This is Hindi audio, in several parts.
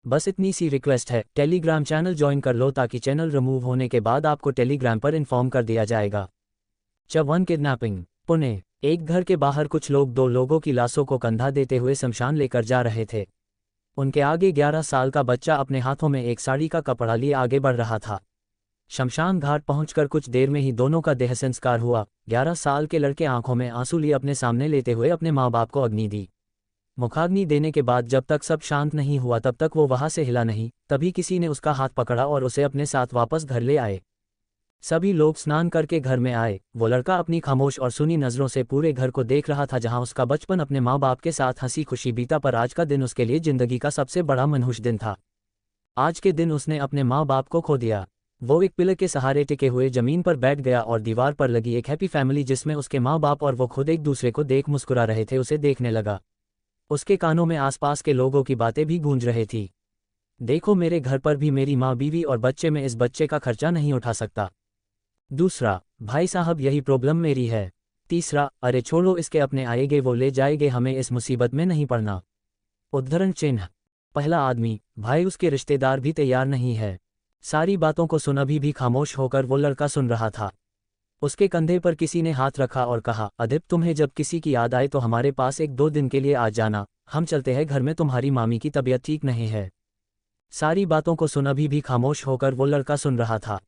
बस इतनी सी रिक्वेस्ट है, टेलीग्राम चैनल ज्वाइन कर लो ताकि चैनल रिमूव होने के बाद आपको टेलीग्राम पर इन्फॉर्म कर दिया जाएगा। च1 किडनैपिंग। पुणे। एक घर के बाहर कुछ लोग दो लोगों की लाशों को कंधा देते हुए शमशान लेकर जा रहे थे। उनके आगे 11 साल का बच्चा अपने हाथों में एक साड़ी का कपड़ा लिए आगे बढ़ रहा था। शमशान घाट पहुंचकर कुछ देर में ही दोनों का देह संस्कार हुआ। 11 साल के लड़के आंखों में आंसू लिए अपने सामने लेते हुए अपने माँ बाप को अग्नि दी। मुखाग्नि देने के बाद जब तक सब शांत नहीं हुआ तब तक वो वहां से हिला नहीं। तभी किसी ने उसका हाथ पकड़ा और उसे अपने साथ वापस घर ले आए। सभी लोग स्नान करके घर में आए। वो लड़का अपनी खामोश और सुनी नज़रों से पूरे घर को देख रहा था, जहां उसका बचपन अपने माँ बाप के साथ हंसी खुशी बीता, पर आज का दिन उसके लिए जिंदगी का सबसे बड़ा मनहूस दिन था। आज के दिन उसने अपने माँ बाप को खो दिया। वो एक पिलर के सहारे टिके हुए जमीन पर बैठ गया और दीवार पर लगी एक हैप्पी फैमिली जिसमें उसके माँ बाप और वो खुद एक दूसरे को देख मुस्कुरा रहे थे उसे देखने लगा। उसके कानों में आसपास के लोगों की बातें भी गूंज रही थी। देखो, मेरे घर पर भी मेरी माँ, बीवी और बच्चे, में इस बच्चे का खर्चा नहीं उठा सकता। दूसरा, भाई साहब यही प्रॉब्लम मेरी है। तीसरा, अरे छोड़ो इसके, अपने आएगे वो ले जाएंगे, हमें इस मुसीबत में नहीं पड़ना। उद्धरण चिन्ह। पहला आदमी, भाई उसके रिश्तेदार भी तैयार नहीं है। सारी बातों को सुन अभी भी खामोश होकर वो लड़का सुन रहा था। उसके कंधे पर किसी ने हाथ रखा और कहा, अदिप तुम्हें जब किसी की याद आए तो हमारे पास 1-2 दिन के लिए आ जाना, हम चलते हैं घर में, तुम्हारी मामी की तबीयत ठीक नहीं है। सारी बातों को सुन अभी भी खामोश होकर वो लड़का सुन रहा था।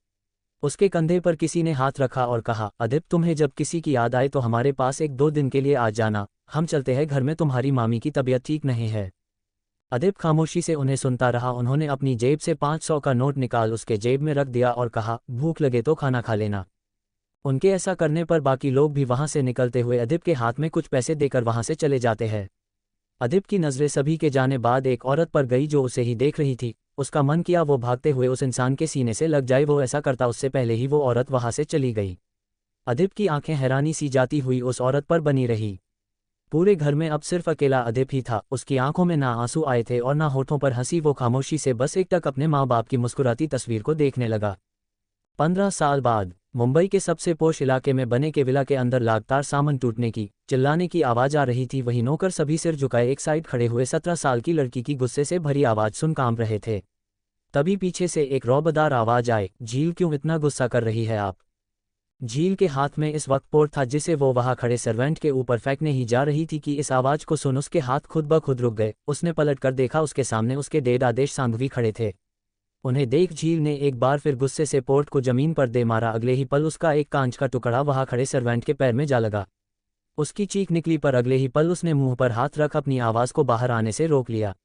उसके कंधे पर किसी ने हाथ रखा और कहा, अदिप तुम्हें जब किसी की याद आए तो हमारे पास 1-2 दिन के लिए आ जाना, हम चलते हैं घर में, तुम्हारी मामी की तबीयत ठीक नहीं है। अदिप खामोशी से उन्हें सुनता रहा। उन्होंने अपनी जेब से 500 का नोट निकाल उसके जेब में रख दिया और कहा, भूख लगे तो खाना खा लेना। उनके ऐसा करने पर बाकी लोग भी वहां से निकलते हुए अदिप के हाथ में कुछ पैसे देकर वहां से चले जाते हैं। अदिप की नज़रें सभी के जाने बाद एक औरत पर गई जो उसे ही देख रही थी। उसका मन किया वो भागते हुए उस इंसान के सीने से लग जाए, वो ऐसा करता उससे पहले ही वो औरत वहां से चली गई। अदिप की आंखें हैरानी सी जाती हुई उस औरत पर बनी रही। पूरे घर में अब सिर्फ अकेला अदिप ही था। उसकी आंखों में ना आंसू आए थे और ना होठों पर हंसी। वो खामोशी से बस एक टक अपने माँ बाप की मुस्कुराती तस्वीर को देखने लगा। 15 साल बाद मुंबई के सबसे पोश इलाके में बने के विला के अंदर लगातार सामान टूटने की, चिल्लाने की आवाज आ रही थी। वही नौकर सभी सिर झुकाए एक साइड खड़े हुए 17 साल की लड़की की गुस्से से भरी आवाज सुन कांप रहे थे। तभी पीछे से एक रौबदार आवाज आए, झील क्यों इतना गुस्सा कर रही है आप। झील के हाथ में इस वक्त पोर्ट था जिसे वो वहां खड़े सर्वेंट के ऊपर फेंकने ही जा रही थी कि इस आवाज को सुन उसके हाथ खुद ब खुद रुक गए। उसने पलट कर देखा, उसके सामने उसके डेड आदेश सांघवी खड़े थे। उन्हें देख झील ने एक बार फिर गुस्से से पोर्ट को जमीन पर दे मारा। अगले ही पल उसका एक कांच का टुकड़ा वहां खड़े सर्वेंट के पैर में जा लगा। उसकी चीख निकली, पर अगले ही पल उसने मुंह पर हाथ रख अपनी आवाज को बाहर आने से रोक लिया।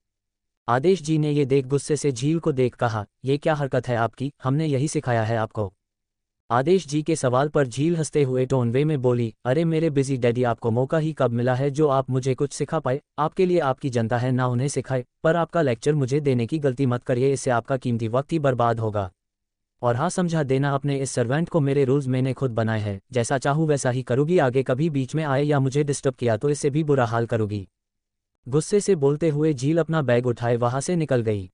आदेश जी ने ये देख गुस्से से झील को देख कहा, ये क्या हरकत है आपकी, हमने यही सिखाया है आपको। आदेश जी के सवाल पर झील हंसते हुए टोन वे में बोली, अरे मेरे बिजी डैडी, आपको मौका ही कब मिला है जो आप मुझे कुछ सिखा पाए। आपके लिए आपकी जनता है, ना उन्हें सिखाए। पर आपका लेक्चर मुझे देने की गलती मत करिए, इससे आपका कीमती वक्त ही बर्बाद होगा। और हाँ, समझा देना अपने इस सर्वेंट को, मेरे रूल्स मैंने खुद बनाए हैं, जैसा चाहूँ वैसा ही करूँगी। आगे कभी बीच में आए या मुझे डिस्टर्ब किया तो इससे भी बुरा हाल करूँगी। गुस्से से बोलते हुए झील अपना बैग उठाए वहां से निकल गई।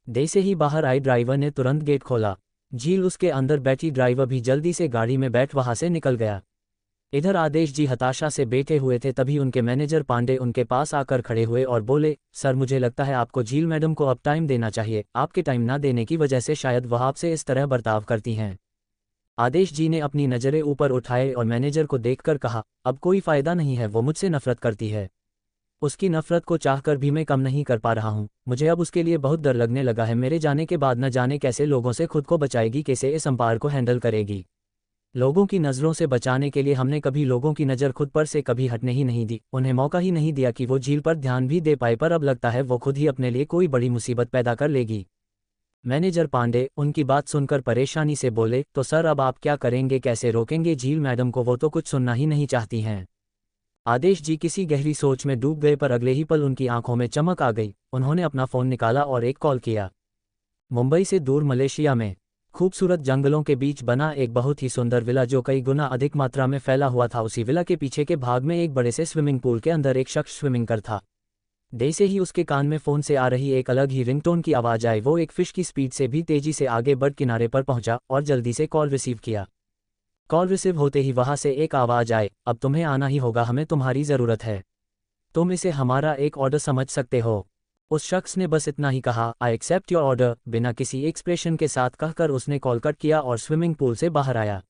जैसे ही बाहर आई ड्राइवर ने तुरंत गेट खोला। झील उसके अंदर बैठी, ड्राइवर भी जल्दी से गाड़ी में बैठ वहां से निकल गया। इधर आदेश जी हताशा से बैठे हुए थे। तभी उनके मैनेजर पांडे उनके पास आकर खड़े हुए और बोले, सर मुझे लगता है आपको झील मैडम को अब टाइम देना चाहिए। आपके टाइम ना देने की वजह से शायद वह आपसे इस तरह बर्ताव करती हैं। आदेश जी ने अपनी नज़रें ऊपर उठाए और मैनेजर को देखकर कहा, अब कोई फायदा नहीं है, वो मुझसे नफरत करती है। उसकी नफरत को चाहकर भी मैं कम नहीं कर पा रहा हूँ। मुझे अब उसके लिए बहुत डर लगने लगा है। मेरे जाने के बाद न जाने कैसे लोगों से खुद को बचाएगी, कैसे इस अंपायर को हैंडल करेगी। लोगों की नज़रों से बचाने के लिए हमने कभी लोगों की नज़र खुद पर से कभी हटने ही नहीं दी, उन्हें मौका ही नहीं दिया कि वो झील पर ध्यान भी दे पाए। पर अब लगता है वो खुद ही अपने लिए कोई बड़ी मुसीबत पैदा कर लेगी। मैनेजर पांडे उनकी बात सुनकर परेशानी से बोले, तो सर अब आप क्या करेंगे, कैसे रोकेंगे झील मैडम को, वो तो कुछ सुनना ही नहीं चाहती हैं। आदेश जी किसी गहरी सोच में डूब गए, पर अगले ही पल उनकी आंखों में चमक आ गई। उन्होंने अपना फ़ोन निकाला और एक कॉल किया। मुंबई से दूर मलेशिया में खूबसूरत जंगलों के बीच बना एक बहुत ही सुंदर विला जो कई गुना अधिक मात्रा में फैला हुआ था। उसी विला के पीछे के भाग में एक बड़े से स्विमिंग पूल के अंदर एक शख्स स्विमिंग कर था। जैसे ही उसके कान में फ़ोन से आ रही एक अलग ही रिंगटोन की आवाज़ आई, वो एक फिश की स्पीड से भी तेज़ी से आगे बढ़ किनारे पर पहुंचा और जल्दी से कॉल रिसीव किया। कॉल रिसीव होते ही वहां से एक आवाज़ आए, अब तुम्हें आना ही होगा, हमें तुम्हारी ज़रूरत है। तुम इसे हमारा एक ऑर्डर समझ सकते हो। उस शख्स ने बस इतना ही कहा, आई एक्सेप्ट योर ऑर्डर, बिना किसी एक्सप्रेशन के साथ कहकर उसने कॉल कट किया और स्विमिंग पूल से बाहर आया।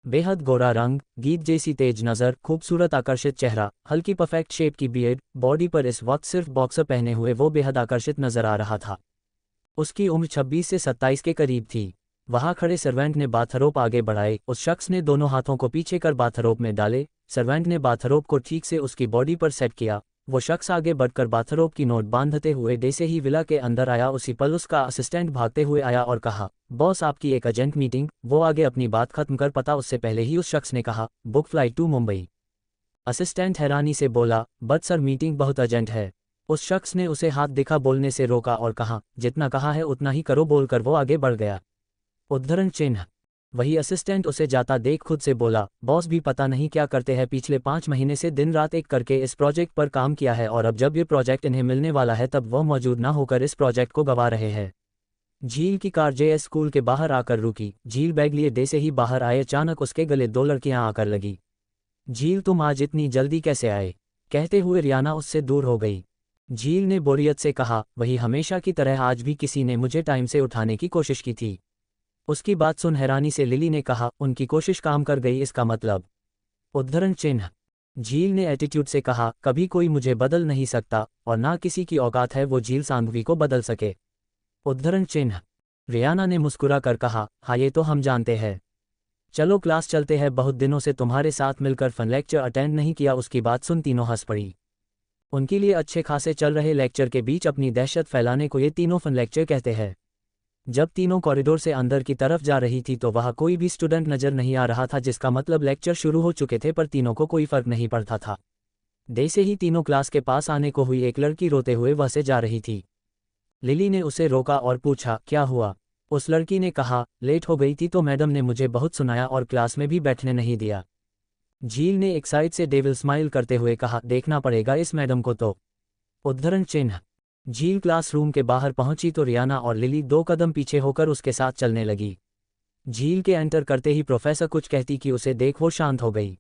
बेहद गोरा रंग, गीत जैसी तेज नज़र, खूबसूरत आकर्षित चेहरा, हल्की परफेक्ट शेप की बियर्ड, बॉडी पर इस वक्त सिर्फ बॉक्सर पहने हुए वो बेहद आकर्षित नजर आ रहा था। उसकी उम्र 26 से 27 के करीब थी। वहां खड़े सर्वेंट ने बाथरोब आगे बढ़ाए, उस शख्स ने दोनों हाथों को पीछे कर बाथरोब में डाले। सर्वेंट ने बाथरोब को ठीक से उसकी बॉडी पर सेट किया। वो शख्स आगे बढ़कर बाथरोब की नोट बांधते हुए जैसे ही विला के अंदर आया उसी पल उसका असिस्टेंट भागते हुए आया और कहा, बॉस आपकी एक अर्जेंट मीटिंग। वो आगे अपनी बात खत्म कर पता उससे पहले ही उस शख्स ने कहा, book flight to Mumbai. Assistant हैरानी से बोला, बट सर मीटिंग बहुत अर्जेंट है। उस शख्स ने उसे हाथ दिखा बोलने से रोका और कहा, जितना कहा है उतना ही करो बोलकर वो आगे बढ़ गया। उद्धरण चिन्ह। वही असिस्टेंट उसे जाता देख खुद से बोला, बॉस भी पता नहीं क्या करते हैं, पिछले 5 महीने से दिन रात एक करके इस प्रोजेक्ट पर काम किया है और अब जब ये प्रोजेक्ट इन्हें मिलने वाला है तब वह मौजूद ना होकर इस प्रोजेक्ट को गंवा रहे हैं। झील की कार जेएस स्कूल के बाहर आकर रुकी। झील बैग लिए डे से ही बाहर आए, अचानक उसके गले 2 लड़कियां आकर लगी। झील तुम आज इतनी जल्दी कैसे आए? कहते हुए रियाना उससे दूर हो गई। झील ने बोरियत से कहा, वही हमेशा की तरह आज भी किसी ने मुझे टाइम से उठाने की कोशिश की थी। उसकी बात सुन हैरानी से लिली ने कहा, उनकी कोशिश काम कर गई इसका मतलब? उद्धरण चिन्ह। झील ने एटीट्यूड से कहा, कभी कोई मुझे बदल नहीं सकता और ना किसी की औकात है वो झील सांघवी को बदल सके। उद्धरण चिन्ह। रियाना ने मुस्कुरा कर कहा, हाँ ये तो हम जानते हैं। चलो क्लास चलते हैं, बहुत दिनों से तुम्हारे साथ मिलकर फन लेक्चर अटेंड नहीं किया। उसकी बात सुन तीनों हंस पड़ी। उनके लिए अच्छे खासे चल रहे लेक्चर के बीच अपनी दहशत फैलाने को ये तीनों फन लेक्चर कहते हैं। जब तीनों कॉरिडोर से अंदर की तरफ जा रही थी तो वहां कोई भी स्टूडेंट नजर नहीं आ रहा था, जिसका मतलब लेक्चर शुरू हो चुके थे, पर तीनों को कोई फर्क नहीं पड़ता था। जैसे ही तीनों क्लास के पास आने को हुई, एक लड़की रोते हुए वहां से जा रही थी। लिली ने उसे रोका और पूछा, क्या हुआ? उस लड़की ने कहा, लेट हो गई थी तो मैडम ने मुझे बहुत सुनाया और क्लास में भी बैठने नहीं दिया। झील ने एक साइड से डेविल स्माइल करते हुए कहा, देखना पड़ेगा इस मैडम को तो। उद्धरण चिन्ह। झील क्लासरूम के बाहर पहुंची तो रियाना और लिली 2 कदम पीछे होकर उसके साथ चलने लगी। झील के एंटर करते ही प्रोफेसर कुछ कहती कि उसे देख वो शांत हो गई।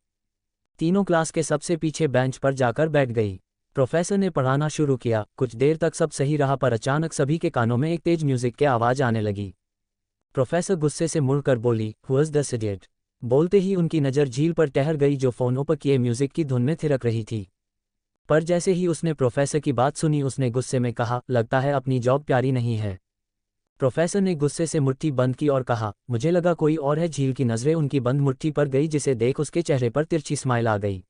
तीनों क्लास के सबसे पीछे बेंच पर जाकर बैठ गई। प्रोफेसर ने पढ़ाना शुरू किया। कुछ देर तक सब सही रहा, पर अचानक सभी के कानों में एक तेज म्यूजिक की आवाज आने लगी। प्रोफेसर गुस्से से मुड़कर बोली, हु इज दिस इडियट? बोलते ही उनकी नज़र झील पर ठहर गई जो फोनों पर किए म्यूजिक की धुन में थिरक रही थी। पर जैसे ही उसने प्रोफेसर की बात सुनी उसने गुस्से में कहा, लगता है अपनी जॉब प्यारी नहीं है। प्रोफेसर ने गुस्से से मुट्ठी बंद की और कहा, मुझे लगा कोई और है। झील की नज़रें उनकी बंद मुट्ठी पर गई, जिसे देख उसके चेहरे पर तिरछी स्माइल आ गई।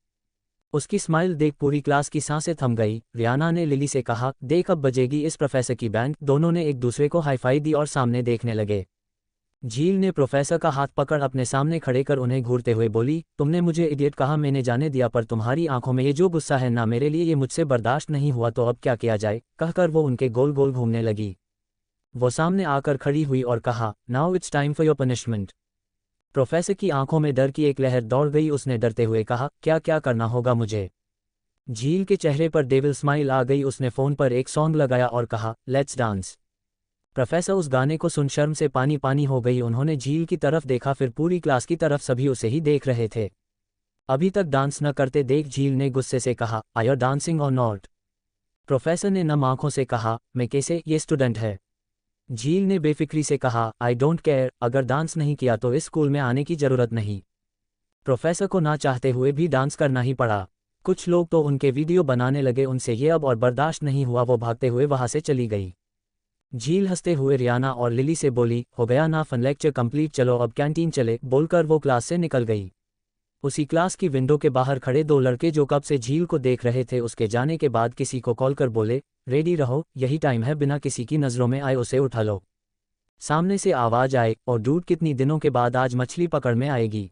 उसकी स्माइल देख पूरी क्लास की सांसें थम गई। रियाना ने लिली से कहा, देख अब बजेगी इस प्रोफेसर की बैंड। दोनों ने एक दूसरे को हाईफाई दी और सामने देखने लगे। झील ने प्रोफेसर का हाथ पकड़ अपने सामने खड़े कर उन्हें घूरते हुए बोली, तुमने मुझे इडियट कहा, मैंने जाने दिया, पर तुम्हारी आंखों में ये जो गुस्सा है ना, मेरे लिए ये मुझसे बर्दाश्त नहीं हुआ, तो अब क्या किया जाए? कहकर वो उनके गोल गोल घूमने लगी। वो सामने आकर खड़ी हुई और कहा, now it's time for your punishment. Professor की आंखों में डर की एक लहर दौड़ गई। उसने डरते हुए कहा, क्या क्या करना होगा मुझे? झील के चेहरे पर डेविल स्माइल आ गई। उसने फोन पर एक सॉन्ग लगाया और कहा, लेट्स डांस। प्रोफेसर उस गाने को सुन शर्म से पानी पानी हो गई। उन्होंने झील की तरफ देखा, फिर पूरी क्लास की तरफ, सभी उसे ही देख रहे थे। अभी तक डांस न करते देख झील ने गुस्से से कहा, आर यू डांसिंग और नॉट? प्रोफेसर ने नम आंखों से कहा, मैं कैसे, ये स्टूडेंट है। झील ने बेफिक्री से कहा, आई डोंट केयर, अगर डांस नहीं किया तो इस स्कूल में आने की जरूरत नहीं। प्रोफेसर को ना चाहते हुए भी डांस करना ही पड़ा। कुछ लोग तो उनके वीडियो बनाने लगे। उनसे ये अब और बर्दाश्त नहीं हुआ। वो भागते हुए वहां से चली गई। झील हंसते हुए रियाना और लिली से बोली, हो गया ना फन लेक्चर कंप्लीट, चलो अब कैंटीन चले, बोलकर वो क्लास से निकल गई। उसी क्लास की विंडो के बाहर खड़े 2 लड़के जो कब से झील को देख रहे थे, उसके जाने के बाद किसी को कॉल कर बोले, रेडी रहो, यही टाइम है, बिना किसी की नज़रों में आए उसे उठा लो। सामने से आवाज आए, और डूड कितनी दिनों के बाद आज मछली पकड़ में आएगी।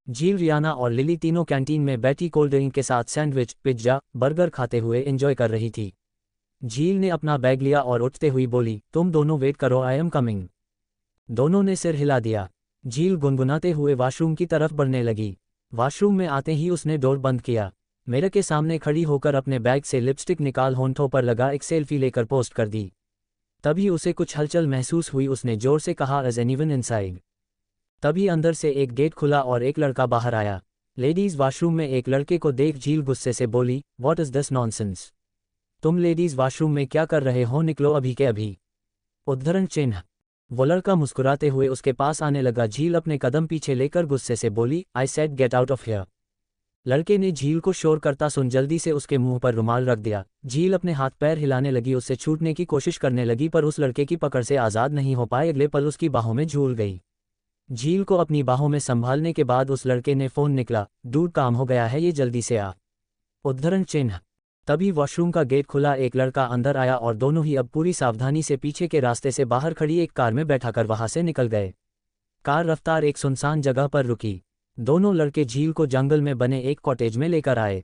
झील, रियाना और लिली तीनों कैंटीन में बैठी कोल्ड ड्रिंक के साथ सैंडविच, पिज्जा, बर्गर खाते हुए एंजॉय कर रही थी। झील ने अपना बैग लिया और उठते हुई बोली, तुम दोनों वेट करो, आई एम कमिंग। दोनों ने सिर हिला दिया। झील गुनगुनाते हुए वॉशरूम की तरफ बढ़ने लगी। वॉशरूम में आते ही उसने डोर बंद किया। मिरर के सामने खड़ी होकर अपने बैग से लिपस्टिक निकाल होंठों पर लगा एक सेल्फी लेकर पोस्ट कर दी। तभी उसे कुछ हलचल महसूस हुई। उसने जोर से कहा, इज एनीवन इनसाइड? तभी अंदर से एक गेट खुला और एक लड़का बाहर आया। लेडीज वॉशरूम में एक लड़के को देख झील गुस्से से बोली, व्हाट इज दिस नॉनसेंस? तुम लेडीज वॉशरूम में क्या कर रहे हो, निकलो अभी के अभी। उद्धरण चिन्ह। वो लड़का मुस्कुराते हुए उसके पास आने लगा। झील अपने कदम पीछे लेकर गुस्से से बोली, I said get out of here. लड़के ने झील को शोर करता सुन जल्दी से उसके मुंह पर रुमाल रख दिया। झील अपने हाथ पैर हिलाने लगी, उससे छूटने की कोशिश करने लगी पर उस लड़के की पकड़ से आज़ाद नहीं हो पाए। अगले पल उसकी बाहों में झूल गई। झील को अपनी बाहों में संभालने के बाद उस लड़के ने फ़ोन निकला, डूड काम हो गया है, ये जल्दी से आ। उद्धरण चिन्ह। तभी वॉशरूम का गेट खुला, एक लड़का अंदर आया और दोनों ही अब पूरी सावधानी से पीछे के रास्ते से बाहर खड़ी एक कार में बैठाकर वहां से निकल गए। कार रफ्तार एक सुनसान जगह पर रुकी। दोनों लड़के झील को जंगल में बने एक कॉटेज में लेकर आए।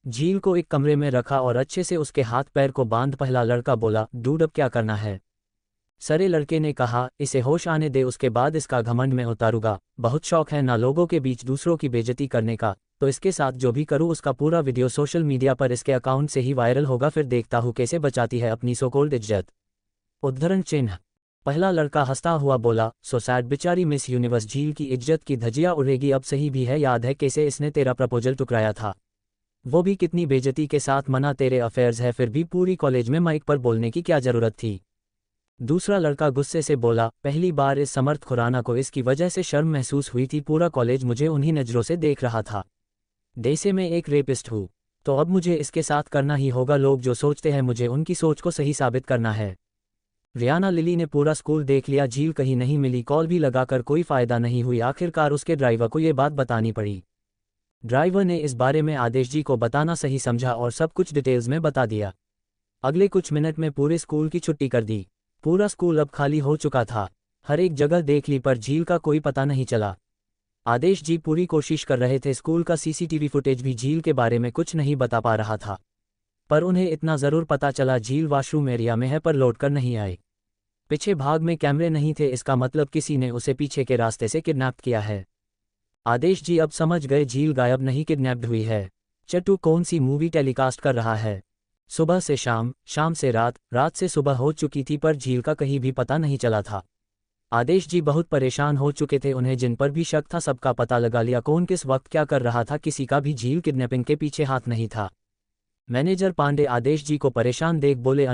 झील को एक कमरे में रखा और अच्छे से उसके हाथ पैर को बांध। पहला लड़का बोला, डूड अब क्या करना है? सरे लड़के ने कहा, इसे होश आने दे, उसके बाद इसका घमंड में उतारूंगा। बहुत शौक है ना लोगों के बीच दूसरों की बेइज्जती करने का, तो इसके साथ जो भी करूँ उसका पूरा वीडियो सोशल मीडिया पर इसके अकाउंट से ही वायरल होगा, फिर देखता हूँ कैसे बचाती है अपनी सोकोल्ड इज्जत। उद्धरण चिन्ह। पहला लड़का हंसता हुआ बोला, सो सैड, बेचारी मिस यूनिवर्स, झील की इज्जत की धज्जियां उड़ेगी। अब सही भी है, याद है कैसे इसने तेरा प्रपोजल टुकराया था, वो भी कितनी बेइज्जती के साथ। मना तेरे अफेयर्स है, फिर भी पूरी कॉलेज में माइक पर बोलने की क्या जरूरत थी? दूसरा लड़का गुस्से से बोला, पहली बार इस समर्थ खुराना को इसकी वजह से शर्म महसूस हुई थी। पूरा कॉलेज मुझे उन्हीं नज़रों से देख रहा था, जैसे मैं एक रेपिस्ट हूँ। तो अब मुझे इसके साथ करना ही होगा। लोग जो सोचते हैं मुझे उनकी सोच को सही साबित करना है। रियाना लिली ने पूरा स्कूल देख लिया, झील कहीं नहीं मिली, कॉल भी लगाकर कोई फ़ायदा नहीं हुई। आखिरकार उसके ड्राइवर को ये बात बतानी पड़ी। ड्राइवर ने इस बारे में आदेश जी को बताना सही समझा और सब कुछ डिटेल्स में बता दिया। अगले कुछ मिनट में पूरे स्कूल की छुट्टी कर दी। पूरा स्कूल अब खाली हो चुका था। हर एक जगह देख ली पर झील का कोई पता नहीं चला। आदेश जी पूरी कोशिश कर रहे थे, स्कूल का सीसीटीवी फुटेज भी झील के बारे में कुछ नहीं बता पा रहा था, पर उन्हें इतना ज़रूर पता चला झील वॉशरूम एरिया में है पर लौटकर नहीं आई। पीछे भाग में कैमरे नहीं थे, इसका मतलब किसी ने उसे पीछे के रास्ते से किडनैप किया है। आदेश जी अब समझ गए, झील गायब नहीं किडनैप्ड हुई है। चट्टू कौन सी मूवी टेलीकास्ट कर रहा है? सुबह से शाम, शाम से रात, रात से सुबह हो चुकी थी पर झील का कहीं भी पता नहीं चला था। आदेश जी बहुत परेशान हो चुके थे, उन्हें जिन पर भी शक था सबका पता लगा लिया, कौन किस वक्त क्या कर रहा था, किसी का भी झील किडनैपिंग के पीछे हाथ नहीं था। मैनेजर पांडे आदेश जी को परेशान देख बोले,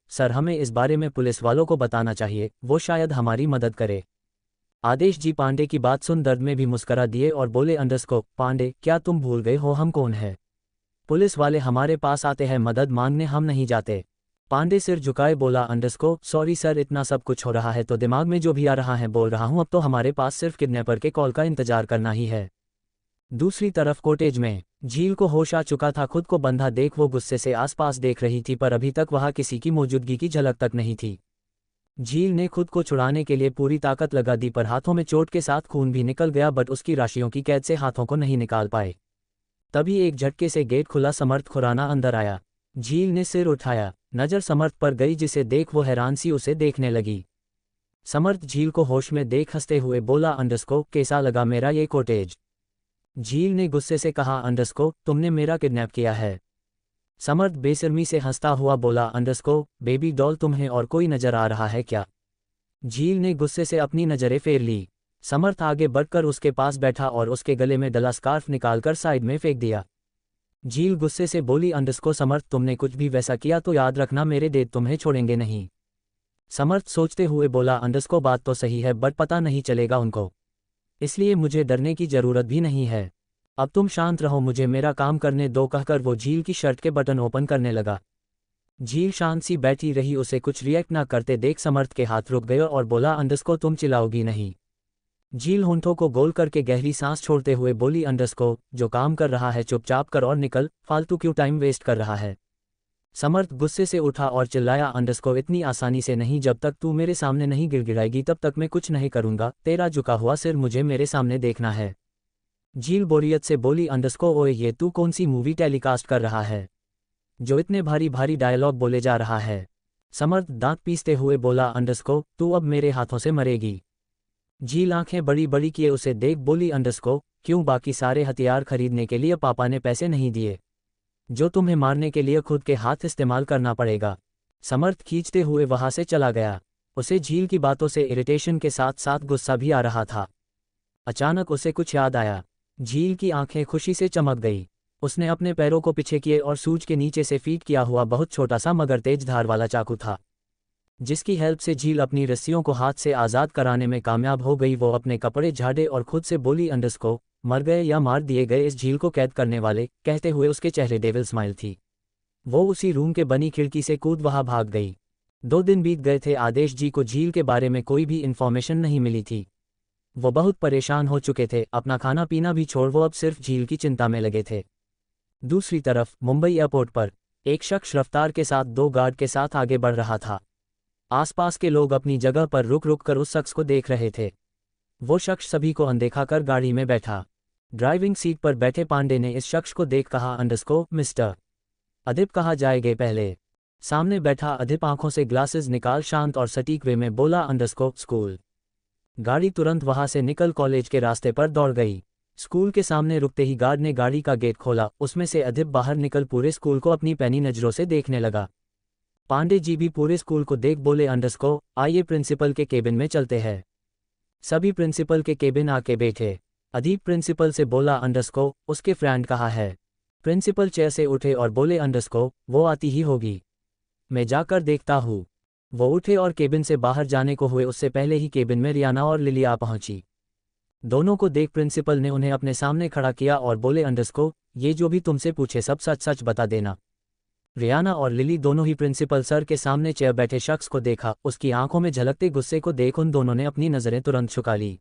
सर हमें इस बारे में पुलिस वालों को बताना चाहिए, वो शायद हमारी मदद करे। आदेश जी पांडे की बात सुन दर्द में भी मुस्करा दिए और बोले, पांडे क्या तुम भूल गए हो हम कौन है? पुलिस वाले हमारे पास आते हैं मदद मांगने, हम नहीं जाते। पांडे सिर झुकाए बोला, सॉरी सर, इतना सब कुछ हो रहा है तो दिमाग में जो भी आ रहा है बोल रहा हूं, अब तो हमारे पास सिर्फ किडनैपर के कॉल का इंतजार करना ही है। दूसरी तरफ कॉटेज में झील को होश आ चुका था। खुद को बंधा देख वो गुस्से से आसपास देख रही थी पर अभी तक वहां किसी की मौजूदगी की झलक तक नहीं थी। झील ने खुद को छुड़ाने के लिए पूरी ताकत लगा दी पर हाथों में चोट के साथ खून भी निकल गया, बट उसकी राशियों की कैद से हाथों को नहीं निकाल पाए। तभी एक झटके से गेट खुला, समर्थ खुराना अंदर आया। झील ने सिर उठाया, नजर समर्थ पर गई जिसे देख वो हैरान सी उसे देखने लगी। समर्थ झील को होश में देख हंसते हुए बोला, कैसा लगा मेरा ये कॉटेज? झील ने गुस्से से कहा, तुमने मेरा किडनैप किया है। समर्थ बेशर्मी से हंसता हुआ बोला, बेबी डॉल तुम्हें और कोई नजर आ रहा है क्या? झील ने गुस्से से अपनी नजरें फेर ली। समर्थ आगे बढ़कर उसके पास बैठा और उसके गले में डला स्कार्फ निकालकर साइड में फेंक दिया। झील गुस्से से बोली, समर्थ तुमने कुछ भी वैसा किया तो याद रखना मेरे डेड तुम्हें छोड़ेंगे नहीं। समर्थ सोचते हुए बोला, बात तो सही है बट पता नहीं चलेगा उनको, इसलिए मुझे डरने की जरूरत भी नहीं है। अब तुम शांत रहो, मुझे मेरा काम करने दो, कहकर वो झील की शर्ट के बटन ओपन करने लगा। झील शांत सी बैठी रही, उसे कुछ रिएक्ट ना करते देख समर्थ के हाथ रुक गए और बोला, तुम चिल्लाओगी नहीं? झील होंठों को गोल करके गहरी सांस छोड़ते हुए बोली, जो काम कर रहा है चुपचाप कर और निकल, फालतू क्यों टाइम वेस्ट कर रहा है? समर्थ गुस्से से उठा और चिल्लाया, इतनी आसानी से नहीं, जब तक तू मेरे सामने नहीं गिड़गिड़ाएगी तब तक मैं कुछ नहीं करूंगा, तेरा झुका हुआ सिर मुझे मेरे सामने देखना है। झील बोरियत से बोली, ओए ये तू कौन सी मूवी टेलीकास्ट कर रहा है जो इतने भारी भारी डायलॉग बोले जा रहा है? समर्थ दांत पीसते हुए बोला, तू अब मेरे हाथों से मरेगी। झील आंखें बड़ी बड़ी किए उसे देख बोली, क्यों, बाकी सारे हथियार खरीदने के लिए पापा ने पैसे नहीं दिए जो तुम्हें मारने के लिए खुद के हाथ इस्तेमाल करना पड़ेगा। समर्थ खींचते हुए वहां से चला गया। उसे झील की बातों से इरिटेशन के साथ साथ गुस्सा भी आ रहा था। अचानक उसे कुछ याद आया। झील की आंखें खुशी से चमक गई। उसने अपने पैरों को पीछे किए और सूज के नीचे से फीड किया हुआ बहुत छोटा सा मगर तेज धार वाला चाकू था, जिसकी हेल्प से झील अपनी रस्सियों को हाथ से आज़ाद कराने में कामयाब हो गई। वो अपने कपड़े झाड़े और खुद से बोली, अंडरस्को, मर गए या मार दिए गए इस झील को कैद करने वाले, कहते हुए उसके चेहरे डेविल स्माइल थी। वो उसी रूम के बनी खिड़की से कूद वहां भाग गई। 2 दिन बीत गए थे। आदेश जी को झील के बारे में कोई भी इन्फॉर्मेशन नहीं मिली थी। वो बहुत परेशान हो चुके थे, अपना खाना पीना भी छोड़ वो अब सिर्फ झील की चिंता में लगे थे। दूसरी तरफ मुंबई एयरपोर्ट पर एक शख्स रफ्तार के साथ 2 गार्ड के साथ आगे बढ़ रहा था। आसपास के लोग अपनी जगह पर रुक रुक कर उस शख्स को देख रहे थे। वो शख्स सभी को अनदेखा कर गाड़ी में बैठा। ड्राइविंग सीट पर बैठे पांडे ने इस शख्स को देख कहा, अंडरस्को, मिस्टर अदिप कहा जाएगा पहले। सामने बैठा अदिप आंखों से ग्लासेस निकाल शांत और सटीक वे में बोला, अंडरस्को, स्कूल। गाड़ी तुरंत वहां से निकल कॉलेज के रास्ते पर दौड़ गई। स्कूल के सामने रुकते ही गार्ड ने गाड़ी का गेट खोला। उसमें से अदिप बाहर निकल पूरे स्कूल को अपनी पैनी नजरों से देखने लगा। पांडे जी भी पूरे स्कूल को देख बोले, अंडरस्को, आइए प्रिंसिपल के केबिन में चलते हैं। सभी प्रिंसिपल के केबिन आके बैठे। अदीप प्रिंसिपल से बोला, अंडरस्को, उसके फ्रेंड कहाँ है। प्रिंसिपल चेयर से उठे और बोले, अंडरस्को, वो आती ही होगी, मैं जाकर देखता हूँ। वो उठे और केबिन से बाहर जाने को हुए उससे पहले ही केबिन में रियाना और लिली आ पहुंची। दोनों को देख प्रिंसिपल ने उन्हें अपने सामने खड़ा किया और बोले, अंडरस्को, ये जो भी तुमसे पूछे सब सच सच बता देना। रियाना और लिली दोनों ही प्रिंसिपल सर के सामने चेयर बैठे शख्स को देखा। उसकी आंखों में झलकते गुस्से को देख उन दोनों ने अपनी नजरें तुरंत झुका ली।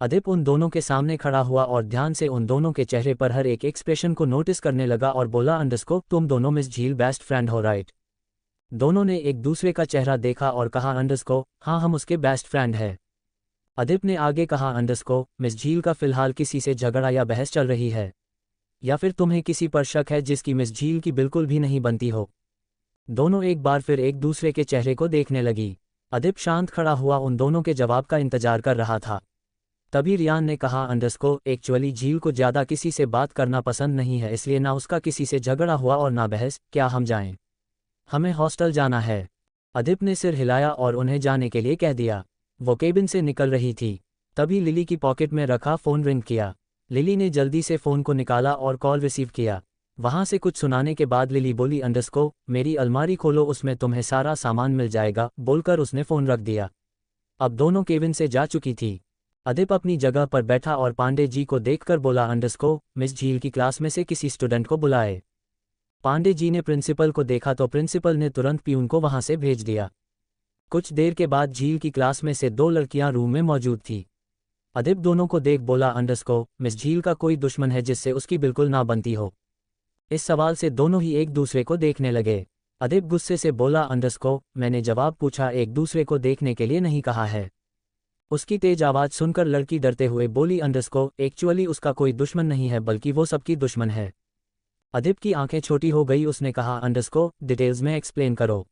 अदिप उन दोनों के सामने खड़ा हुआ और ध्यान से उन दोनों के चेहरे पर हर एक एक्सप्रेशन को नोटिस करने लगा और बोला, अंडरस्को, तुम दोनों मिस झील बेस्ट फ्रेंड हो, राइट। दोनों ने एक दूसरे का चेहरा देखा और कहा, अंडरस्को, हाँ हम उसके बेस्ट फ्रेंड है। अदिप ने आगे कहा, अंडरस्को, मिस झील का फिलहाल किसी से झगड़ा या बहस चल रही है, या फिर तुम्हें किसी पर शक है जिसकी मिस झील की बिल्कुल भी नहीं बनती हो। दोनों एक बार फिर एक दूसरे के चेहरे को देखने लगी। अदिप शांत खड़ा हुआ उन दोनों के जवाब का इंतजार कर रहा था। तभी रियान ने कहा, अंडरस्को, एक्चुअली झील को ज़्यादा किसी से बात करना पसंद नहीं है, इसलिए ना उसका किसी से झगड़ा हुआ और ना बहस। क्या हम जाएं? हमें हॉस्टल जाना है। अदिप ने सिर हिलाया और उन्हें जाने के लिए कह दिया। वो केबिन से निकल रही थी। तभी लिली की पॉकेट में रखा फ़ोन रिंग किया। लिली ने जल्दी से फ़ोन को निकाला और कॉल रिसीव किया। वहाँ से कुछ सुनाने के बाद लिली बोली, अंडरस्को, मेरी अलमारी खोलो, उसमें तुम्हें सारा सामान मिल जाएगा, बोलकर उसने फ़ोन रख दिया। अब दोनों केबिन से जा चुकी थी। अदिप अपनी जगह पर बैठा और पांडे जी को देखकर बोला, अंडरस्को, मिस झील की क्लास में से किसी स्टूडेंट को बुलाए। पांडे जी ने प्रिंसिपल को देखा तो प्रिंसिपल ने तुरंत प्यून को वहां से भेज दिया। कुछ देर के बाद झील की क्लास में से 2 लड़कियां रूम में मौजूद थी। अदिप दोनों को देख बोला, अंडरस्को, मिस झील का कोई दुश्मन है जिससे उसकी बिल्कुल ना बनती हो। इस सवाल से दोनों ही एक दूसरे को देखने लगे। अदिप गुस्से से बोला, अंडरस्को, मैंने जवाब पूछा, एक दूसरे को देखने के लिए नहीं कहा है। उसकी तेज आवाज़ सुनकर लड़की डरते हुए बोली, अंडरस्को, एक्चुअली उसका कोई दुश्मन नहीं है बल्कि वो सबकी दुश्मन है। अदिप की आंखें छोटी हो गई। उसने कहा, अंडरस्को, डिटेल्स में एक्सप्लेन करो।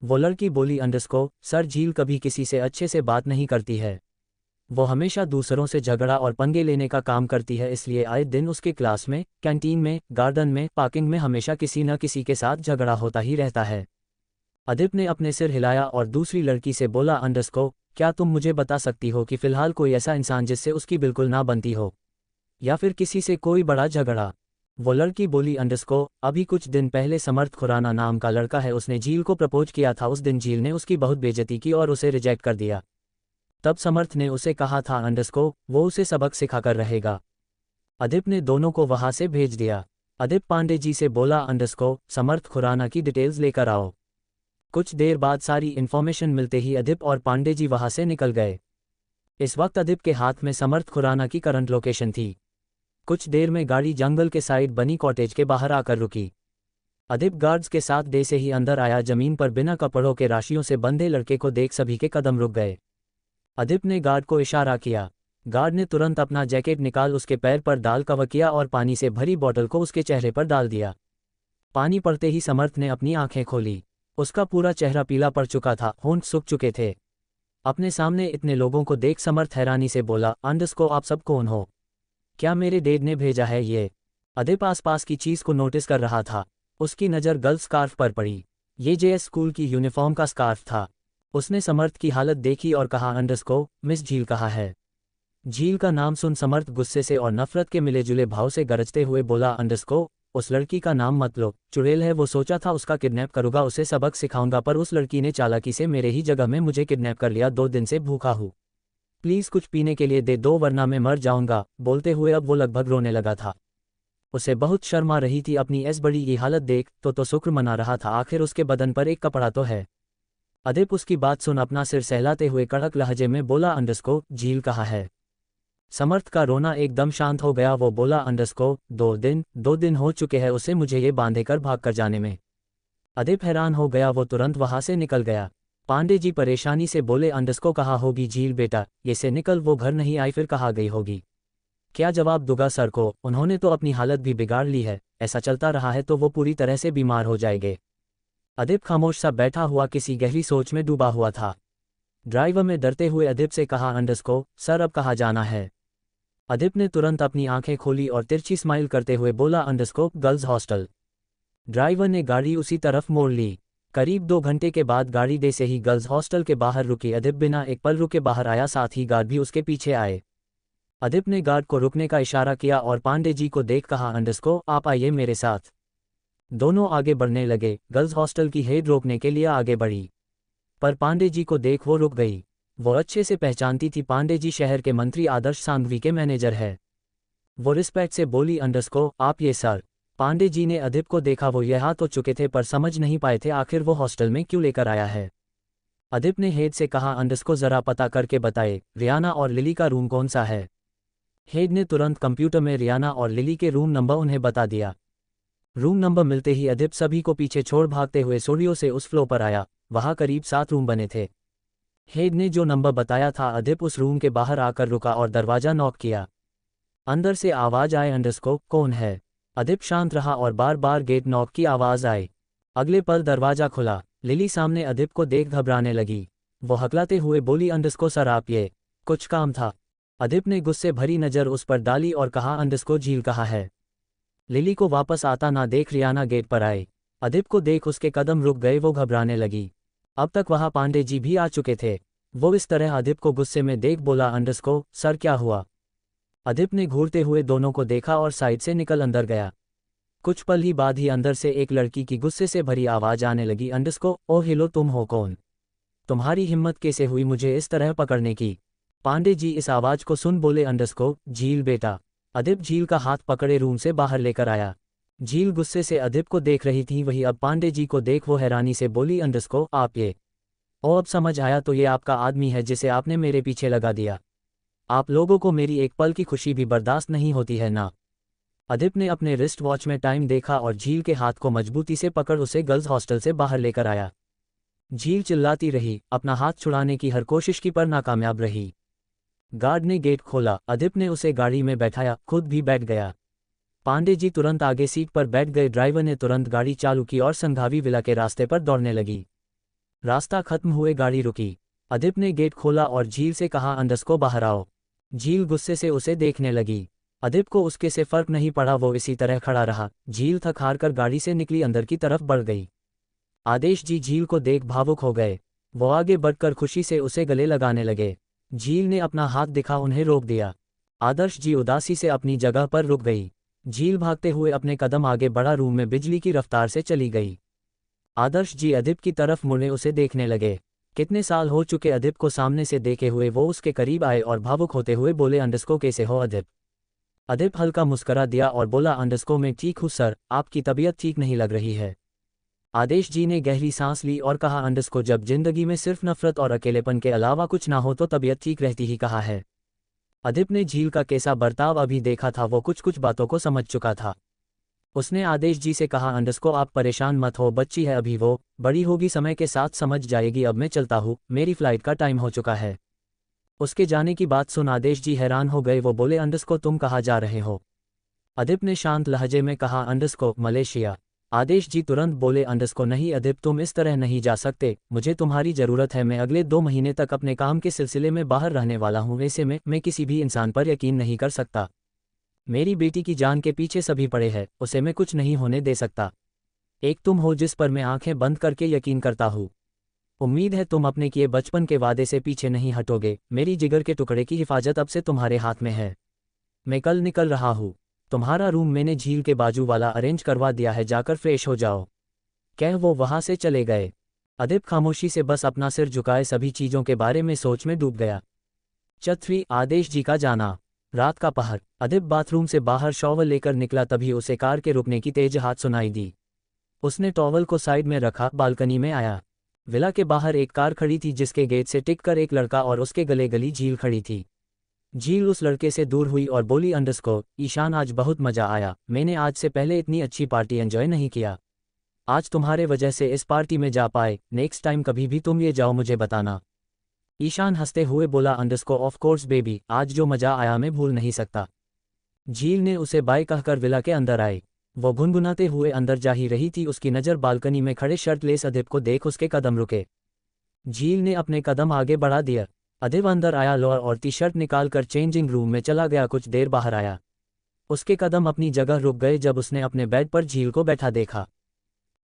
वो लड़की बोली, अंडरस्को, सर, झील कभी किसी से अच्छे से बात नहीं करती है। वो हमेशा दूसरों से झगड़ा और पंगे लेने का काम करती है, इसलिए आए दिन उसके क्लास में, कैंटीन में, गार्डन में, पार्किंग में हमेशा किसी न किसी के साथ झगड़ा होता ही रहता है। अदिप ने अपने सिर हिलाया और दूसरी लड़की से बोला, अंडरस्को, क्या तुम मुझे बता सकती हो कि फ़िलहाल कोई ऐसा इंसान जिससे उसकी बिल्कुल ना बनती हो, या फिर किसी से कोई बड़ा झगड़ा? वो लड़की बोली, अंडरस्को, अभी कुछ दिन पहले समर्थ खुराना नाम का लड़का है, उसने झील को प्रपोज किया था। उस दिन झील ने उसकी बहुत बेइज्जती की और उसे रिजेक्ट कर दिया। तब समर्थ ने उसे कहा था, अंडरस्को, वो उसे सबक सिखाकर रहेगा। अदिप ने दोनों को वहां से भेज दिया। अदिप पांडे जी से बोला, अंडरस्को, समर्थ खुराना की डिटेल्स लेकर आओ। कुछ देर बाद सारी इन्फॉर्मेशन मिलते ही अदिप और पांडे जी वहां से निकल गए। इस वक्त अदिप के हाथ में समर्थ खुराना की करंट लोकेशन थी। कुछ देर में गाड़ी जंगल के साइड बनी कॉटेज के बाहर आकर रुकी। अदिप गार्ड्स के साथ डे से ही अंदर आया। जमीन पर बिना कपड़ों के राशियों से बंधे लड़के को देख सभी के कदम रुक गए। अदिप ने गार्ड को इशारा किया। गार्ड ने तुरंत अपना जैकेट निकाल उसके पैर पर डाल कवर किया और पानी से भरी बोतल को उसके चेहरे पर डाल दिया। पानी पड़ते ही समर्थ ने अपनी आंखें खोली। उसका पूरा चेहरा पीला पड़ चुका था, होंठ सूख चुके थे। अपने सामने इतने लोगों को देख समर्थ हैरानी से बोला, अंडरस्को, आप सब कौन हो? क्या मेरे डैड ने भेजा है ये? अदिप आसपास की चीज को नोटिस कर रहा था। उसकी नज़र गर्ल स्कार्फ पर पड़ी। ये जेएस स्कूल की यूनिफॉर्म का स्कार्फ था। उसने समर्थ की हालत देखी और कहा, अंडरस्को, मिस झील कहाँ है? झील का नाम सुन समर्थ गुस्से से और नफरत के मिले जुले भाव से गरजते हुए बोला, अंडरस्को, उस लड़की का नाम मत लो, चुड़ैल है वो, सोचा था उसका किडनैप करूंगा, उसे सबक सिखाऊंगा, पर उस लड़की ने चालाकी से मेरे ही जगह में मुझे किडनैप कर लिया। 2 दिन से भूखा हूँ, प्लीज़ कुछ पीने के लिए दे दो वरना मैं मर जाऊंगा। बोलते हुए अब वो लगभग रोने लगा था। उसे बहुत शर्म आ रही थी अपनी ऐस बड़ी ये हालत देख, तो शुक्र मना रहा था, आखिर उसके बदन पर एक कपड़ा तो है। अदिप उसकी बात सुन अपना सिर सहलाते हुए कड़क लहजे में बोला, अंडरस्को, झील कहाँ है? समर्थ का रोना एकदम शांत हो गया। वो बोला, अंडरस्को, 2 दिन हो चुके हैं उसे मुझे ये बांधे कर भाग कर जाने में। अदिप हैरान हो गया, वो तुरंत वहां से निकल गया। पांडे जी परेशानी से बोले, अंडरस्को कहाँ होगी झील बेटा, ये से निकल, वो घर नहीं आई फिर कहाँ गई होगी? क्या जवाब दूंगा सर को, उन्होंने तो अपनी हालत भी बिगाड़ ली है, ऐसा चलता रहा है तो वो पूरी तरह से बीमार हो जाएंगे। अदिप खामोश सा बैठा हुआ किसी गहरी सोच में डूबा हुआ था। ड्राइवर में डरते हुए अदिप से कहा, अंडरस्को सर अब कहाँ जाना है? अदिप ने तुरंत अपनी आंखें खोली और तिरछी स्माइल करते हुए बोला, अंडरस्को गर्ल्स हॉस्टल। ड्राइवर ने गाड़ी उसी तरफ मोड़ ली। करीब 2 घंटे के बाद गाड़ी दे से ही गर्ल्स हॉस्टल के बाहर रुकी। अदिप बिना एक पल रुके बाहर आया, साथ ही गार्ड भी उसके पीछे आए। अदिप ने गार्ड को रुकने का इशारा किया और पांडे जी को देख कहा, अंडरस्को आप आइए मेरे साथ। दोनों आगे बढ़ने लगे। गर्ल्स हॉस्टल की हेड रोकने के लिए आगे बढ़ी, पर पांडे जी को देख वो रुक गई। वो अच्छे से पहचानती थी, पांडे जी शहर के मंत्री आदर्श सांघवी के मैनेजर है। वो रिस्पेक्ट से बोली, अंडरस्को आप ये सर। पांडे जी ने अदिप को देखा, वो यहाँ तो चुके थे पर समझ नहीं पाए थे आखिर वो हॉस्टल में क्यों लेकर आया है। अदिप ने हेड से कहा, अंडरस्को जरा पता करके बताए रियाना और लिली का रूम कौन सा है। हेड ने तुरंत कंप्यूटर में रियाना और लिली के रूम नंबर उन्हें बता दिया। रूम नंबर मिलते ही अदिप सभी को पीछे छोड़ भागते हुए सीढ़ियों से उस फ्लोर पर आया। वहां करीब 7 रूम बने थे। हेड ने जो नंबर बताया था, अदिप उस रूम के बाहर आकर रुका और दरवाजा नॉक किया। अंदर से आवाज आए, अंडरस्को कौन है? अदिप शांत रहा और बार बार गेट नॉक की आवाज आई। अगले पल दरवाजा खुला। लिली सामने अदिप को देख घबराने लगी। वो हकलाते हुए बोली, अंडरस्को सर आप ये, कुछ काम था? अदिप ने गुस्से भरी नज़र उस पर डाली और कहा, अंडरस्को झील कहाँ है? लिली को वापस आता ना देख रियाना गेट पर आई। अदिप को देख उसके कदम रुक गए, वो घबराने लगी। अब तक वहां पांडे जी भी आ चुके थे। वो इस तरह अदिप को गुस्से में देख बोला, अंडरस्को सर क्या हुआ? अदिप ने घूरते हुए दोनों को देखा और साइड से निकल अंदर गया। कुछ पल ही बाद ही अंदर से एक लड़की की गुस्से से भरी आवाज आने लगी, अंडरस्को ओ हेलो तुम हो कौन? तुम्हारी हिम्मत कैसे हुई मुझे इस तरह पकड़ने की? पांडे जी इस आवाज को सुन बोले, अंडरस्को झील बेटा। अदिप झील का हाथ पकड़े रूम से बाहर लेकर आया। झील गुस्से से अदिप को देख रही थी, वही अब पांडे जी को देख वो हैरानी से बोली, अंडरस्को आप ये? ओ अब समझ आया, तो ये आपका आदमी है जिसे आपने मेरे पीछे लगा दिया। आप लोगों को मेरी एक पल की खुशी भी बर्दाश्त नहीं होती है ना? अदिप ने अपने रिस्ट वॉच में टाइम देखा और झील के हाथ को मजबूती से पकड़ उसे गर्ल्स हॉस्टल से बाहर लेकर आया। झील चिल्लाती रही, अपना हाथ छुड़ाने की हर कोशिश की पर नाकामयाब रही। गार्ड ने गेट खोला। अदिप ने उसे गाड़ी में बैठाया, खुद भी बैठ गया। पांडे जी तुरंत आगे सीट पर बैठ गए। ड्राइवर ने तुरंत गाड़ी चालू की और संघावी विला के रास्ते पर दौड़ने लगी। रास्ता खत्म हुए गाड़ी रुकी। अदिप ने गेट खोला और झील से कहा, अंडरस्को बाहर आओ। झील गुस्से से उसे देखने लगी। अदिप को उसके से फर्क नहीं पड़ा, वो इसी तरह खड़ा रहा। झील थक हार कर गाड़ी से निकली अंदर की तरफ बढ़ गई। आदेश जी झील को देख भावुक हो गए। वो आगे बढ़कर खुशी से उसे गले लगाने लगे। झील ने अपना हाथ दिखा उन्हें रोक दिया। आदर्श जी उदासी से अपनी जगह पर रुक गई। झील भागते हुए अपने कदम आगे बढ़ा, रूम में बिजली की रफ्तार से चली गई। आदर्श जी अदिप की तरफ मुड़े उसे देखने लगे। कितने साल हो चुके अदिप को सामने से देखे हुए। वो उसके करीब आए और भावुक होते हुए बोले, अंडरस्को कैसे हो अदिप? अदिप हल्का मुस्करा दिया और बोला, अंडरस्को मैं ठीक हूँ सर, आपकी तबीयत ठीक नहीं लग रही है। आदेश जी ने गहरी सांस ली और कहा, अंडरस्को जब जिंदगी में सिर्फ नफरत और अकेलेपन के अलावा कुछ ना हो तो तबीयत ठीक रहती ही कहा है। अदिप ने झील का कैसा बर्ताव अभी देखा था, वो कुछ कुछ बातों को समझ चुका था। उसने आदेश जी से कहा, अंडरस्को आप परेशान मत हो, बच्ची है अभी, वो बड़ी होगी समय के साथ समझ जाएगी। अब मैं चलता हूँ, मेरी फ्लाइट का टाइम हो चुका है। उसके जाने की बात सुन आदेश जी हैरान हो गए। वो बोले, अंडरस्को तुम कहाँ जा रहे हो? अदिप ने शांत लहजे में कहा, अंडरस्को मलेशिया। आदेश जी तुरंत बोले, अंडरस्को नहीं अदिप, तुम इस तरह नहीं जा सकते, मुझे तुम्हारी ज़रूरत है। मैं अगले 2 महीने तक अपने काम के सिलसिले में बाहर रहने वाला हूँ। ऐसे में मैं किसी भी इंसान पर यकीन नहीं कर सकता। मेरी बेटी की जान के पीछे सभी पड़े हैं, उसे मैं कुछ नहीं होने दे सकता। एक तुम हो जिस पर मैं आंखें बंद करके यकीन करता हूँ। उम्मीद है तुम अपने किए बचपन के वादे से पीछे नहीं हटोगे। मेरी जिगर के टुकड़े की हिफाजत अब से तुम्हारे हाथ में है। मैं कल निकल रहा हूँ। तुम्हारा रूम मैंने झील के बाजू वाला अरेंज करवा दिया है, जाकर फ्रेश हो जाओ। कह वो वहां से चले गए। अदिप खामोशी से बस अपना सिर झुकाए सभी चीजों के बारे में सोच में डूब गया। चौथी, आदेश जी का जाना। रात का पहर। अदिप बाथरूम से बाहर शॉवर लेकर निकला, तभी उसे कार के रुकने की तेज हाथ सुनाई दी। उसने टॉवल को साइड में रखा, बालकनी में आया। विला के बाहर एक कार खड़ी थी जिसके गेट से टिक कर एक लड़का और उसके गले गली झील खड़ी थी। झील उस लड़के से दूर हुई और बोली, अंडरस्को ईशान, आज बहुत मजा आया। मैंने आज से पहले इतनी अच्छी पार्टी एंजॉय नहीं किया। आज तुम्हारे वजह से इस पार्टी में जा पाए। नेक्स्ट टाइम कभी भी तुम ये जाओ मुझे बताना। ईशान हंसते हुए बोला, अंडरस्को ऑफ कोर्स बेबी, आज जो मजा आया मैं भूल नहीं सकता। झील ने उसे बाय कहकर विला के अंदर आए। वो गुनगुनाते हुए अंदर जा ही रही थी, उसकी नज़र बालकनी में खड़े शर्टलेस अदिप को देख उसके कदम रुके। झील ने अपने कदम आगे बढ़ा दिया। अदिप अंदर आया, लोअर और टी शर्ट निकालकर चेंजिंग रूम में चला गया। कुछ देर बाहर आया। उसके कदम अपनी जगह रुक गए जब उसने अपने बेड पर झील को बैठा देखा।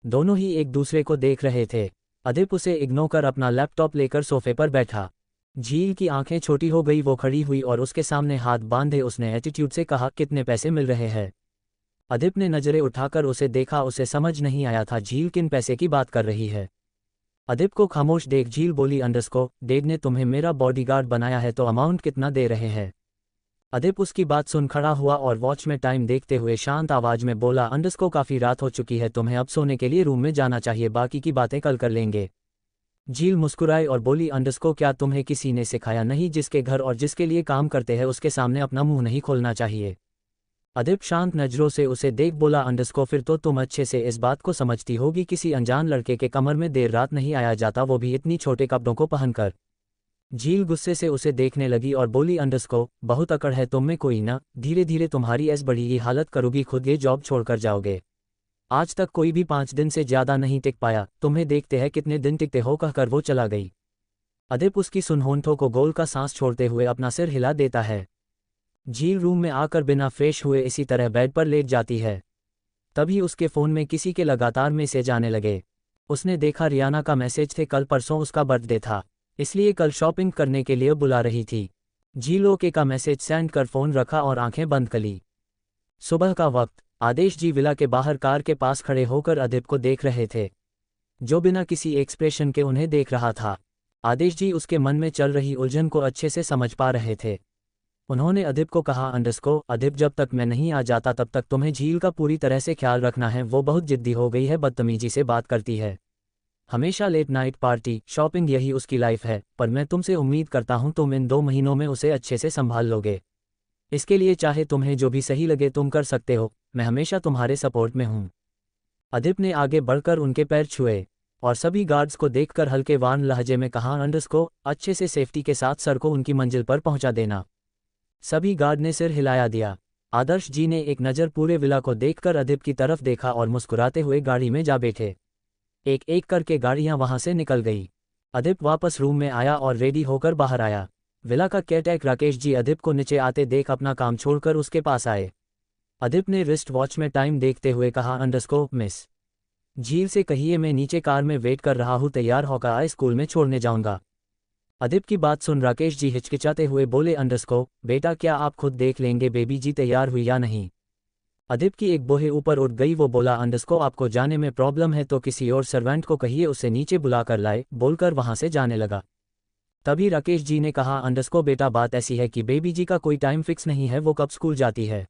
दोनों ही एक दूसरे को देख रहे थे। अदिप उसे इग्नोर कर अपना लैपटॉप लेकर सोफे पर बैठा। झील की आंखें छोटी हो गई, वो खड़ी हुई और उसके सामने हाथ बांधे उसने एटीट्यूड से कहा, कितने पैसे मिल रहे हैं? अदिप ने नजरें उठाकर उसे देखा। उसे समझ नहीं आया था झील किन पैसे की बात कर रही है। अदिप को खामोश देख झील बोली, अंडरस्को डैड ने तुम्हें मेरा बॉडीगार्ड बनाया है तो अमाउंट कितना दे रहे हैं? अदिप उसकी बात सुन खड़ा हुआ और वॉच में टाइम देखते हुए शांत आवाज में बोला, अंडरस्को काफी रात हो चुकी है, तुम्हें अब सोने के लिए रूम में जाना चाहिए, बाकी की बातें कल कर लेंगे। झील मुस्कुराई और बोली, अंडरस्को क्या तुम्हें किसी ने सिखाया नहीं जिसके घर और जिसके लिए काम करते हैं उसके सामने अपना मुंह नहीं खोलना चाहिए? अदिप शांत नजरों से उसे देख बोला, अंडरस्को फिर तो तुम अच्छे से इस बात को समझती होगी किसी अनजान लड़के के कमर में देर रात नहीं आया जाता, वो भी इतनी छोटे कपड़ों को पहनकर। झील गुस्से से उसे देखने लगी और बोली, अंडरस्को बहुत अकड़ है तुम में कोई ना, धीरे धीरे तुम्हारी ऐस बड़ी ही हालत करोगी, खुद ये जॉब छोड़कर जाओगे। आज तक कोई भी 5 दिन से ज्यादा नहीं टिक पाया, तुम्हें देखते हैं कितने दिन टिकते हो, कहकर वो चला गई। अदिप उसकी सुनहोंठों को गोल का सांस छोड़ते हुए अपना सिर हिला देता है। झील रूम में आकर बिना फ्रेश हुए इसी तरह बेड पर लेट जाती है। तभी उसके फ़ोन में किसी के लगातार मैसेज आने लगे। उसने देखा रियाना का मैसेज थे, कल परसों उसका बर्थडे था, इसलिए कल शॉपिंग करने के लिए बुला रही थी। झील ओके का मैसेज सेंड कर फ़ोन रखा और आंखें बंद कर ली। सुबह का वक्त। आदेश जी विला के बाहर कार के पास खड़े होकर अदिप को देख रहे थे, जो बिना किसी एक्सप्रेशन के उन्हें देख रहा था। आदेश जी उसके मन में चल रही उलझन को अच्छे से समझ पा रहे थे। उन्होंने अदिप को कहा, अंडरस्को अदिप जब तक मैं नहीं आ जाता तब तक तुम्हें झील का पूरी तरह से ख्याल रखना है, वो बहुत जिद्दी हो गई है, बदतमीजी से बात करती है, हमेशा लेट नाइट पार्टी शॉपिंग, यही उसकी लाइफ है, पर मैं तुमसे उम्मीद करता हूं तुम इन 2 महीनों में उसे अच्छे से संभाल लोगे। इसके लिए चाहे तुम्हें जो भी सही लगे तुम कर सकते हो, मैं हमेशा तुम्हारे सपोर्ट में हूं। अदिप ने आगे बढ़कर उनके पैर छुए और सभी गार्ड्स को देखकर हल्के वार्न लहजे में कहा, अंडरस्को अच्छे से सेफ्टी के साथ सर को उनकी मंजिल पर पहुंचा देना। सभी गार्ड ने सिर हिलाया दिया। आदर्श जी ने एक नज़र पूरे विला को देखकर अदिप की तरफ देखा और मुस्कुराते हुए गाड़ी में जा बैठे। एक एक करके गाड़ियां वहां से निकल गई। अदिप वापस रूम में आया और रेडी होकर बाहर आया। विला का केयरटेकर राकेश जी अदिप को नीचे आते देख अपना काम छोड़कर उसके पास आए। अदिप ने रिस्ट वॉच में टाइम देखते हुए कहा, अंडरस्को मिस झील से कहिए मैं नीचे कार में वेट कर रहा हूँ, तैयार होकर आए, स्कूल में छोड़ने जाऊंगा। अदिप की बात सुन राकेश जी हिचकिचाते हुए बोले, अंडरस्को बेटा क्या आप खुद देख लेंगे बेबी जी तैयार हुई या नहीं? अदिप की एक बोहे ऊपर उठ गई। वो बोला, अंडरस्को आपको जाने में प्रॉब्लम है तो किसी और सर्वेंट को कहिए उसे नीचे बुलाकर लाए, बोलकर वहां से जाने लगा। तभी राकेश जी ने कहा, अंडरस्को बेटा बात ऐसी है कि बेबी जी का कोई टाइम फिक्स नहीं है, वो कब स्कूल जाती है।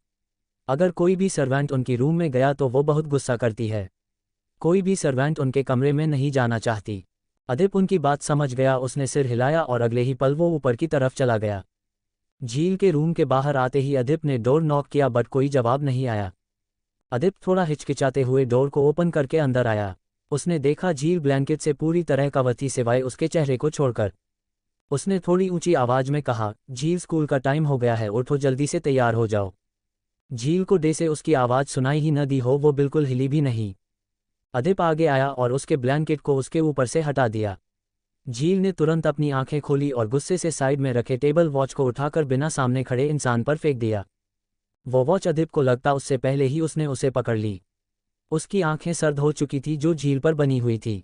अगर कोई भी सर्वेंट उनकी रूम में गया तो वो बहुत गुस्सा करती है। कोई भी सर्वेंट उनके कमरे में नहीं जाना चाहती। अदिप उनकी बात समझ गया, उसने सिर हिलाया और अगले ही पल वो ऊपर की तरफ चला गया। झील के रूम के बाहर आते ही अदिप ने डोर नॉक किया बट कोई जवाब नहीं आया। अदिप थोड़ा हिचकिचाते हुए डोर को ओपन करके अंदर आया। उसने देखा झील ब्लैंकेट से पूरी तरह कवर थी सिवाय उसके चेहरे को छोड़कर। उसने थोड़ी ऊंची आवाज में कहा, झील स्कूल का टाइम हो गया है, उठो जल्दी से तैयार हो जाओ। झील को डे से उसकी आवाज सुनाई ही न दी हो, वो बिल्कुल हिली भी नहीं। अदिप आगे आया और उसके ब्लैंकेट को उसके ऊपर से हटा दिया। झील ने तुरंत अपनी आंखें खोली और गुस्से से साइड में रखे टेबल वॉच को उठाकर बिना सामने खड़े इंसान पर फेंक दिया। वो वॉच अदिप को लगता उससे पहले ही उसने उसे पकड़ ली। उसकी आंखें सर्द हो चुकी थी जो झील पर बनी हुई थी।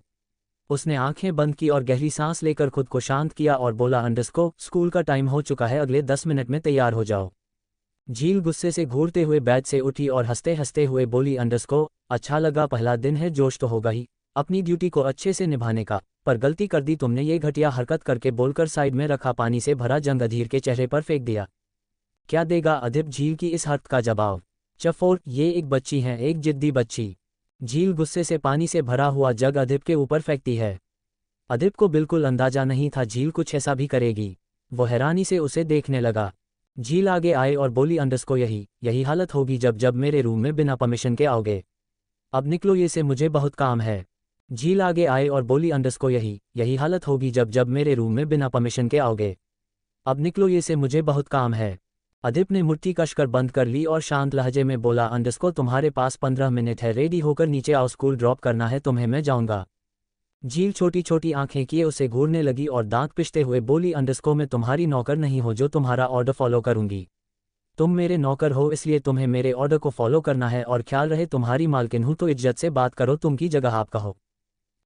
उसने आंखें बंद की और गहरी सांस लेकर खुद को शांत किया और बोला अंडरस्को स्कूल का टाइम हो चुका है, अगले 10 मिनट में तैयार हो जाओ। झील गुस्से से घूरते हुए बेड से उठी और हंसते हंसते हुए बोली अंडरस्को अच्छा लगा, पहला दिन है, जोश तो होगा ही अपनी ड्यूटी को अच्छे से निभाने का, पर गलती कर दी तुमने ये घटिया हरकत करके, बोलकर साइड में रखा पानी से भरा जंग अधीर के चेहरे पर फेंक दिया। क्या देगा अदिप झील की इस हरकत का जवाब? चफोर, ये एक बच्ची है, एक जिद्दी बच्ची। झील गुस्से से पानी से भरा हुआ जग अदिप के ऊपर फेंकती है। अदिप को बिल्कुल अंदाजा नहीं था झील कुछ ऐसा भी करेगी। वो हैरानी से उसे देखने लगा। झील आगे आए और बोली अंडरस्को यही हालत होगी जब जब मेरे रूम में बिना परमिशन के आओगे। अब निकलो ये से, मुझे बहुत काम है। झील आगे आए और बोली अंडरस्को यही हालत होगी जब जब मेरे रूम में बिना परमिशन के आओगे। अब निकलो ये से, मुझे बहुत काम है। अदिप ने मुट्ठी कसकर बंद कर ली और शांत लहजे में बोला अंडरस्को तुम्हारे पास 15 मिनट है, रेडी होकर नीचे आओ, स्कूल ड्रॉप करना है तुम्हें, मैं जाऊंगा। झील छोटी छोटी आंखें किए उसे घूरने लगी और दांत पिसते हुए बोली अंडरस्को मैं तुम्हारी नौकर नहीं हो जो तुम्हारा ऑर्डर फॉलो करूंगी। तुम मेरे नौकर हो इसलिए तुम्हें मेरे ऑर्डर को फॉलो करना है, और ख्याल रहे तुम्हारी मालकिन हूं तो इज्जत से बात करो, तुम की जगह आप कहो।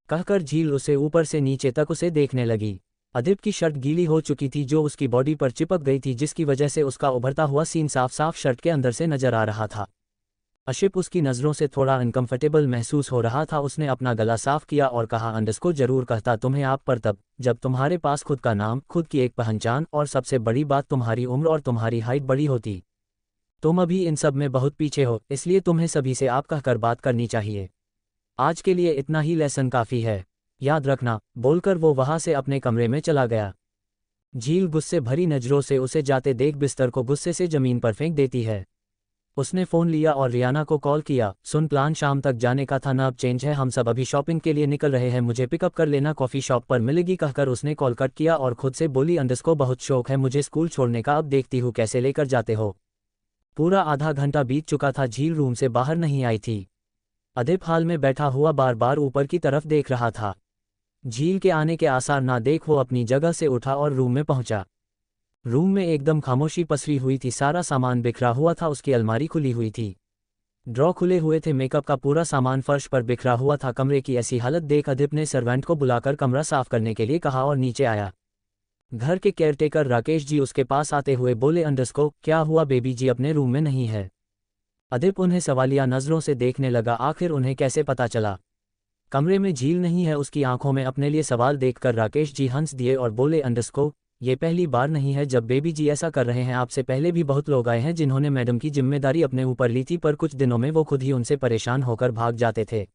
कहकर झील उसे ऊपर से नीचे तक उसे देखने लगी। अदिप की शर्ट गीली हो चुकी थी जो उसकी बॉडी पर चिपक गई थी, जिसकी वजह से उसका उभरता हुआ सीन साफ साफ शर्ट के अंदर से नजर आ रहा था। अशिप उसकी नज़रों से थोड़ा अनकंफर्टेबल महसूस हो रहा था। उसने अपना गला साफ किया और कहा अंडरस्को जरूर कहता तुम्हें आप पर तब जब तुम्हारे पास खुद का नाम, खुद की एक पहचान, और सबसे बड़ी बात तुम्हारी उम्र और तुम्हारी हाइट बड़ी होती। तुम अभी इन सब में बहुत पीछे हो, इसलिए तुम्हें सभी से आप कहकर बात करनी चाहिए। आज के लिए इतना ही लेसन काफ़ी है, याद रखना, बोलकर वो वहां से अपने कमरे में चला गया। झील गुस्से भरी नज़रों से उसे जाते देख बिस्तर को गुस्से से जमीन पर फेंक देती है। उसने फ़ोन लिया और रियाना को कॉल किया। सुन, प्लान शाम तक जाने का था ना, अब चेंज है, हम सब अभी शॉपिंग के लिए निकल रहे हैं, मुझे पिकअप कर लेना, कॉफ़ी शॉप पर मिलेगी, कहकर उसने कॉल कट किया और खुद से बोली अंडरस्को बहुत शौक है मुझे स्कूल छोड़ने का, अब देखती हूँ कैसे लेकर जाते हो। पूरा आधा घंटा बीत चुका था, झील रूम से बाहर नहीं आई थी। अदिप हाल में बैठा हुआ बार बार ऊपर की तरफ देख रहा था। झील के आने के आसार ना देख वो अपनी जगह से उठा और रूम में पहुंचा। रूम में एकदम खामोशी पसरी हुई थी, सारा सामान बिखरा हुआ था, उसकी अलमारी खुली हुई थी, ड्रॉ खुले हुए थे, मेकअप का पूरा सामान फर्श पर बिखरा हुआ था। कमरे की ऐसी हालत देख अदिप ने सर्वेंट को बुलाकर कमरा साफ करने के लिए कहा और नीचे आया। घर के केयरटेकर राकेश जी उसके पास आते हुए बोले अंडरस्को क्या हुआ, बेबी जी अपने रूम में नहीं है। अदिप उन्हें सवालिया नज़रों से देखने लगा, आखिर उन्हें कैसे पता चला कमरे में झील नहीं है। उसकी आंखों में अपने लिए सवाल देखकर राकेश जी हंस दिए और बोले अंडरस्को ये पहली बार नहीं है जब बेबी जी ऐसा कर रहे हैं, आपसे पहले भी बहुत लोग आए हैं जिन्होंने मैडम की जिम्मेदारी अपने ऊपर ली थी, पर कुछ दिनों में वो खुद ही उनसे परेशान होकर भाग जाते थे।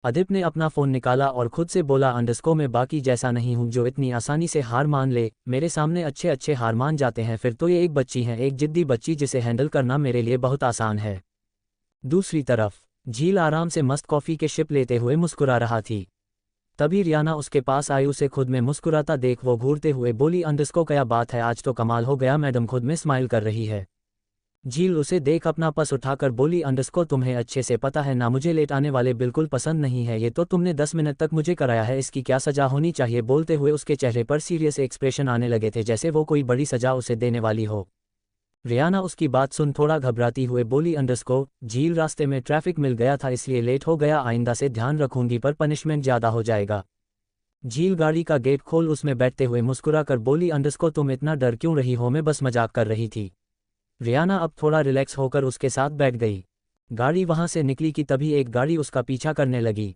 अदिप ने अपना फ़ोन निकाला और खुद से बोला अंडरस्को मैं बाकी जैसा नहीं हूँ जो इतनी आसानी से हार मान ले, मेरे सामने अच्छे अच्छे हार मान जाते हैं, फिर तो ये एक बच्ची है, एक जिद्दी बच्ची जिसे हैंडल करना मेरे लिए बहुत आसान है। दूसरी तरफ झील आराम से मस्त कॉफ़ी के शिप लेते हुए मुस्कुरा रहा थी। तभी रियाना उसके पास आई, उसे खुद में मुस्कुराता देख वो घूरते हुए बोली अंडरस्को क्या बात है, आज तो कमाल हो गया, मैडम खुद में स्माइल कर रही है। झील उसे देख अपना पर्स उठाकर बोली अंडरस्को तुम्हें अच्छे से पता है ना मुझे लेट आने वाले बिल्कुल पसंद नहीं है, ये तो तुमने 10 मिनट तक मुझे कराया है, इसकी क्या सज़ा होनी चाहिए। बोलते हुए उसके चेहरे पर सीरियस एक्सप्रेशन आने लगे थे, जैसे वो कोई बड़ी सज़ा उसे देने वाली हो। रियाना उसकी बात सुन थोड़ा घबराती हुए बोली अंडरस्को झील रास्ते में ट्रैफिक मिल गया था इसलिए लेट हो गया, आइंदा से ध्यान रखूंगी, पर पनिशमेंट ज़्यादा हो जाएगा। झील गाड़ी का गेट खोल उसमें बैठते हुए मुस्कुरा कर बोली अंडरस्को तुम इतना डर क्यों रही हो, मैं बस मजाक कर रही थी। रियाना अब थोड़ा रिलैक्स होकर उसके साथ बैठ गई। गाड़ी वहां से निकली कि तभी एक गाड़ी उसका पीछा करने लगी।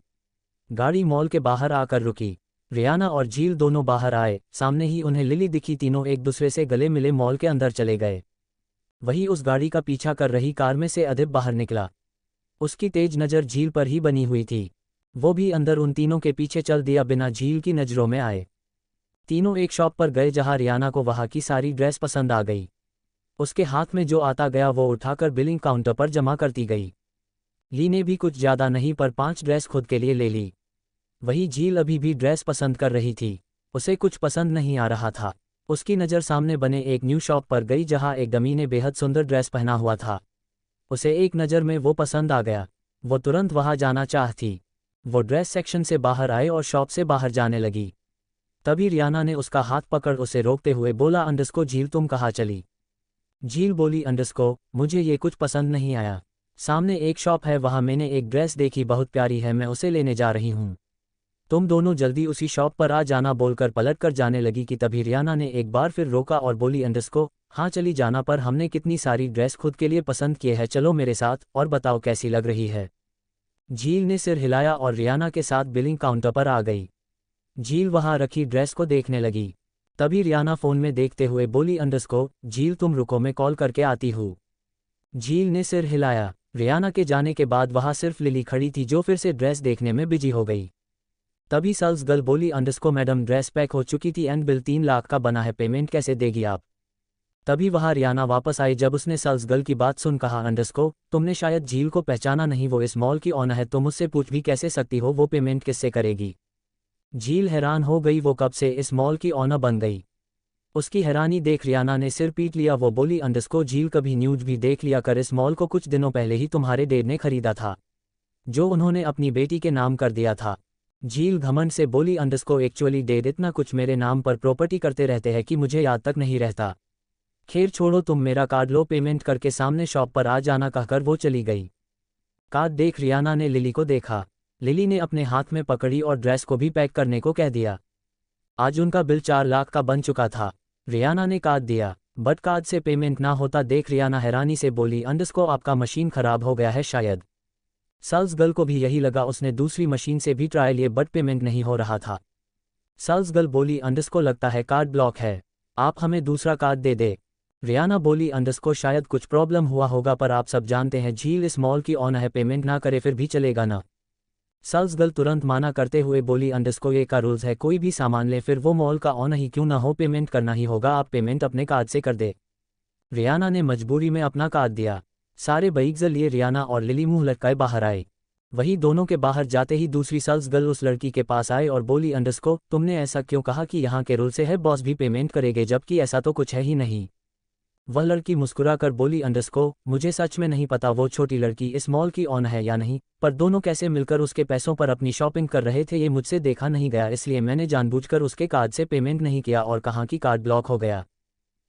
गाड़ी मॉल के बाहर आकर रुकी। रियाना और झील दोनों बाहर आए, सामने ही उन्हें लिली दिखी, तीनों एक दूसरे से गले मिले मॉल के अंदर चले गए। वही उस गाड़ी का पीछा कर रही कार में से अदिप बाहर निकला। उसकी तेज नज़र झील पर ही बनी हुई थी, वो भी अंदर उन तीनों के पीछे चल दिया बिना झील की नज़रों में आए। तीनों एक शॉप पर गए जहां रियाना को वहां की सारी ड्रेस पसंद आ गई। उसके हाथ में जो आता गया वो उठाकर बिलिंग काउंटर पर जमा करती गई। ली ने भी कुछ ज़्यादा नहीं पर 5 ड्रेस खुद के लिए ले ली। वही झील अभी भी ड्रेस पसंद कर रही थी, उसे कुछ पसंद नहीं आ रहा था। उसकी नज़र सामने बने एक न्यू शॉप पर गई जहां एक डमी ने बेहद सुंदर ड्रेस पहना हुआ था। उसे एक नज़र में वो पसंद आ गया, वो तुरंत वहां जाना चाहती। वो ड्रेस सेक्शन से बाहर आए और शॉप से बाहर जाने लगी। तभी रियाना ने उसका हाथ पकड़ उसे रोकते हुए बोला अंडरस्को झील तुम कहाँ चली। झील बोली अंडरस्को मुझे ये कुछ पसंद नहीं आया, सामने एक शॉप है वहाँ मैंने एक ड्रेस देखी बहुत प्यारी है, मैं उसे लेने जा रही हूँ। तुम दोनों जल्दी उसी शॉप पर आ जाना बोलकर पलट कर जाने लगी कि तभी रियाना ने एक बार फिर रोका और बोली अंडरस्को, हाँ चली जाना, पर हमने कितनी सारी ड्रेस खुद के लिए पसंद किए हैं, चलो मेरे साथ और बताओ कैसी लग रही है। झील ने सिर हिलाया और रियाना के साथ बिलिंग काउंटर पर आ गई। झील वहां रखी ड्रेस को देखने लगी। तभी रियाना फोन में देखते हुए बोली अंडरस्को, झील तुम रुको, मैं कॉल करके आती हूँ। झील ने सिर हिलाया। रियाना के जाने के बाद वहां सिर्फ लिली खड़ी थी जो फिर से ड्रेस देखने में बिजी हो गई। तभी सेल्स गर्ल बोली अंडरस्को मैडम ड्रेस पैक हो चुकी थी एंड बिल 3 लाख का बना है, पेमेंट कैसे देगी आप। तभी वहां रियाना वापस आई। जब उसने सेल्स गर्ल की बात सुन कहा अंडरस्को, तुमने शायद झील को पहचाना नहीं, वो इस मॉल की ओनर है, तुम मुझसे पूछ भी कैसे सकती हो वो पेमेंट किससे करेगी। झील हैरान हो गई, वो कब से इस मॉल की ओनर बन गई। उसकी हैरानी देख रियाना ने सिर पीट लिया। वो बोली अंडरस्को झील कभी न्यूज भी देख लिया कर, इस मॉल को कुछ दिनों पहले ही तुम्हारे डैड ने खरीदा था, जो उन्होंने अपनी बेटी के नाम कर दिया था। झील घमंड से बोली अंडरस्को एक्चुअली डैड इतना कुछ मेरे नाम पर प्रॉपर्टी करते रहते हैं कि मुझे याद तक नहीं रहता। खैर छोड़ो, तुम मेरा कार्ड लो, पेमेंट करके सामने शॉप पर आ जाना, कहकर वो चली गई। कार्ड देख रियाना ने लिली को देखा। लिली ने अपने हाथ में पकड़ी और ड्रेस को भी पैक करने को कह दिया। आज उनका बिल 4 लाख का बन चुका था। रियाना ने कार्ड दिया, बट कार्ड से पेमेंट ना होता देख रियाना हैरानी से बोली अंडरस्को आपका मशीन खराब हो गया है शायद। सेल्स गर्ल को भी यही लगा, उसने दूसरी मशीन से भी ट्राई लिए बट पेमेंट नहीं हो रहा था। सेल्स गर्ल बोली अंडरस्को लगता है कार्ड ब्लॉक है, आप हमें दूसरा कार्ड दे दे। रियाना बोली अंडरस्को शायद कुछ प्रॉब्लम हुआ होगा, पर आप सब जानते हैं झील इस मॉल की ओनर है, पेमेंट ना करे फिर भी चलेगा ना। सेल्स गर्ल तुरंत माना करते हुए बोली अंडरस्को ये का रूल्स है, कोई भी सामान ले फिर वो मॉल का ओनर ही क्यों ना हो, पेमेंट करना ही होगा, आप पेमेंट अपने कार्ड से कर दे। रियाना ने मजबूरी में अपना कार्ड दिया। सारे बईगज़ लिए रियाना और लिली मुंह लटकाए बाहर आए। वही दोनों के बाहर जाते ही दूसरी सेल्स गर्ल उस लड़की के पास आए और बोली अंडरस्को तुमने ऐसा क्यों कहा कि यहाँ के रूल से है बॉस भी पेमेंट करेंगे, जबकि ऐसा तो कुछ है ही नहीं। वह लड़की मुस्कुराकर बोली अंडरस्को मुझे सच में नहीं पता वो छोटी लड़की इस मॉल की ओनर है या नहीं, पर दोनों कैसे मिलकर उसके पैसों पर अपनी शॉपिंग कर रहे थे ये मुझसे देखा नहीं गया, इसलिए मैंने जानबूझकर उसके कार्ड से पेमेंट नहीं किया और कहा कि कार्ड ब्लॉक हो गया।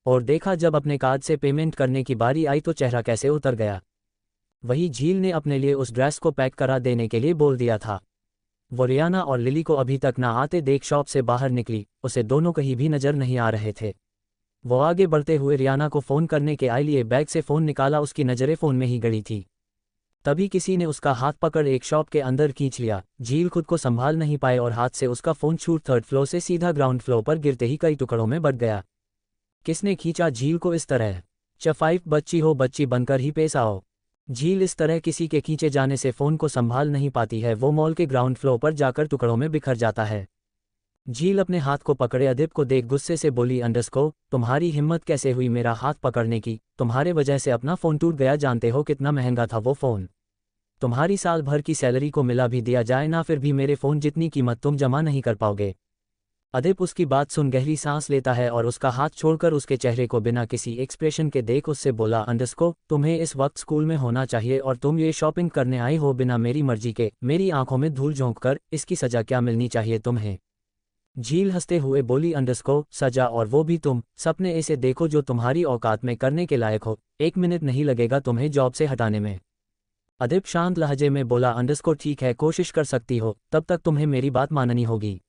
और देखा जब अपने कार्ड से पेमेंट करने की बारी आई तो चेहरा कैसे उतर गया। वही झील ने अपने लिए उस ड्रेस को पैक करा देने के लिए बोल दिया था। वो रियाना और लिली को अभी तक ना आते देख शॉप से बाहर निकली, उसे दोनों कहीं भी नजर नहीं आ रहे थे। वो आगे बढ़ते हुए रियाना को फ़ोन करने के लिए बैग से फ़ोन निकाला, उसकी नज़रें फ़ोन में ही गड़ी थी। तभी किसी ने उसका हाथ पकड़ एक शॉप के अंदर खींच लिया। झील खुद को संभाल नहीं पाए और हाथ से उसका फ़ोन छूट 3rd फ्लोर से सीधा ग्राउंड फ्लोर पर गिरते ही कई टुकड़ों में बट गया। किसने खींचा झील को इस तरह? चफाइफ बच्ची हो बच्ची बनकर ही पेश आओ। झील इस तरह किसी के खींचे जाने से फ़ोन को संभाल नहीं पाती है, वो मॉल के ग्राउंड फ्लोर पर जाकर टुकड़ों में बिखर जाता है। झील अपने हाथ को पकड़े अदिप को देख गुस्से से बोली अंडरस्को तुम्हारी हिम्मत कैसे हुई मेरा हाथ पकड़ने की, तुम्हारे वजह से अपना फ़ोन टूट गया, जानते हो कितना महंगा था वो फ़ोन, तुम्हारी साल भर की सैलरी को मिला भी दिया जाए ना फिर भी मेरे फ़ोन जितनी कीमत तुम जमा नहीं कर पाओगे। अदिप उसकी बात सुन गहरी सांस लेता है और उसका हाथ छोड़कर उसके चेहरे को बिना किसी एक्सप्रेशन के देख उससे बोला अंडरस्को तुम्हें इस वक्त स्कूल में होना चाहिए और तुम ये शॉपिंग करने आई हो बिना मेरी मर्जी के, मेरी आंखों में धूल झोंक कर, इसकी सज़ा क्या मिलनी चाहिए तुम्हें। झील हंसते हुए बोली अंडरस्को सजा, और वो भी तुम सपने ऐसे देखो जो तुम्हारी औकात में करने के लायक हो, 1 मिनट नहीं लगेगा तुम्हें जॉब से हटाने में। अदिप शांत लहजे में बोला अंडरस्को ठीक है कोशिश कर सकती हो, तब तक तुम्हें मेरी बात माननी होगी।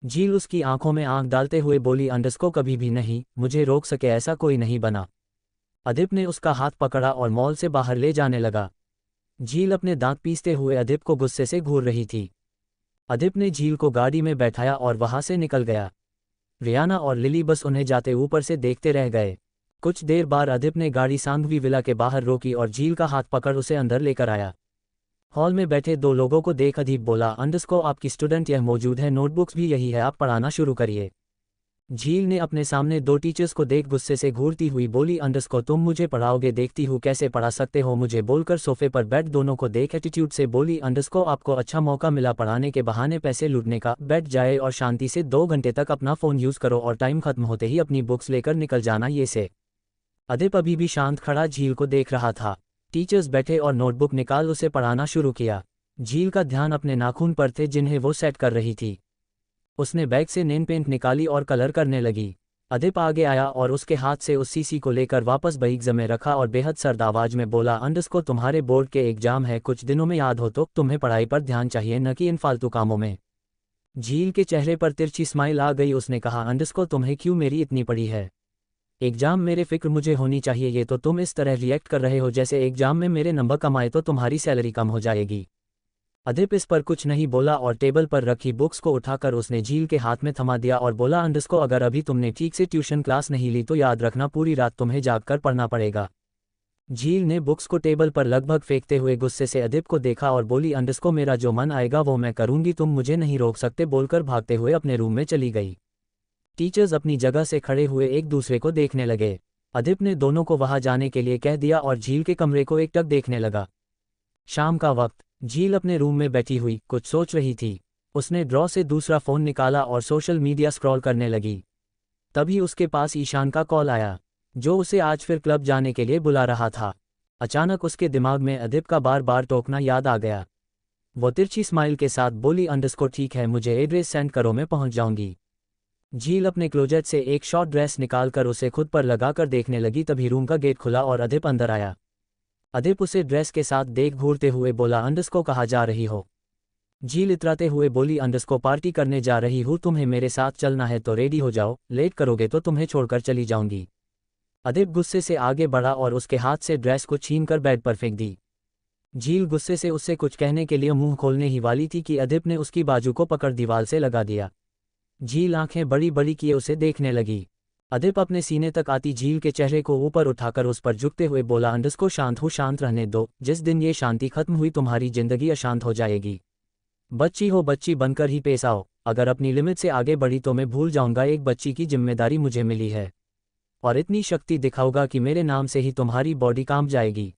झील उसकी आंखों में आंख डालते हुए बोली अंडरस्को कभी भी नहीं, मुझे रोक सके ऐसा कोई नहीं बना। अदिप ने उसका हाथ पकड़ा और मॉल से बाहर ले जाने लगा। झील अपने दांत पीसते हुए अदिप को गुस्से से घूर रही थी। अदिप ने झील को गाड़ी में बैठाया और वहां से निकल गया। रियाना और लिली बस उन्हें जाते ऊपर से देखते रह गए। कुछ देर बाद अदिप ने गाड़ी सांघवी विला के बाहर रोकी और झील का हाथ पकड़ उसे अंदर लेकर आया। हॉल में बैठे 2 लोगों को देख अदीप बोला अंडरस्को आपकी स्टूडेंट यह मौजूद है, नोटबुक्स भी यही है, आप पढ़ाना शुरू करिए। झील ने अपने सामने 2 टीचर्स को देख गुस्से से घूरती हुई बोली अंडरस्को तुम मुझे पढ़ाओगे, देखती हूँ कैसे पढ़ा सकते हो मुझे, बोलकर सोफे पर बैठ दोनों को देख एटीट्यूड से बोली अंडरस्को आपको अच्छा मौका मिला पढ़ाने के बहाने पैसे लूटने का, बैठ जाए और शांति से 2 घंटे तक अपना फ़ोन यूज़ करो और टाइम खत्म होते ही अपनी बुक्स लेकर निकल जाना ये से। अदिप अभी भी शांत खड़ा झील को देख रहा था। टीचर्स बैठे और नोटबुक निकाल उसे पढ़ाना शुरू किया। झील का ध्यान अपने नाखून पर थे जिन्हें वो सेट कर रही थी। उसने बैग से नेल पेंट निकाली और कलर करने लगी। अदिप आगे आया और उसके हाथ से उस सीसी को लेकर वापस बईगज़ में रखा और बेहद सर्द आवाज में बोला अंडरस्को तुम्हारे बोर्ड के एग्जाम है कुछ दिनों में, याद हो तो तुम्हें पढ़ाई पर ध्यान चाहिए न कि इन फालतू कामों में। झील के चेहरे पर तिरछी स्माइल आ गई। उसने कहा, अंडरस्को तुम्हें क्यों मेरी इतनी पड़ी है? एग्जाम मेरे फिक्र मुझे होनी चाहिए, ये तो तुम इस तरह रिएक्ट कर रहे हो जैसे एग्जाम में मेरे नंबर कम आए तो तुम्हारी सैलरी कम हो जाएगी। अदिप इस पर कुछ नहीं बोला और टेबल पर रखी बुक्स को उठाकर उसने झील के हाथ में थमा दिया और बोला, अंडरस्को अगर अभी तुमने ठीक से ट्यूशन क्लास नहीं ली तो याद रखना पूरी रात तुम्हें जागकर पढ़ना पड़ेगा। झील ने बुक्स को टेबल पर लगभग फेंकते हुए गुस्से से अदिप को देखा और बोली, अंडरस्को मेरा जो मन आएगा वो मैं करूंगी, तुम मुझे नहीं रोक सकते, बोलकर भागते हुए अपने रूम में चली गई। टीचर्स अपनी जगह से खड़े हुए एक दूसरे को देखने लगे। अदिप ने दोनों को वहां जाने के लिए कह दिया और झील के कमरे को एकटक देखने लगा। शाम का वक्त, झील अपने रूम में बैठी हुई कुछ सोच रही थी। उसने ड्रॉ से दूसरा फ़ोन निकाला और सोशल मीडिया स्क्रॉल करने लगी। तभी उसके पास ईशान का कॉल आया, जो उसे आज फिर क्लब जाने के लिए बुला रहा था। अचानक उसके दिमाग में अदिप का बार बार टोकना याद आ गया। वो तिरछी स्माइल के साथ बोली, अंडरस्को ठीक है, मुझे एड्रेस सेंड करो, मैं पहुंच जाऊंगी। झील अपने क्लोजेट से एक शॉर्ट ड्रेस निकालकर उसे खुद पर लगाकर देखने लगी। तभी रूम का गेट खुला और अदिप अंदर आया। अदिप उसे ड्रेस के साथ देख घूरते हुए बोला, अंडरस्को कहाँ जा रही हो? झील इतराते हुए बोली, अंडरस्को पार्टी करने जा रही हूँ, तुम्हें मेरे साथ चलना है तो रेडी हो जाओ, लेट करोगे तो तुम्हें छोड़कर चली जाऊंगी। अदिप गुस्से से आगे बढ़ा और उसके हाथ से ड्रेस को छीनकर बेड पर फेंक दी। झील गुस्से से उससे कुछ कहने के लिए मुंह खोलने ही वाली थी कि अदिप ने उसकी बाजू को पकड़ दीवार से लगा दिया। झील आंखें बड़ी बड़ी किए उसे देखने लगी। अदिप अपने सीने तक आती झील के चेहरे को ऊपर उठाकर उस पर झुकते हुए बोला, अंडरस्को शांत हो, शांत रहने दो, जिस दिन ये शांति खत्म हुई तुम्हारी जिंदगी अशांत हो जाएगी। बच्ची हो, बच्ची बनकर ही पेश आओ, अगर अपनी लिमिट से आगे बढ़ी तो मैं भूल जाऊंगा एक बच्ची की जिम्मेदारी मुझे मिली है, और इतनी शक्ति दिखाऊंगा कि मेरे नाम से ही तुम्हारी बॉडी कांप जाएगी।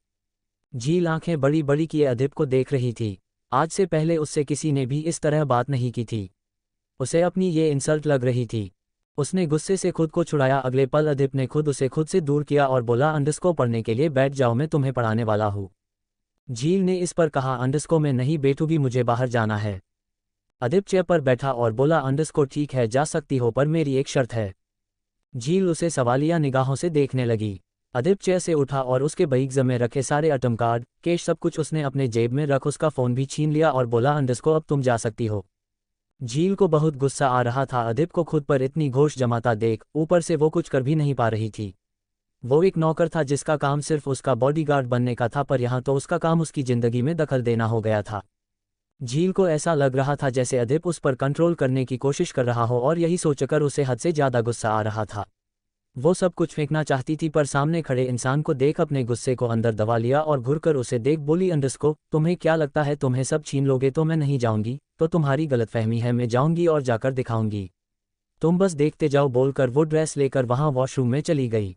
झील आंखें बड़ी बड़ी किए अदिप को देख रही थी। आज से पहले उससे किसी ने भी इस तरह बात नहीं की थी। उसे अपनी ये इंसल्ट लग रही थी। उसने गुस्से से खुद को छुड़ाया। अगले पल अदिप ने उसे खुद से दूर किया और बोला, अंडरस्को पढ़ने के लिए बैठ जाओ, मैं तुम्हें पढ़ाने वाला हूँ। झील ने इस पर कहा, अंडरस्को मैं नहीं बैठूंगी, मुझे बाहर जाना है। अदिप चेयर पर बैठा और बोला, अंडरस्को ठीक है जा सकती हो, पर मेरी एक शर्त है। झील उसे सवालिया निगाहों से देखने लगी। अदिप चेयर से उठा और उसके बैग में रखे सारे एटीएम कार्ड, कैश सब कुछ उसने अपने जेब में रख उसका फ़ोन भी छीन लिया और बोला, अंडरस्को अब तुम जा सकती हो। झील को बहुत गुस्सा आ रहा था अदिप को खुद पर इतनी घोष जमाता देख। ऊपर से वो कुछ कर भी नहीं पा रही थी। वो एक नौकर था जिसका काम सिर्फ उसका बॉडीगार्ड बनने का था, पर यहाँ तो उसका काम उसकी जिंदगी में दखल देना हो गया था। झील को ऐसा लग रहा था जैसे अदिप उस पर कंट्रोल करने की कोशिश कर रहा हो और यही सोचकर उसे हद से ज़्यादा गुस्सा आ रहा था। वो सब कुछ फेंकना चाहती थी, पर सामने खड़े इंसान को देख अपने गुस्से को अंदर दबा लिया और घुरकर उसे देख बोली, अंडरस्को तुम्हें क्या लगता है तुम्हें सब छीन लोगे तो मैं नहीं जाऊंगी? तो तुम्हारी गलतफहमी है, मैं जाऊंगी और जाकर दिखाऊंगी, तुम बस देखते जाओ, बोलकर वो ड्रेस लेकर वहां वॉशरूम में चली गई।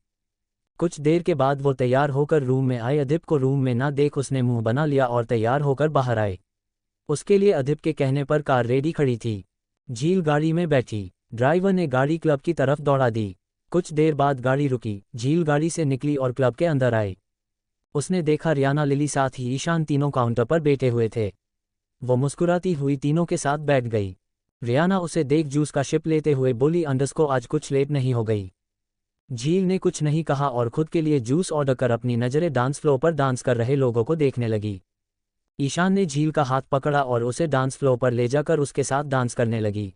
कुछ देर के बाद वो तैयार होकर रूम में आए। अदिप को रूम में ना देख उसने मुंह बना लिया और तैयार होकर बाहर आए। उसके लिए अदिप के कहने पर कार रेडी खड़ी थी। झील गाड़ी में बैठी। ड्राइवर ने गाड़ी क्लब की तरफ दौड़ा दी। कुछ देर बाद गाड़ी रुकी। झील गाड़ी से निकली और क्लब के अंदर आई। उसने देखा रियाना, लिली साथ ही ईशान तीनों काउंटर पर बैठे हुए थे। वो मुस्कुराती हुई तीनों के साथ बैठ गई। रियाना उसे देख जूस का शिप लेते हुए बोली, अंडरस्को आज कुछ लेट नहीं हो गई? झील ने कुछ नहीं कहा और खुद के लिए जूस ऑर्डर कर अपनी नज़रें डांस फ्लोर पर डांस कर रहे लोगों को देखने लगी। ईशान ने झील का हाथ पकड़ा और उसे डांस फ्लोर पर ले जाकर उसके साथ डांस करने लगी।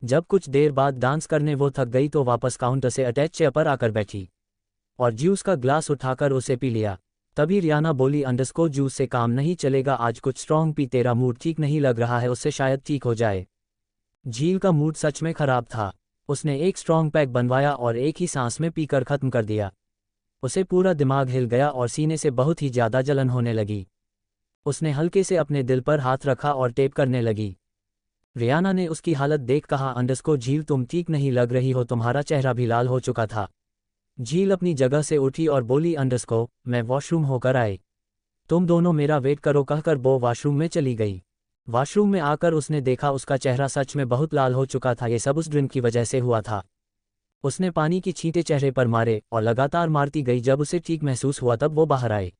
जब कुछ देर बाद डांस करने वो थक गई तो वापस काउंटर से अटैच चेयर पर आकर बैठी और जूस का ग्लास उठाकर उसे पी लिया। तभी रियाना बोली, अंडरस्को जूस से काम नहीं चलेगा, आज कुछ स्ट्रॉन्ग पी, तेरा मूड ठीक नहीं लग रहा है, उससे शायद ठीक हो जाए। झील का मूड सच में खराब था। उसने एक स्ट्रॉन्ग पैक बनवाया और एक ही सांस में पीकर खत्म कर दिया। उसे पूरा दिमाग हिल गया और सीने से बहुत ही ज़्यादा जलन होने लगी। उसने हल्के से अपने दिल पर हाथ रखा और टेप करने लगी। रियाना ने उसकी हालत देख कहा, अंडरस्को झील तुम ठीक नहीं लग रही हो, तुम्हारा चेहरा भी लाल हो चुका था। झील अपनी जगह से उठी और बोली, अंडरस्को मैं वॉशरूम होकर आई, तुम दोनों मेरा वेट करो, कहकर वो वॉशरूम में चली गई। वॉशरूम में आकर उसने देखा उसका चेहरा सच में बहुत लाल हो चुका था। ये सब उस ड्रिंक की वजह से हुआ था। उसने पानी की छींटे चेहरे पर मारे और लगातार मारती गई। जब उसे ठीक महसूस हुआ तब वो बाहर आए।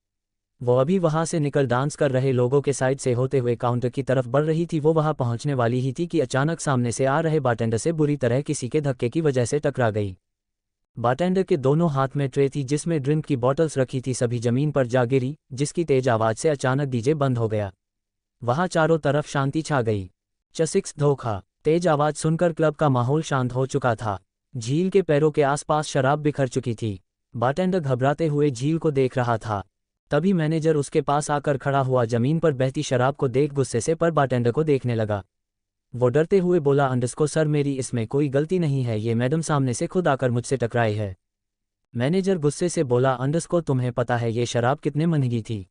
वो अभी वहां से निकल डांस कर रहे लोगों के साइड से होते हुए काउंटर की तरफ बढ़ रही थी। वो वहां पहुंचने वाली ही थी कि अचानक सामने से आ रहे बारटेंडर से बुरी तरह किसी के धक्के की वजह से टकरा गई। बारटेंडर के दोनों हाथ में ट्रे थी जिसमें ड्रिंक की बॉटल्स रखी थी, सभी जमीन पर जा गिरी, जिसकी तेज आवाज से अचानक डीजे बंद हो गया। वहां चारों तरफ शांति छा गई। 6 धोखा। तेज आवाज सुनकर क्लब का माहौल शांत हो चुका था। झील के पैरों के आसपास शराब बिखर चुकी थी। बारटेंडर घबराते हुए झील को देख रहा था। तभी मैनेजर उसके पास आकर खड़ा हुआ। जमीन पर बहती शराब को देख गुस्से से पर बारटेंडर को देखने लगा। वो डरते हुए बोला, अंडरस्को सर, मेरी इसमें कोई गलती नहीं है, ये मैडम सामने से खुद आकर मुझसे टकराई है। मैनेजर गुस्से से बोला, अंडरस्को तुम्हें पता है ये शराब कितने महंगी थी?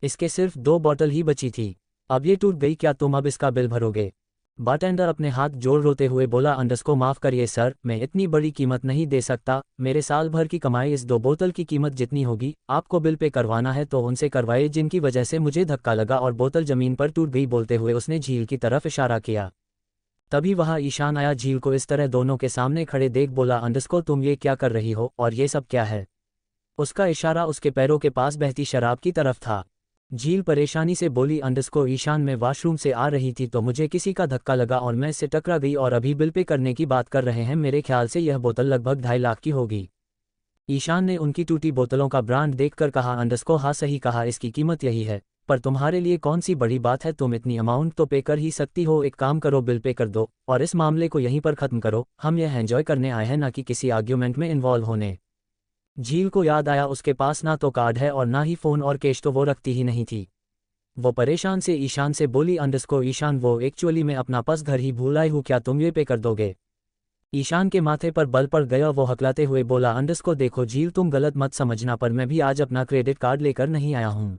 इसके सिर्फ 2 बॉटल ही बची थी। अब ये टूट गई, क्या तुम अब इसका बिल भरोगे? बारटेंडर अपने हाथ जोड़ रोते हुए बोला, अंडरस्को माफ़ करिए सर, मैं इतनी बड़ी कीमत नहीं दे सकता। मेरे साल भर की कमाई इस 2 बोतल की कीमत जितनी होगी। आपको बिल पे करवाना है तो उनसे करवाए जिनकी वजह से मुझे धक्का लगा और बोतल जमीन पर टूट गई। बोलते हुए उसने झील की तरफ इशारा किया। तभी वहाँ ईशान आया। झील को इस तरह दोनों के सामने खड़े देख बोला, अंडरस्को तुम ये क्या कर रही हो और ये सब क्या है? उसका इशारा उसके पैरों के पास बहती शराब की तरफ था। झील परेशानी से बोली, अंडरस्को ईशान, मैं वॉशरूम से आ रही थी तो मुझे किसी का धक्का लगा और मैं इससे टकरा गई और अभी बिल पे करने की बात कर रहे हैं। मेरे ख्याल से यह बोतल लगभग 2.5 लाख की होगी। ईशान ने उनकी टूटी बोतलों का ब्रांड देखकर कहा, अंडरस्को हाँ सही कहा, इसकी कीमत यही है। पर तुम्हारे लिए कौन सी बड़ी बात है, तुम इतनी अमाउंट तो पे कर ही सकती हो। एक काम करो, बिल पे कर दो और इस मामले को यहीं पर ख़त्म करो। हम यह एंजॉय करने आए हैं, ना कि किसी आर्ग्यूमेंट में इन्वॉल्व होने। झील को याद आया उसके पास ना तो कार्ड है और ना ही फ़ोन, और कैश तो वो रखती ही नहीं थी। वो परेशान से ईशान से बोली, अंडरस्को ईशान, वो एक्चुअली मैं अपना पर्स घर ही भूल आई हूँ, क्या तुम ये पे कर दोगे? ईशान के माथे पर बल पड़ गया। वो हकलाते हुए बोला, अंडरस्को देखो झील, तुम गलत मत समझना, पर मैं भी आज अपना क्रेडिट कार्ड लेकर नहीं आया हूँ।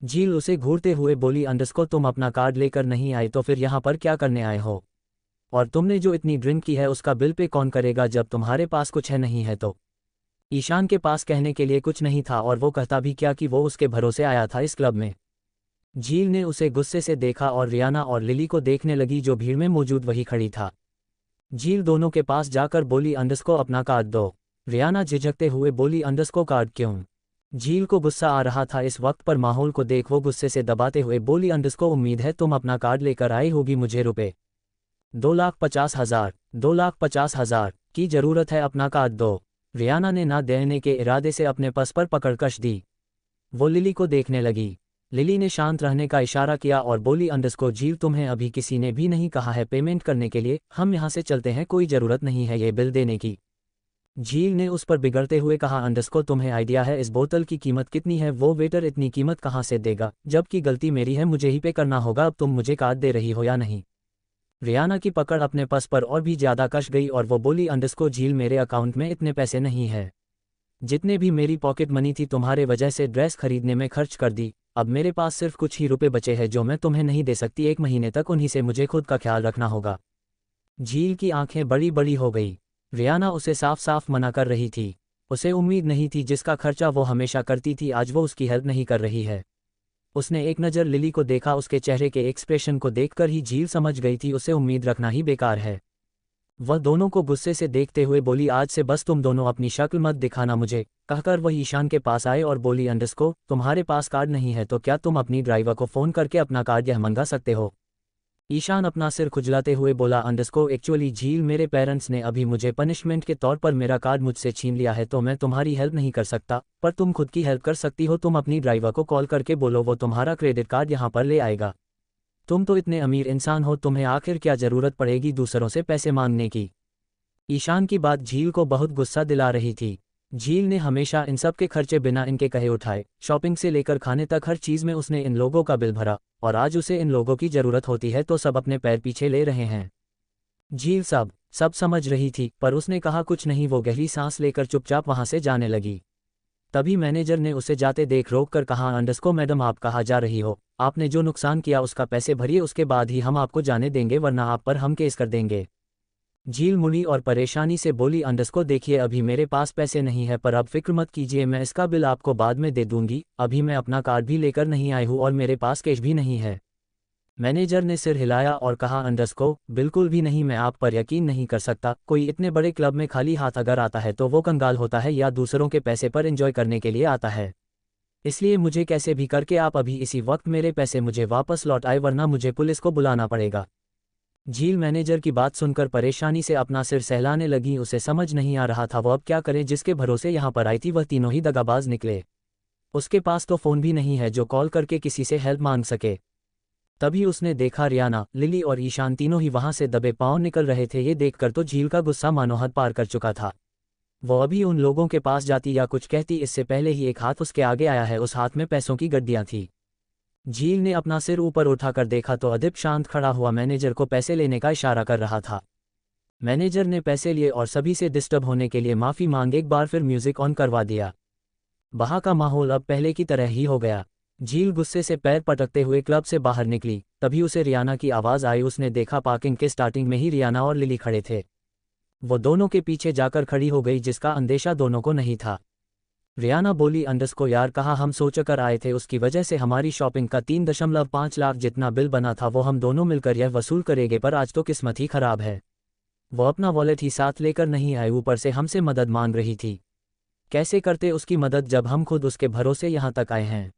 झील उसे घूरते हुए बोली, अंडरस्को तुम अपना कार्ड लेकर नहीं आए तो फिर यहाँ पर क्या करने आए हो? और तुमने जो इतनी ड्रिंक की है उसका बिल पे कौन करेगा जब तुम्हारे पास कुछ है नहीं है तो? ईशान के पास कहने के लिए कुछ नहीं था और वो कहता भी क्या कि वो उसके भरोसे आया था इस क्लब में। झील ने उसे गुस्से से देखा और रियाना और लिली को देखने लगी जो भीड़ में मौजूद वही खड़ी था। झील दोनों के पास जाकर बोली, अंडरस्को अपना कार्ड दो। रियाना झिझकते हुए बोली, अंडरस्को कार्ड क्यों? झील को गुस्सा आ रहा था इस वक्त, पर माहौल को देख वो गुस्से से दबाते हुए बोली, अंडरस्को उम्मीद है तुम अपना कार्ड लेकर आई होगी, मुझे रुपए 2,50,000 2,50,000 की जरूरत है, अपना कार्ड दो। रियाना ने ना देने के इरादे से अपने पर्स पर पकड़ कश दी। वो लिली को देखने लगी। लिली ने शांत रहने का इशारा किया और बोली, अंडरस्को झील, तुम्हें अभी किसी ने भी नहीं कहा है पेमेंट करने के लिए, हम यहाँ से चलते हैं, कोई ज़रूरत नहीं है ये बिल देने की। झील ने उस पर बिगड़ते हुए कहा, अंडरस्को तुम्हें आइडिया है इस बोतल की कीमत कितनी है? वो वेटर इतनी कीमत कहाँ से देगा, जबकि गलती मेरी है, मुझे ही पे करना होगा। अब तुम मुझे कार्ड दे रही हो या नहीं? रियाना की पकड़ अपने पर्स पर और भी ज़्यादा कस गई और वो बोली, अंडरस्को झील, मेरे अकाउंट में इतने पैसे नहीं है। जितने भी मेरी पॉकेट मनी थी तुम्हारे वजह से ड्रेस खरीदने में खर्च कर दी। अब मेरे पास सिर्फ कुछ ही रुपए बचे हैं जो मैं तुम्हें नहीं दे सकती। 1 महीने तक उन्हीं से मुझे खुद का ख्याल रखना होगा। झील की आंखें बड़ी बड़ी हो गई। रियाना उसे साफ साफ मना कर रही थी। उसे उम्मीद नहीं थी जिसका खर्चा वो हमेशा करती थी आज वो उसकी हेल्प नहीं कर रही है। उसने एक नज़र लिली को देखा। उसके चेहरे के एक्सप्रेशन को देखकर ही झील समझ गई थी उसे उम्मीद रखना ही बेकार है। वह दोनों को गुस्से से देखते हुए बोली, आज से बस तुम दोनों अपनी शक्ल मत दिखाना मुझे। कहकर वह ईशान के पास आए और बोली, अंडरस्को तुम्हारे पास कार्ड नहीं है तो क्या तुम अपनी ड्राइवर को फ़ोन करके अपना कार्ड यह मंगा सकते हो? ईशान अपना सिर खुजलाते हुए बोला, अंडरस्को एक्चुअली झील, मेरे पेरेंट्स ने अभी मुझे पनिशमेंट के तौर पर मेरा कार्ड मुझसे छीन लिया है तो मैं तुम्हारी हेल्प नहीं कर सकता, पर तुम खुद की हेल्प कर सकती हो। तुम अपनी ड्राइवर को कॉल करके बोलो वो तुम्हारा क्रेडिट कार्ड यहाँ पर ले आएगा। तुम तो इतने अमीर इंसान हो, तुम्हें आखिर क्या ज़रूरत पड़ेगी दूसरों से पैसे मांगने की? ईशान की बात झील को बहुत गुस्सा दिला रही थी। झील ने हमेशा इन सब के खर्चे बिना इनके कहे उठाए। शॉपिंग से लेकर खाने तक हर चीज़ में उसने इन लोगों का बिल भरा और आज उसे इन लोगों की ज़रूरत होती है तो सब अपने पैर पीछे ले रहे हैं। झील सब समझ रही थी पर उसने कहा कुछ नहीं। वो गहरी सांस लेकर चुपचाप वहाँ से जाने लगी। तभी मैनेजर ने उसे जाते देख रोक कर कहा, अंडरस्को मैडम, आप कहाँ जा रही हो? आपने जो नुकसान किया उसका पैसे भरिए, उसके बाद ही हम आपको जाने देंगे, वरना आप पर हम केस कर देंगे। झील मुड़ी और परेशानी से बोली, अंडरस्को देखिए, अभी मेरे पास पैसे नहीं है, पर अब फिक्र मत कीजिए, मैं इसका बिल आपको बाद में दे दूंगी। अभी मैं अपना कार्ड भी लेकर नहीं आई हूँ और मेरे पास कैश भी नहीं है। मैनेजर ने सिर हिलाया और कहा, अंडरस्को बिल्कुल भी नहीं, मैं आप पर यकीन नहीं कर सकता। कोई इतने बड़े क्लब में खाली हाथ अगर आता है तो वो कंगाल होता है या दूसरों के पैसे पर एंजॉय करने के लिए आता है। इसलिए मुझे कैसे भी करके आप अभी इसी वक्त मेरे पैसे मुझे वापस लौट आए, वरना मुझे पुलिस को बुलाना पड़ेगा। झील मैनेजर की बात सुनकर परेशानी से अपना सिर सहलाने लगी। उसे समझ नहीं आ रहा था वो अब क्या करे। जिसके भरोसे यहाँ पर आई थी वह तीनों ही दगाबाज निकले। उसके पास तो फ़ोन भी नहीं है जो कॉल करके किसी से हेल्प मांग सके। तभी उसने देखा रियाना, लिली और ईशान तीनों ही वहां से दबे पांव निकल रहे थे। ये देखकर तो झील का गुस्सा मानो हद पार कर चुका था। वो अभी उन लोगों के पास जाती या कुछ कहती इससे पहले ही एक हाथ उसके आगे आया है। उस हाथ में पैसों की गड्डियां थी। झील ने अपना सिर ऊपर उठाकर देखा तो अदिप शांत खड़ा हुआ मैनेजर को पैसे लेने का इशारा कर रहा था। मैनेजर ने पैसे लिए और सभी से डिस्टर्ब होने के लिए माफ़ी मांग एक बार फिर म्यूजिक ऑन करवा दिया। वहाँ का माहौल अब पहले की तरह ही हो गया। झील गुस्से से पैर पटकते हुए क्लब से बाहर निकली। तभी उसे रियाना की आवाज़ आई। उसने देखा पार्किंग के स्टार्टिंग में ही रियाना और लिली खड़े थे। वो दोनों के पीछे जाकर खड़ी हो गई, जिसका अंदेशा दोनों को नहीं था। रियाना बोली, अंडस्को यार, कहा हम सोचकर आए थे, उसकी वजह से हमारी शॉपिंग का 3.5 लाख जितना बिल बना था वो हम दोनों मिलकर यह वसूल करेंगे, पर आज तो किस्मत ही खराब है। वो अपना वॉलेट ही साथ लेकर नहीं आए, ऊपर से हमसे मदद मांग रही थी। कैसे करते उसकी मदद जब हम खुद उसके भरोसे यहाँ तक आए हैं।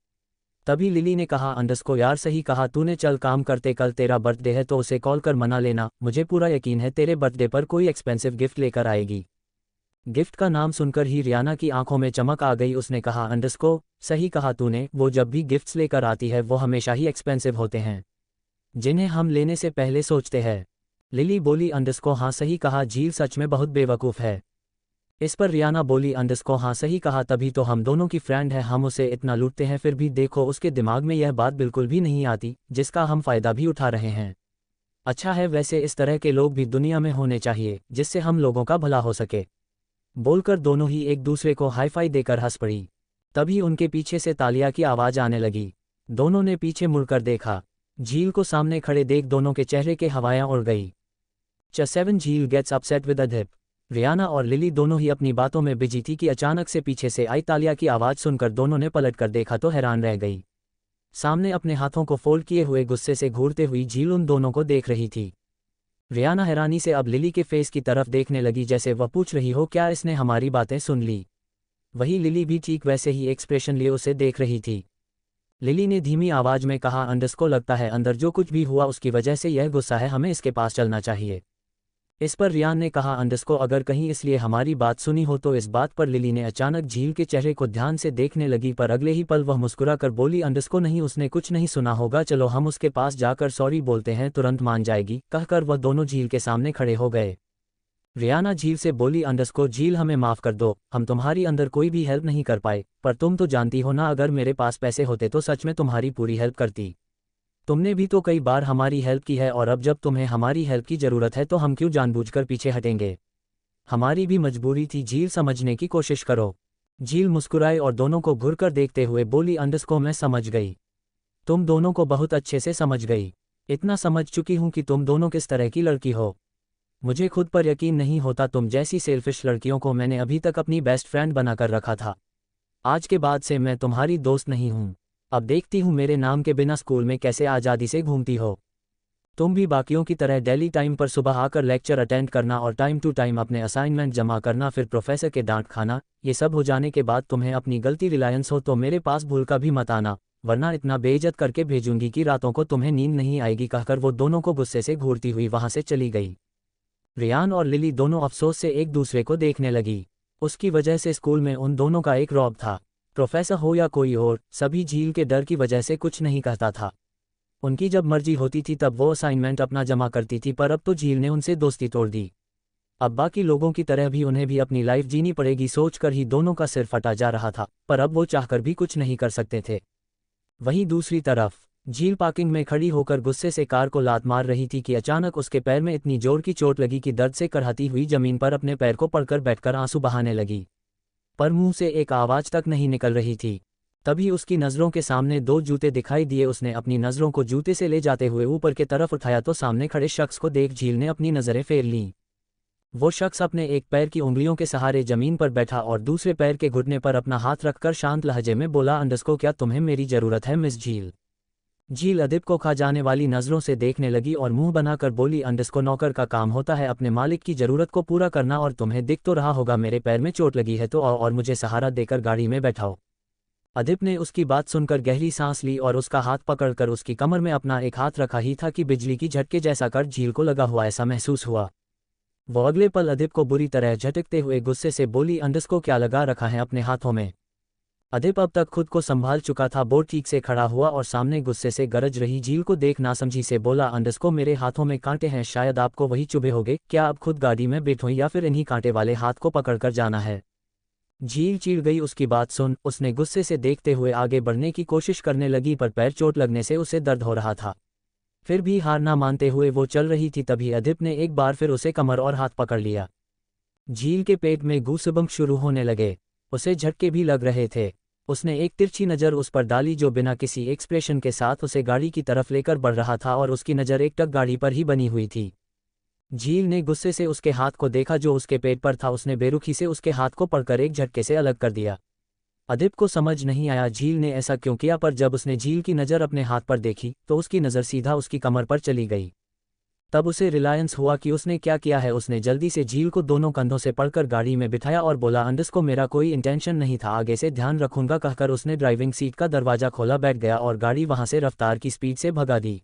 तभी लिली ने कहा, अंडस्को यार सही कहा तूने, चल काम करते, कल तेरा बर्थडे है तो उसे कॉल कर मना लेना। मुझे पूरा यकीन है तेरे बर्थडे पर कोई एक्सपेंसिव गिफ्ट लेकर आएगी। गिफ्ट का नाम सुनकर ही रियाना की आंखों में चमक आ गई। उसने कहा, अंडस्को सही कहा तूने, वो जब भी गिफ्ट्स लेकर आती है वो हमेशा ही एक्सपेंसिव होते हैं, जिन्हें हम लेने से पहले सोचते हैं। लिली बोली, अंडस्को हाँ सही कहा, झील सच में बहुत बेवकूफ़ है। इस पर रियाना बोली, अंडस्को हाँ सही कहा, तभी तो हम दोनों की फ्रेंड है, हम उसे इतना लूटते हैं फिर भी देखो उसके दिमाग में यह बात बिल्कुल भी नहीं आती, जिसका हम फ़ायदा भी उठा रहे हैं। अच्छा है, वैसे इस तरह के लोग भी दुनिया में होने चाहिए, जिससे हम लोगों का भला हो सके। बोलकर दोनों ही एक दूसरे को हाईफाई देकर हंस पड़ी। तभी उनके पीछे से तालिया की आवाज़ आने लगी। दोनों ने पीछे मुड़कर देखा। झील को सामने खड़े देख दोनों के चेहरे के हवायां उड़ गई। 7 झील गेट्स अपसेट विद अदिप। रियाना और लिली दोनों ही अपनी बातों में बिजी थी कि अचानक से पीछे से आई तालिया की आवाज़ सुनकर दोनों ने पलटकर देखा तो हैरान रह गई। सामने अपने हाथों को फोल्ड किए हुए गुस्से से घूरते हुई झील उन दोनों को देख रही थी। रियाना हैरानी से अब लिली के फेस की तरफ देखने लगी, जैसे वह पूछ रही हो क्या इसने हमारी बातें सुन ली। वही लिली भी ठीक वैसे ही एक्सप्रेशन लिए उसे देख रही थी। लिली ने धीमी आवाज में कहा, अंडस्को लगता है अंदर जो कुछ भी हुआ उसकी वजह से यह गुस्सा है, हमें इसके पास चलना चाहिए। इस पर रियान ने कहा, अंडस्को अगर कहीं इसलिए हमारी बात सुनी हो तो इस बात पर। लिली ने अचानक झील के चेहरे को ध्यान से देखने लगी, पर अगले ही पल वह मुस्कुरा कर बोली, अंडस्को नहीं, उसने कुछ नहीं सुना होगा, चलो हम उसके पास जाकर सॉरी बोलते हैं, तुरंत मान जाएगी। कहकर वह दोनों झील के सामने खड़े हो गए। रियाना झील से बोली, अंडस्को झील हमें माफ़ कर दो, हम तुम्हारी अंदर कोई भी हेल्प नहीं कर पाए, पर तुम तो जानती हो ना, अगर मेरे पास पैसे होते तो सच में तुम्हारी पूरी हेल्प करती। तुमने भी तो कई बार हमारी हेल्प की है, और अब जब तुम्हें हमारी हेल्प की ज़रूरत है तो हम क्यों जानबूझकर पीछे हटेंगे। हमारी भी मजबूरी थी झील, समझने की कोशिश करो। झील मुस्कुराए और दोनों को घुरकर देखते हुए बोली, अंडस्को मैं समझ गई, तुम दोनों को बहुत अच्छे से समझ गई। इतना समझ चुकी हूँ कि तुम दोनों किस तरह की लड़की हो। मुझे खुद पर यकीन नहीं होता, तुम जैसी सेल्फिश लड़कियों को मैंने अभी तक अपनी बेस्ट फ्रेंड बनाकर रखा था। आज के बाद से मैं तुम्हारी दोस्त नहीं हूँ। अब देखती हूँ मेरे नाम के बिना स्कूल में कैसे आज़ादी से घूमती हो। तुम भी बाकियों की तरह डेली टाइम पर सुबह आकर लेक्चर अटेंड करना और टाइम टू टाइम अपने असाइनमेंट जमा करना, फिर प्रोफेसर के डांट खाना। ये सब हो जाने के बाद तुम्हें अपनी गलती रिलायंस हो तो मेरे पास भूल का भी मत आना, वरना इतना बेइज्जत करके भेजूंगी कि रातों को तुम्हें नींद नहीं आएगी। कहकर वो दोनों को गुस्से से घूरती हुई वहां से चली गई। रियान और लिली दोनों अफसोस से एक दूसरे को देखने लगी। उसकी वजह से स्कूल में उन दोनों का एक रौब था। प्रोफेसर हो या कोई और, सभी झील के डर की वजह से कुछ नहीं कहता था। उनकी जब मर्जी होती थी तब वो असाइनमेंट अपना जमा करती थी, पर अब तो झील ने उनसे दोस्ती तोड़ दी। अब बाकी लोगों की तरह भी उन्हें भी अपनी लाइफ जीनी पड़ेगी, सोचकर ही दोनों का सिर फटा जा रहा था, पर अब वो चाहकर भी कुछ नहीं कर सकते थे। वहीं दूसरी तरफ झील पार्किंग में खड़ी होकर गुस्से से कार को लात मार रही थी कि अचानक उसके पैर में इतनी जोर की चोट लगी कि दर्द से करहाती हुई जमीन पर अपने पैर को पड़कर बैठकर आंसू बहाने लगी, पर मुंह से एक आवाज तक नहीं निकल रही थी। तभी उसकी नज़रों के सामने 2 जूते दिखाई दिए। उसने अपनी नज़रों को जूते से ले जाते हुए ऊपर की तरफ उठाया तो सामने खड़े शख्स को देख झील ने अपनी नज़रें फेर लीं। वो शख्स अपने एक पैर की उंगलियों के सहारे जमीन पर बैठा और दूसरे पैर के घुटने पर अपना हाथ रखकर शांत लहजे में बोला, अंडस्को क्या तुम्हें मेरी ज़रूरत है मिस झील। झील अदिप को खा जाने वाली नज़रों से देखने लगी और मुंह बनाकर बोली, अंडस्को नौकर का काम होता है अपने मालिक की ज़रूरत को पूरा करना, और तुम्हें दिख तो रहा होगा मेरे पैर में चोट लगी है तो आओ और मुझे सहारा देकर गाड़ी में बैठाओ। अदिप ने उसकी बात सुनकर गहरी सांस ली और उसका हाथ पकड़कर उसकी कमर में अपना एक हाथ रखा ही था कि बिजली की झटके जैसा कर झील को लगा हुआ ऐसा महसूस हुआ। वो अगले पल अदिप को बुरी तरह झटकते हुए गुस्से से बोली, अंडस्को क्या लगा रखा है अपने हाथों में। अदिप अब तक खुद को संभाल चुका था, वो ठीक से खड़ा हुआ और सामने गुस्से से गरज रही झील को देख नासमझी से बोला, अंडस्को मेरे हाथों में कांटे हैं, शायद आपको वही चुभे होंगे, क्या अब खुद गाड़ी में बैठूं या फिर इन्हीं कांटे वाले हाथ को पकड़कर जाना है। झील चिढ़ गई उसकी बात सुन, उसने गुस्से से देखते हुए आगे बढ़ने की कोशिश करने लगी पर पैर चोट लगने से उसे दर्द हो रहा था। फिर भी हार ना मानते हुए वो चल रही थी, तभी अदिप ने एक बार फिर उसे कमर और हाथ पकड़ लिया। झील के पेट में गूसबम्प शुरू होने लगे, उसे झटके भी लग रहे थे। उसने एक तिरछी नज़र उस पर डाली जो बिना किसी एक्सप्रेशन के साथ उसे गाड़ी की तरफ लेकर बढ़ रहा था और उसकी नज़र एक टक गाड़ी पर ही बनी हुई थी। झील ने गुस्से से उसके हाथ को देखा जो उसके पेट पर था, उसने बेरुखी से उसके हाथ को पकड़कर एक झटके से अलग कर दिया। अदिप को समझ नहीं आया झील ने ऐसा क्यों किया, पर जब उसने झील की नज़र अपने हाथ पर देखी तो उसकी नज़र सीधा उसकी कमर पर चली गई। तब उसे रिलायंस हुआ कि उसने क्या किया है। उसने जल्दी से झील को दोनों कंधों से पकड़कर गाड़ी में बिठाया और बोला, अंडस्को मेरा कोई इंटेंशन नहीं था, आगे से ध्यान रखूंगा, कहकर उसने ड्राइविंग सीट का दरवाजा खोला, बैठ गया और गाड़ी वहां से रफ्तार की स्पीड से भगा दी।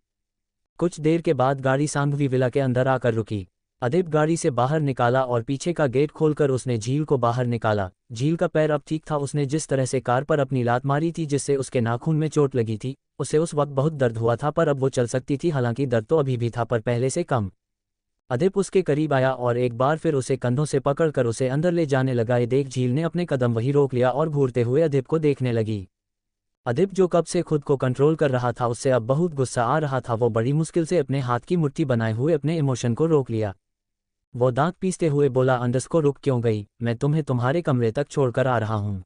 कुछ देर के बाद गाड़ी सांघवी विला के अंदर आकर रुकी। अदिप गाड़ी से बाहर निकाला और पीछे का गेट खोलकर उसने झील को बाहर निकाला। झील का पैर अब ठीक था, उसने जिस तरह से कार पर अपनी लात मारी थी जिससे उसके नाखून में चोट लगी थी, उसे उस वक्त बहुत दर्द हुआ था, पर अब वो चल सकती थी, हालांकि दर्द तो अभी भी था पर पहले से कम। अदिप उसके करीब आया और एक बार फिर उसे कंधों से पकड़कर उसे अंदर ले जाने लगा। ये देख झील ने अपने कदम वहीं रोक लिया और घूरते हुए अदिप को देखने लगी। अदिप जो कब से खुद को कंट्रोल कर रहा था उससे अब बहुत गुस्सा आ रहा था। वो बड़ी मुश्किल से अपने हाथ की मुट्ठी बनाए हुए अपने इमोशन को रोक लिया। वो दांत पीसते हुए बोला, अंडस्को रुक क्यों गई, मैं तुम्हें तुम्हारे कमरे तक छोड़कर आ रहा हूँ।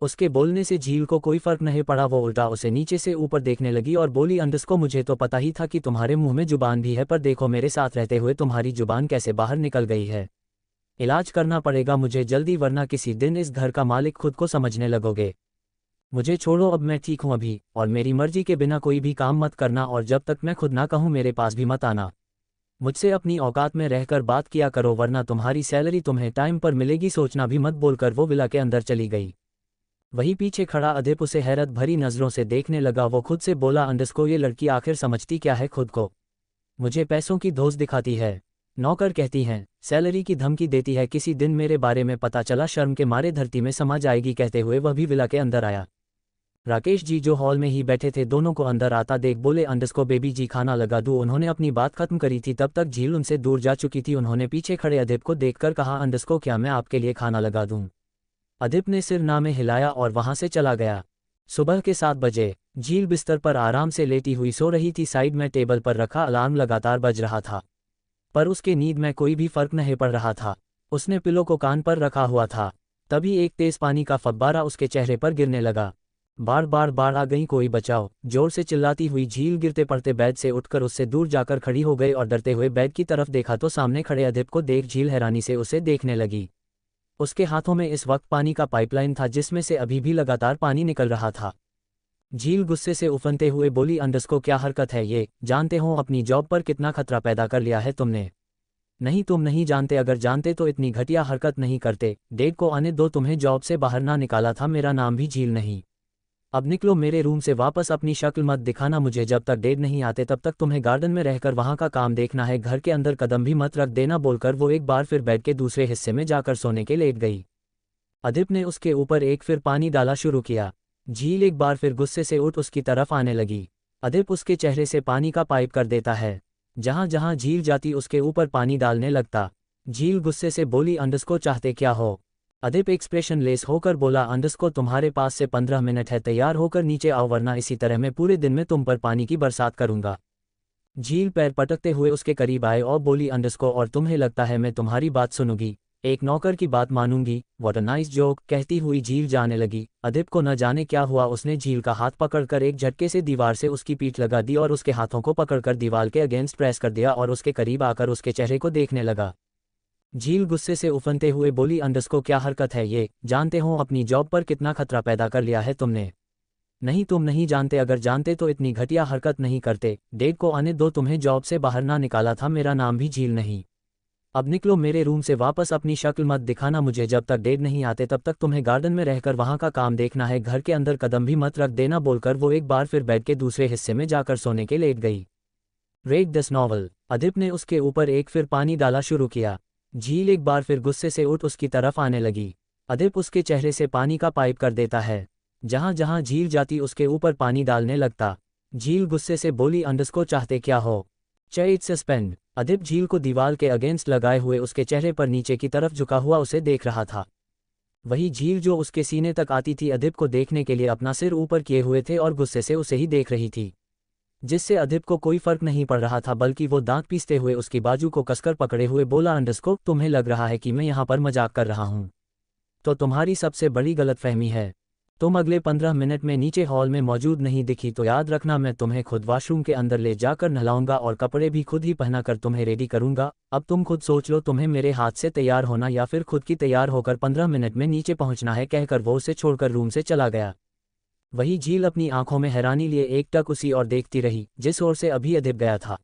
उसके बोलने से झील को कोई फर्क नहीं पड़ा, वो उल्टा उसे नीचे से ऊपर देखने लगी और बोली, अंडस्को मुझे तो पता ही था कि तुम्हारे मुंह में जुबान भी है, पर देखो मेरे साथ रहते हुए तुम्हारी जुबान कैसे बाहर निकल गई है। इलाज करना पड़ेगा मुझे जल्दी, वरना किसी दिन इस घर का मालिक खुद को समझने लगोगे। मुझे छोड़ो, अब मैं ठीक हूँ अभी, और मेरी मर्जी के बिना कोई भी काम मत करना, और जब तक मैं खुद ना कहूँ मेरे पास भी मत आना। मुझसे अपनी औकात में रहकर बात किया करो, वरना तुम्हारी सैलरी तुम्हें टाइम पर मिलेगी, सोचना भी मत, बोलकर वो विला के अंदर चली गई। वहीं पीछे खड़ा अदिप उसे हैरत भरी नज़रों से देखने लगा। वो खुद से बोला, अंडस्को ये लड़की आखिर समझती क्या है खुद को, मुझे पैसों की धौंस दिखाती है, नौकर कहती हैं, सैलरी की धमकी देती है, किसी दिन मेरे बारे में पता चला शर्म के मारे धरती में समा जाएगी। कहते हुए वह भी विला के अंदर आया। राकेश जी जो हॉल में ही बैठे थे दोनों को अंदर आता देख बोले, अंडस्को बेबी जी खाना लगा दूं। उन्होंने अपनी बात खत्म करी थी तब तक झील उनसे दूर जा चुकी थी। उन्होंने पीछे खड़े अदिप को देखकर कहा, अंडस्को क्या मैं आपके लिए खाना लगा दूं। अदिप ने सिर ना में हिलाया और वहां से चला गया। सुबह के 7 बजे झील बिस्तर पर आराम से लेटी हुई सो रही थी। साइड में टेबल पर रखा अलार्म लगातार बज रहा था, पर उसके नींद में कोई भी फर्क नहीं पड़ रहा था। उसने पिलो को कान पर रखा हुआ था, तभी एक तेज पानी का फव्वारा उसके चेहरे पर गिरने लगा। बार बार बाढ़ आ गई, कोई बचाओ, जोर से चिल्लाती हुई झील गिरते पड़ते बेड से उठकर उससे दूर जाकर खड़ी हो गई और डरते हुए बेड की तरफ देखा तो सामने खड़े अदिप को देख झील हैरानी से उसे देखने लगी। उसके हाथों में इस वक्त पानी का पाइपलाइन था जिसमें से अभी भी लगातार पानी निकल रहा था। झील गुस्से से उफनते हुए बोली, अंडस्को क्या हरकत है ये, जानते हो अपनी जॉब पर कितना खतरा पैदा कर लिया है तुमने। नहीं तुम नहीं जानते, अगर जानते तो इतनी घटिया हरकत नहीं करते। डेड को आने दो, तुम्हें जॉब से बाहर ना निकाला था, मेरा नाम भी झील नहीं। अब निकलो मेरे रूम से वापस, अपनी शक्ल मत दिखाना मुझे, जब तक डेड नहीं आते तब तक तुम्हें गार्डन में रहकर वहां का काम देखना है, घर के अंदर कदम भी मत रख देना। बोलकर वो एक बार फिर बेड के दूसरे हिस्से में जाकर सोने के लेट गई। अदिप ने उसके ऊपर एक फिर पानी डाला शुरू किया। झील एक बार फिर गुस्से से उठ उसकी तरफ आने लगी। अदिप उसके चेहरे से पानी का पाइप कर देता है, जहां जहां झील जाती उसके ऊपर पानी डालने लगता। झील गुस्से से बोली, अंडस्को चाहते क्या हो। अदिप एक्सप्रेशन लेस होकर बोला, अंडस्को तुम्हारे पास से 15 मिनट है, तैयार होकर नीचे आओ, वरना इसी तरह मैं पूरे दिन में तुम पर पानी की बरसात करूंगा। झील पैर पटकते हुए उसके करीब आए और बोली, अंडस्को और तुम्हें लगता है मैं तुम्हारी बात सुनूंगी, एक नौकर की बात मानूंगी। व्हाट अ नाइस जोक, कहती हुई झील जाने लगी। अदिप को न जाने क्या हुआ, उसने झील का हाथ पकड़कर एक झटके से दीवार से उसकी पीठ लगा दी और उसके हाथों को पकड़कर दीवार के अगेंस्ट प्रेस कर दिया और उसके करीब आकर उसके चेहरे को देखने लगा। झील गुस्से से उफनते हुए बोली, अंडस्को क्या हरकत है ये, जानते हो अपनी जॉब पर कितना खतरा पैदा कर लिया है तुमने। नहीं तुम नहीं जानते, अगर जानते तो इतनी घटिया हरकत नहीं करते। डेड को आने दो, तुम्हें जॉब से बाहर ना निकाला था, मेरा नाम भी झील नहीं। अब निकलो मेरे रूम से वापस, अपनी शक्ल मत दिखाना मुझे, जब तक डेड नहीं आते तब तक तुम्हें गार्डन में रहकर वहां का काम देखना है, घर के अंदर कदम भी मत रख देना। बोलकर वो एक बार फिर बेड के दूसरे हिस्से में जाकर सोने के लेट गई। Read this novel. अदिप ने उसके ऊपर एक फिर पानी डाला शुरू किया। झील एक बार फिर गुस्से से उठ उसकी तरफ आने लगी। अदिप उसके चेहरे से पानी का पाइप कर देता है। जहां जहां झील जाती उसके ऊपर पानी डालने लगता। झील गुस्से से बोली, अंडरस्को चाहते क्या हो? Chat suspend. अदिप झील को दीवार के अगेंस्ट लगाए हुए उसके चेहरे पर नीचे की तरफ झुका हुआ उसे देख रहा था। वही झील जो उसके सीने तक आती थी अदिप को देखने के लिए अपना सिर ऊपर किए हुए थे और गुस्से से उसे ही देख रही थी, जिससे अदिप को कोई फर्क नहीं पड़ रहा था, बल्कि वो दांत पीसते हुए उसकी बाजू को कसकर पकड़े हुए बोला, अंडरस्को तुम्हें लग रहा है कि मैं यहाँ पर मजाक कर रहा हूँ, तो तुम्हारी सबसे बड़ी गलतफहमी है। तुम अगले 15 मिनट में नीचे हॉल में मौजूद नहीं दिखी तो याद रखना मैं तुम्हें खुद वॉशरूम के अंदर ले जाकर नहलाऊंगा और कपड़े भी खुद ही पहनाकर तुम्हें रेडी करूंगा। अब तुम खुद सोच लो, तुम्हें मेरे हाथ से तैयार होना या फिर खुद की तैयार होकर 15 मिनट में नीचे पहुंचना है, कहकर वो उसे छोड़कर रूम से चला गया। वही झील अपनी आंखों में हैरानी लिए एकटक उसी और देखती रही जिस ओर से अभी अदिप गया था।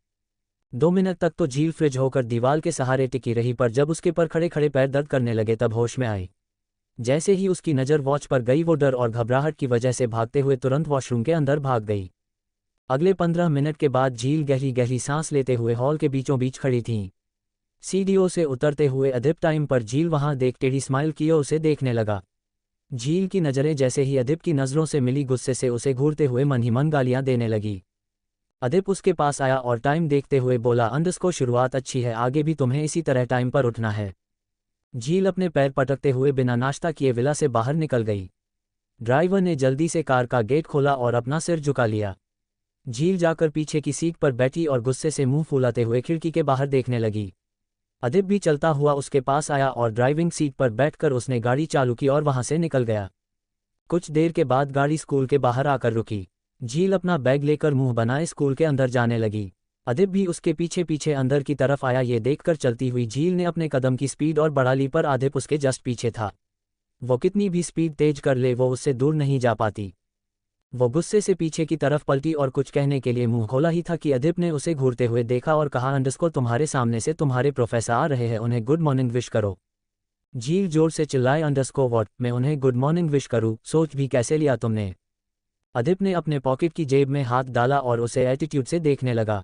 2 मिनट तक तो झील फ्रिज होकर दीवार के सहारे टिकी रही, पर जब उसके पर खड़े खड़े पैर दर्द करने लगे तब होश में आई। जैसे ही उसकी नज़र वॉच पर गई वो डर और घबराहट की वजह से भागते हुए तुरंत वॉशरूम के अंदर भाग गई। अगले 15 मिनट के बाद झील गहरी गहरी सांस लेते हुए हॉल के बीचों बीच खड़ी थीं। सीढ़ियों से उतरते हुए अदिप टाइम पर झील वहां देख टेढ़ी स्माइल किए उसे देखने लगा। झील की नज़रें जैसे ही अदिप की नज़रों से मिली गुस्से से उसे घूरते हुए मन ही मन गालियां देने लगी। अदिप उसके पास आया और टाइम देखते हुए बोला, अंडरस्को शुरुआत अच्छी है, आगे भी तुम्हें इसी तरह टाइम पर उठना है। झील अपने पैर पटकते हुए बिना नाश्ता किए विला से बाहर निकल गई। ड्राइवर ने जल्दी से कार का गेट खोला और अपना सिर झुका लिया। झील जाकर पीछे की सीट पर बैठी और गुस्से से मुंह फुलाते हुए खिड़की के बाहर देखने लगी। अदिप भी चलता हुआ उसके पास आया और ड्राइविंग सीट पर बैठकर उसने गाड़ी चालू की और वहां से निकल गया। कुछ देर के बाद गाड़ी स्कूल के बाहर आकर रुकी। झील अपना बैग लेकर मुंह बनाए स्कूल के अंदर जाने लगी। अदिप भी उसके पीछे पीछे अंदर की तरफ आया। ये देखकर चलती हुई झील ने अपने कदम की स्पीड और बढ़ा ली, पर अदिप उसके जस्ट पीछे था। वो कितनी भी स्पीड तेज कर ले वो उससे दूर नहीं जा पाती। वो गुस्से से पीछे की तरफ पलटी और कुछ कहने के लिए मुंह खोला ही था कि अदिप ने उसे घूरते हुए देखा और कहा, अंडरस्को तुम्हारे सामने से तुम्हारे प्रोफेसर आ रहे हैं, उन्हें गुड मॉर्निंग विश करो। झील जोर से चिल्लाए, अंडरस्को व्हाट, मैं उन्हें गुड मॉर्निंग विश करूं, सोच भी कैसे लिया तुमने? अदिप ने अपने पॉकेट की जेब में हाथ डाला और उसे एटीट्यूड से देखने लगा।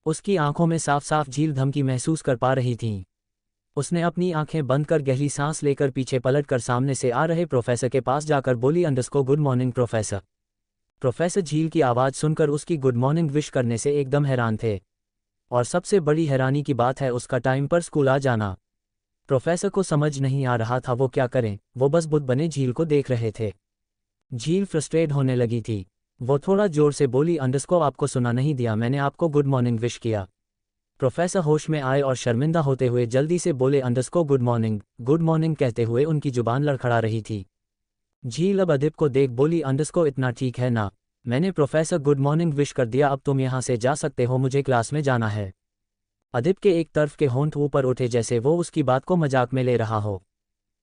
उसकी आंखों में साफ साफ झील धमकी महसूस कर पा रही थीं। उसने अपनी आंखें बंद कर गहरी सांस लेकर पीछे पलटकर सामने से आ रहे प्रोफेसर के पास जाकर बोली, अंडरस्को गुड मॉर्निंग प्रोफेसर। प्रोफेसर झील की आवाज़ सुनकर उसकी गुड मॉर्निंग विश करने से एकदम हैरान थे, और सबसे बड़ी हैरानी की बात है उसका टाइम पर स्कूल आ जाना। प्रोफेसर को समझ नहीं आ रहा था वो क्या करें, वो बस बुद्ध बने झील को देख रहे थे। झील फ्रस्ट्रेट होने लगी थी। वो थोड़ा जोर से बोली, अंडरस्को आपको सुना नहीं दिया, मैंने आपको गुड मॉर्निंग विश किया। प्रोफेसर होश में आए और शर्मिंदा होते हुए जल्दी से बोले, अंडरस्को गुड मॉर्निंग कहते हुए उनकी जुबान लड़खड़ा रही थी। झील अब अदिप को देख बोली, अंडरस्को इतना ठीक है ना, मैंने प्रोफेसर गुड मॉर्निंग विश कर दिया, अब तुम यहाँ से जा सकते हो, मुझे क्लास में जाना है। अदिप के एक तरफ के होंठ ऊपर उठे जैसे वो उसकी बात को मजाक में ले रहा हो।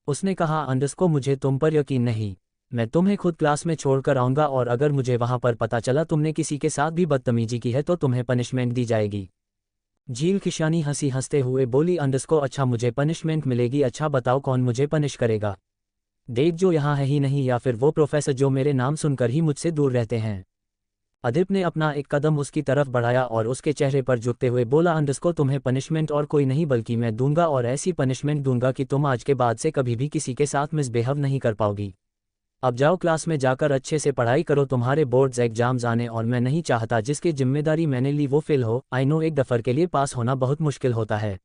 उसने कहा, अंडरस्को मुझे तुम पर यकीन नहीं, मैं तुम्हें खुद क्लास में छोड़कर आऊँगा और अगर मुझे वहाँ पर पता चला तुमने किसी के साथ भी बदतमीजी की है तो तुम्हें पनिशमेंट दी जाएगी। झील खिशानी हंसी हंसते हुए बोली, अंडरस्को अच्छा मुझे पनिशमेंट मिलेगी, अच्छा बताओ कौन मुझे पनिश करेगा? देव जो यहाँ है ही नहीं, या फिर वो प्रोफेसर जो मेरे नाम सुनकर ही मुझसे दूर रहते हैं? अदिप ने अपना एक कदम उसकी तरफ बढ़ाया और उसके चेहरे पर झुकते हुए बोला, अंडरस्को तुम्हें पनिशमेंट और कोई नहीं बल्कि मैं दूंगा, और ऐसी पनिशमेंट दूंगा कि तुम आज के बाद से कभी भी किसी के साथ मिसबिहेव नहीं कर पाओगी। अब जाओ क्लास में जाकर अच्छे से पढ़ाई करो, तुम्हारे बोर्ड्स एग्जाम्स आने और मैं नहीं चाहता जिसकी जिम्मेदारी मैंने ली वो फेल हो। आई नो एक दफर के लिए पास होना बहुत मुश्किल होता है।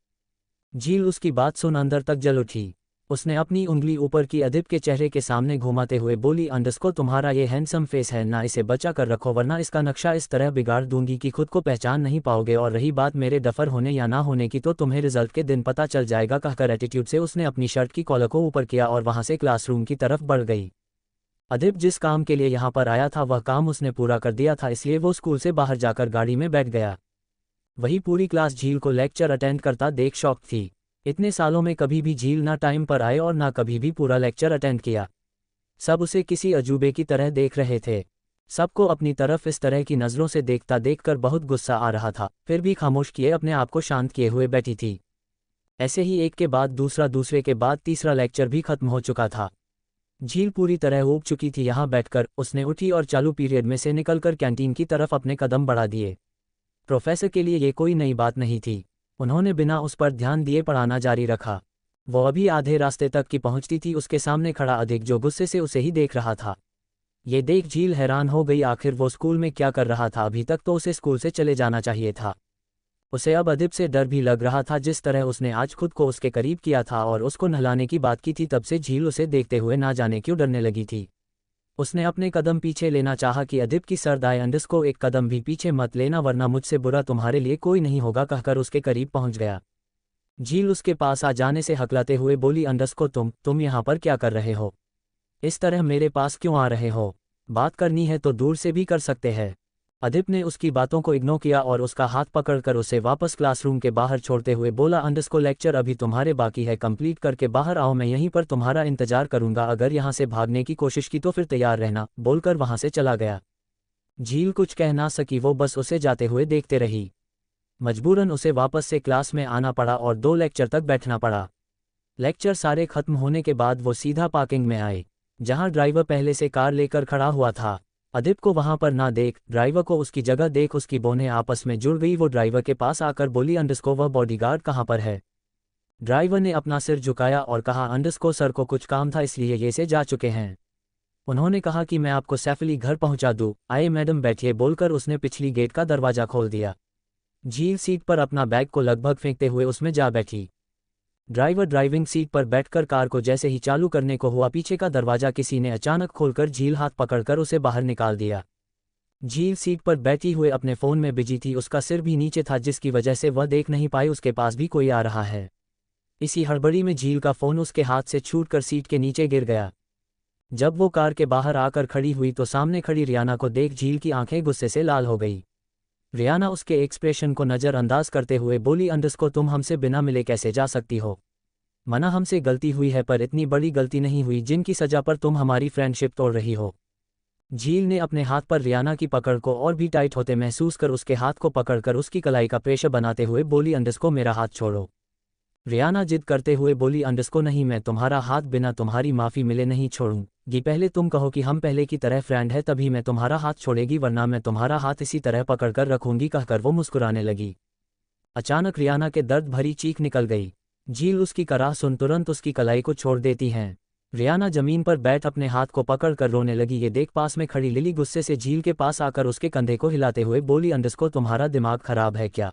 झील उसकी बात सुन अंदर तक जल उठी। उसने अपनी उंगली ऊपर की अदिप के चेहरे के सामने घुमाते हुए बोली, अंडरस्को तुम्हारा ये हैंडसम फेस है ना, इसे बचा कर रखो वरना इसका नक्शा इस तरह बिगाड़ दूंगी कि खुद को पहचान नहीं पाओगे, और रही बात मेरे डफर होने या ना होने की तो तुम्हें रिजल्ट के दिन पता चल जाएगा। कहकर एटीट्यूड से उसने अपनी शर्ट की कॉलर को ऊपर किया और वहां से क्लासरूम की तरफ बढ़ गई। अदिप जिस काम के लिए यहाँ पर आया था वह काम उसने पूरा कर दिया था, इसलिए वो स्कूल से बाहर जाकर गाड़ी में बैठ गया। वही पूरी क्लास झील को लेक्चर अटेंड करता देख शॉक थी। इतने सालों में कभी भी झील ना टाइम पर आए और ना कभी भी पूरा लेक्चर अटेंड किया। सब उसे किसी अजूबे की तरह देख रहे थे। सबको अपनी तरफ इस तरह की नज़रों से देखता देखकर बहुत गुस्सा आ रहा था, फिर भी खामोश किए अपने आप को शांत किए हुए बैठी थी। ऐसे ही एक के बाद दूसरा, दूसरे के बाद तीसरा लेक्चर भी खत्म हो चुका था। झील पूरी तरह ऊब चुकी थी। यहाँ बैठकर उसने उठी और चालू पीरियड में से निकलकर कैंटीन की तरफ अपने कदम बढ़ा दिए। प्रोफेसर के लिए ये कोई नई बात नहीं थी, उन्होंने बिना उस पर ध्यान दिए पढ़ाना जारी रखा। वो अभी आधे रास्ते तक की पहुंचती थी, उसके सामने खड़ा अधिक जो गुस्से से उसे ही देख रहा था। ये देख झील हैरान हो गई, आखिर वो स्कूल में क्या कर रहा था, अभी तक तो उसे स्कूल से चले जाना चाहिए था। उसे अब अदिब से डर भी लग रहा था, जिस तरह उसने आज खुद को उसके करीब किया था और उसको नहलाने की बात की थी, तब से झील उसे देखते हुए ना जाने क्यों डरने लगी थी। उसने अपने कदम पीछे लेना चाहा कि अदिब की सर्द आए, अंडस्को एक कदम भी पीछे मत लेना वरना मुझसे बुरा तुम्हारे लिए कोई नहीं होगा, कहकर उसके करीब पहुंच गया। झील उसके पास आ जाने से हकलाते हुए बोली, अंडस्को तुम यहाँ पर क्या कर रहे हो? इस तरह मेरे पास क्यों आ रहे हो? बात करनी है तो दूर से भी कर सकते हैं। अदिब ने उसकी बातों को इग्नोर किया और उसका हाथ पकड़कर उसे वापस क्लासरूम के बाहर छोड़ते हुए बोला, अंडस्को लेक्चर अभी तुम्हारे बाकी है, कंप्लीट करके बाहर आओ, मैं यहीं पर तुम्हारा इंतजार करूंगा, अगर यहाँ से भागने की कोशिश की तो फिर तैयार रहना, बोलकर वहां से चला गया। झील कुछ कह ना सकी, वो बस उसे जाते हुए देखते रही। मजबूरन उसे वापस से क्लास में आना पड़ा और 2 लेक्चर तक बैठना पड़ा। लेक्चर सारे खत्म होने के बाद वो सीधा पार्किंग में आए, जहां ड्राइवर पहले से कार लेकर खड़ा हुआ था। अदिब को वहां पर ना देख, ड्राइवर को उसकी जगह देख उसकी बोनें आपस में जुड़ गई। वो ड्राइवर के पास आकर बोली, अंडस्को वह बॉडीगार्ड कहाँ पर है? ड्राइवर ने अपना सिर झुकाया और कहा, अंडस्को सर को कुछ काम था इसलिए ये से जा चुके हैं। उन्होंने कहा कि मैं आपको सेफली घर पहुंचा दूं, आए मैडम बैठिए, बोलकर उसने पिछली गेट का दरवाजा खोल दिया। झील सीट पर अपना बैग को लगभग फेंकते हुए उसमें जा बैठी। ड्राइवर ड्राइविंग सीट पर बैठकर कार को जैसे ही चालू करने को हुआ, पीछे का दरवाजा किसी ने अचानक खोलकर झील हाथ पकड़कर उसे बाहर निकाल दिया। झील सीट पर बैठी हुए अपने फ़ोन में बिजी थी, उसका सिर भी नीचे था जिसकी वजह से वह देख नहीं पाई उसके पास भी कोई आ रहा है। इसी हड़बड़ी में झील का फ़ोन उसके हाथ से छूटकर सीट के नीचे गिर गया। जब वो कार के बाहर आकर खड़ी हुई तो सामने खड़ी रियाना को देख झील की आंखें गुस्से से लाल हो गई। रियाना उसके एक्सप्रेशन को नज़रअंदाज करते हुए बोली, अंडस्को तुम हमसे बिना मिले कैसे जा सकती हो? मना हमसे गलती हुई है पर इतनी बड़ी गलती नहीं हुई जिनकी सजा पर तुम हमारी फ्रेंडशिप तोड़ रही हो। झील ने अपने हाथ पर रियाना की पकड़ को और भी टाइट होते महसूस कर उसके हाथ को पकड़कर उसकी कलाई का प्रेशर बनाते हुए बोली, अंडस्को मेरा हाथ छोड़ो। रियाना जिद करते हुए बोली, अंडस्को नहीं, मैं तुम्हारा हाथ बिना तुम्हारी माफ़ी मिले नहीं छोड़ूंगी, पहले तुम कहो कि हम पहले की तरह फ्रेंड है तभी मैं तुम्हारा हाथ छोड़ेगी वरना मैं तुम्हारा हाथ इसी तरह पकड़कर रखूंगी, कहकर वो मुस्कुराने लगी। अचानक रियाना के दर्द भरी चीख निकल गई। झील उसकी कराह सुन तुरंत उसकी कलाई को छोड़ देती हैं। रियाना जमीन पर बैठ अपने हाथ को पकड़कर रोने लगी। ये देख पास में खड़ी लिली गुस्से से झील के पास आकर उसके कंधे को हिलाते हुए बोली, अंडस्को तुम्हारा दिमाग खराब है क्या?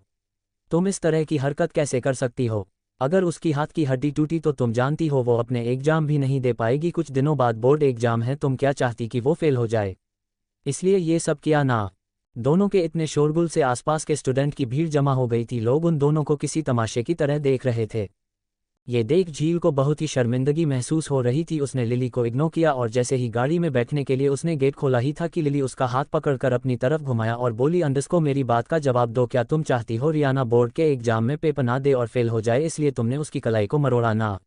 तुम इस तरह की हरकत कैसे कर सकती हो? अगर उसकी हाथ की हड्डी टूटी तो तुम जानती हो वो अपने एग्जाम भी नहीं दे पाएगी, कुछ दिनों बाद बोर्ड एग्जाम है, तुम क्या चाहती कि वो फेल हो जाए? इसलिए ये सब किया ना? दोनों के इतने शोरगुल से आसपास के स्टूडेंट की भीड़ जमा हो गई थी, लोग उन दोनों को किसी तमाशे की तरह देख रहे थे। ये देख झील को बहुत ही शर्मिंदगी महसूस हो रही थी। उसने लिली को इग्नोर किया और जैसे ही गाड़ी में बैठने के लिए उसने गेट खोला ही था कि लिली उसका हाथ पकड़कर अपनी तरफ घुमाया और बोली, अंडस्को मेरी बात का जवाब दो, क्या तुम चाहती हो रियाना बोर्ड के एग्जाम में पेपर ना दे और फेल हो जाए, इसलिए तुमने उसकी कलाई को मरोड़ा ना?